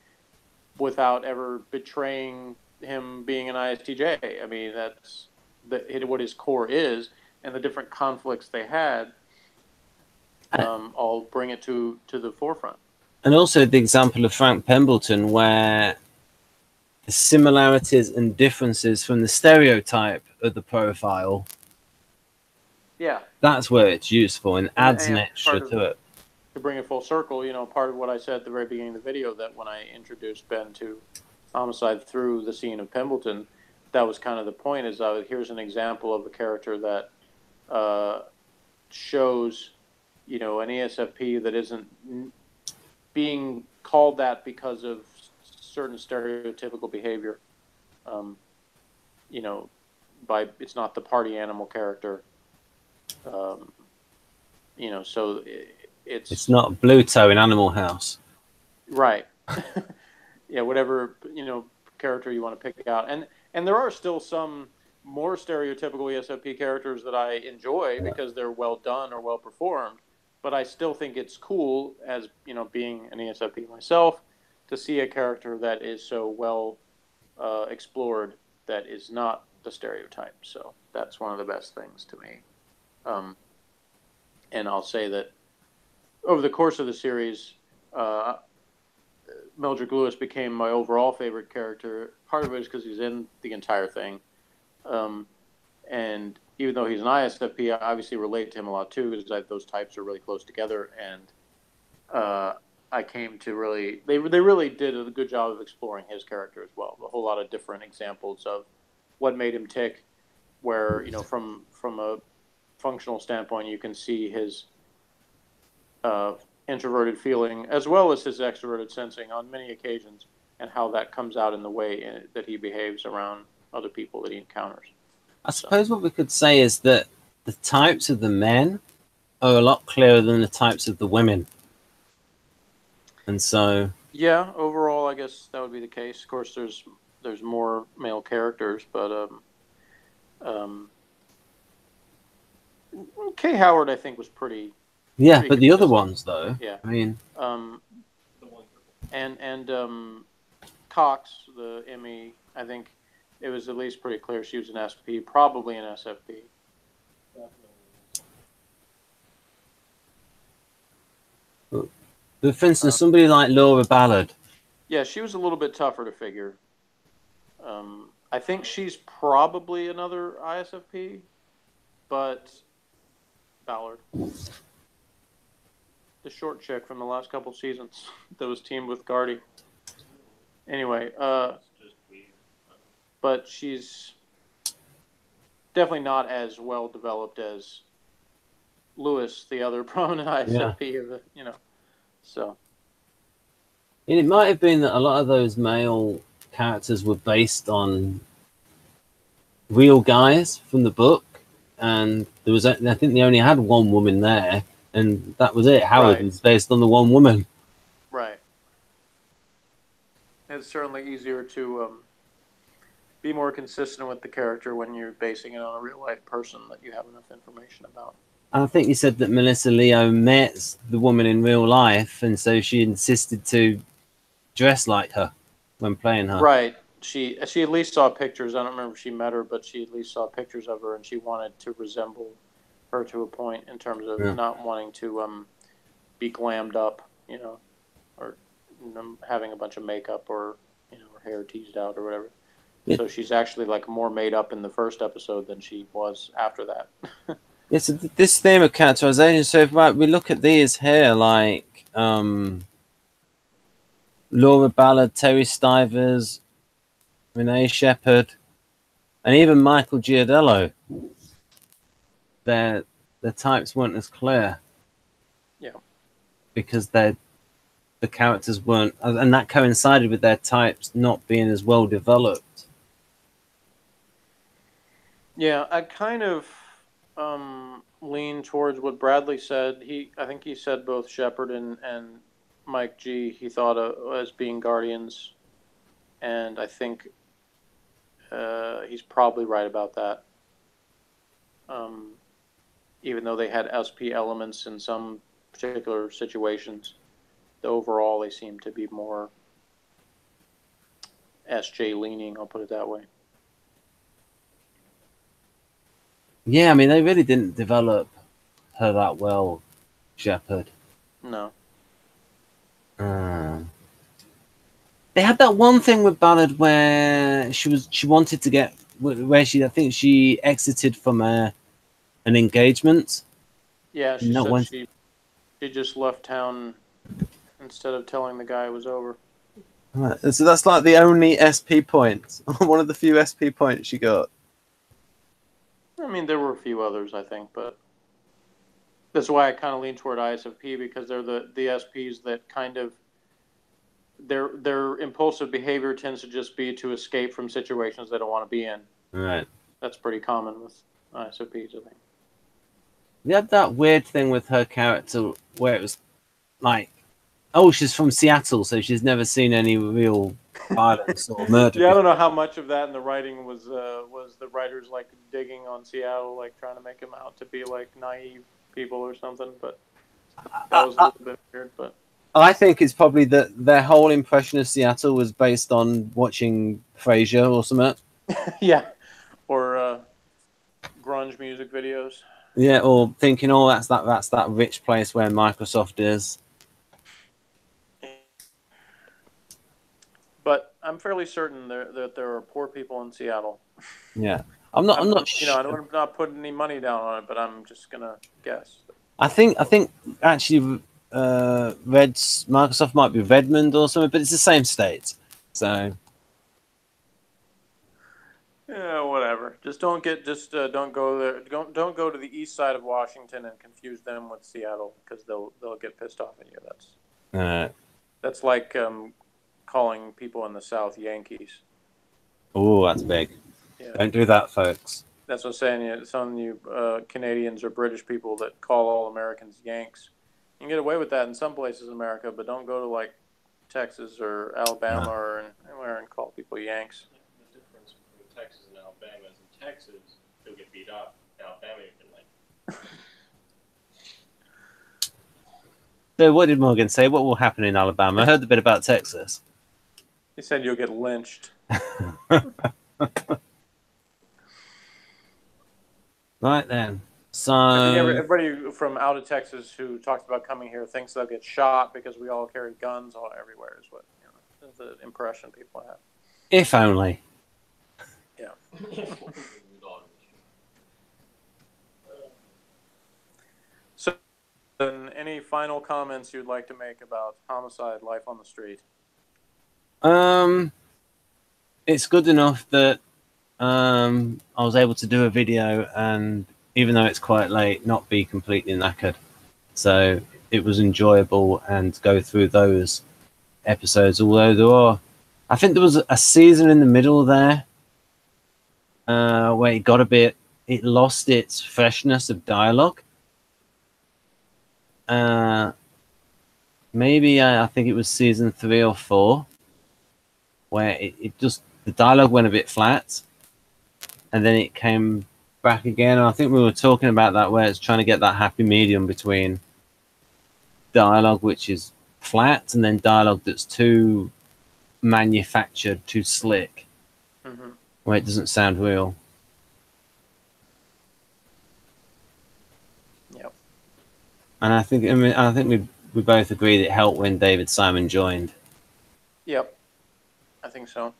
without ever betraying him being an ISTJ. I mean, that's what his core is, and the different conflicts they had all bring it to the forefront. And also the example of Frank Pembleton, where the similarities and differences from the stereotype of the profile, that's where it's useful and adds an extra to it. To bring it full circle, part of what I said at the very beginning of the video, that when I introduced Ben to Homicide through the scene of Pembleton, that was kind of the point, is here's an example of a character that shows, an ESFP that isn't being called that because of certain stereotypical behavior. It's not the party animal character. So it's not Bluto in Animal House. Right. whatever, character you want to pick out. And there are still some more stereotypical ESFP characters that I enjoy because they're well done or well performed. But I still think it's cool, as being an ESFP myself, to see a character that is so well explored that is not the stereotype. So that's one of the best things to me. And I'll say that over the course of the series, Mildred Lewis became my overall favorite character. Part of it is because he's in the entire thing. And even though he's an ISFP, I obviously relate to him a lot too, because those types are really close together. And I came to really, they really did a good job of exploring his character as well. A whole lot of different examples of what made him tick, where, from a functional standpoint, you can see his introverted feeling as well as his extroverted sensing on many occasions, and how that comes out in the way that he behaves around other people that he encounters. I suppose what we could say is that the types of the men are a lot clearer than the types of the women. And so... Yeah, overall, I guess that would be the case. Of course, there's more male characters, but Kay Howard, I think, was pretty... Yeah, pretty but the other consistent. ones, though, yeah. I mean... And Cox, the Emmy, I think it was at least pretty clear she was an SP, probably an SFP. But for instance, somebody like Laura Ballard. Yeah, she was a little bit tougher to figure. I think she's probably another ISFP, but Ballard. The short chick from the last couple seasons that was teamed with Gardy. Anyway, but she's definitely not as well developed as Lewis, the other prominent ISFP of the, so. And it might have been that a lot of those male characters were based on real guys from the book, and there was, I think they only had one woman there, and that was it. Howard was based on the one woman. Right. It's certainly easier to be more consistent with the character when you're basing it on a real life person that you have enough information about. I think you said that Melissa Leo met the woman in real life, and so she insisted to dress like her when playing her. Right. She at least saw pictures. I don't remember if she met her, but she at least saw pictures of her, and she wanted to resemble her to a point in terms of not wanting to be glammed up, or having a bunch of makeup or her hair teased out or whatever. Yeah. So she's actually like more made up in the first episode than she was after that. Yeah, so this theme of characterization. So if we look at these here, like Laura Ballard, Terry Stivers, Renee Shepherd, and even Michael Giardello, their types weren't as clear. Yeah. Because the characters weren't, and that coincided with their types not being as well developed. Yeah, I kind of lean towards what Bradley said. I think he said both Shepherd and Mike G he thought as being Guardians, and I think he's probably right about that. Even though they had SP elements in some particular situations, overall they seem to be more SJ leaning, I'll put it that way. Yeah, I mean, they really didn't develop her that well, Shepherd. No. They had that one thing with Ballard where she wanted to get, where I think she exited from an engagement. Yeah, she said she just left town instead of telling the guy it was over. Right. So that's like the only SP point, one of the few SP points she got. I mean, there were a few others, I think, but that's why I kind of lean toward ISFP, because they're the SPs that kind of their impulsive behavior tends to just be to escape from situations they don't want to be in. Right. That's pretty common with ISFPs, I think. We had that weird thing with her character where it was like, oh, she's from Seattle, so she's never seen any real violence or murder. Yeah, I don't know how much of that in the writing was the writers like digging on Seattle, like trying to make them out to be like naive people or something. But that was a little bit weird. But I think it's probably that their whole impression of Seattle was based on watching Frasier or something. yeah, or grunge music videos. Yeah, or thinking, oh, that's that rich place where Microsoft is. But I'm fairly certain that there are poor people in Seattle. Yeah, I'm not You know, sure. I'm not putting any money down on it, but I'm just gonna guess. I think actually, Microsoft might be Redmond or something, but it's the same state. So Yeah, whatever. Just don't go there. Don't go to the east side of Washington and confuse them with Seattle because they'll get pissed off at you. That's like calling people in the South Yankees. oh, that's big. Yeah. Don't do that, folks. That's what I'm saying. Some of you Canadians or British people that call all Americans Yanks. You can get away with that in some places in America, but don't go to like Texas or Alabama or anywhere and call people Yanks. The difference between Texas and Alabama is in Texas, you'll get beat up. In Alabama, you can like. So what did Morgan say? What will happen in Alabama? I heard a bit about Texas. He said you'll get lynched. Right then. So Everybody from out of Texas who talks about coming here thinks they'll get shot because we all carry guns all everywhere. Is what is the impression people have. If only. Yeah. So, then, any final comments you'd like to make about Homicide: Life on the Street? It's good enough that I was able to do a video, and even though it's quite late, not be completely knackered. So it was enjoyable and go through those episodes. Although I think there was a season in the middle there where it lost its freshness of dialogue. Maybe I think it was season 3 or 4 where it just the dialogue went a bit flat, and then it came back again. And I think we were talking about that, where it's trying to get that happy medium between dialogue which is flat and then dialogue that's too manufactured, too slick, where it doesn't sound real. Yep. And I think we both agreed it helped when David Simon joined. Yep, I think so.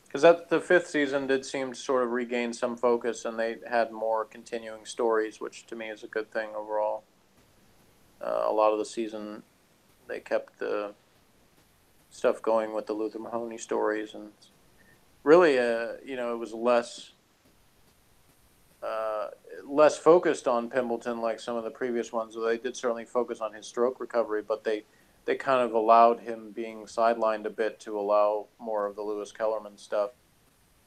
Because the 5th season did seem to sort of regain some focus, and they had more continuing stories, which to me is a good thing overall. A lot of the season, they kept the stuff going with the Luther Mahoney stories, and really, it was less focused on Pimbleton like some of the previous ones. Though they did certainly focus on his stroke recovery, but they kind of allowed him being sidelined a bit to allow more of the Lewis Kellerman stuff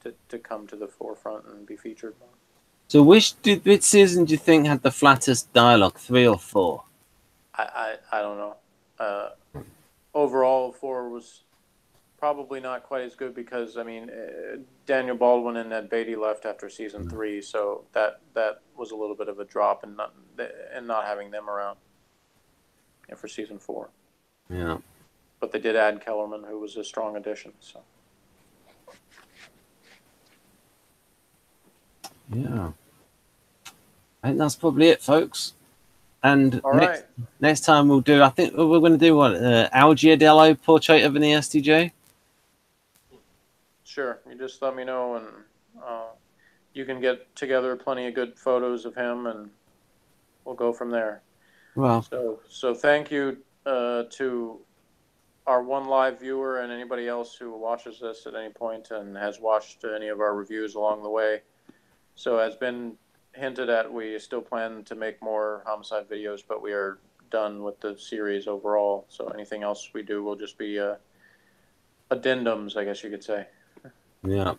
to come to the forefront and be featured more. So which season do you think had the flattest dialogue, 3 or 4? I don't know. Overall, 4 was probably not quite as good because, Daniel Baldwin and Ned Beatty left after season 3, so that was a little bit of a drop in not having them around for season 4. Yeah. But they did add Kellerman, who was a strong addition. So. Yeah. I think that's probably it, folks. And next time we'll do, I think we're going to do what? Al Giardello, Portrait of an ESTJ? Sure. You just let me know, and you can get together plenty of good photos of him, and we'll go from there. Well. So thank you to our one live viewer and anybody else who watches this at any point and has watched any of our reviews along the way. So as been hinted at, we still plan to make more Homicide videos, but we are done with the series overall. So anything else we do will just be addendums, I guess you could say. Yeah.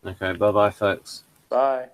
Okay. Bye-bye, folks. Bye.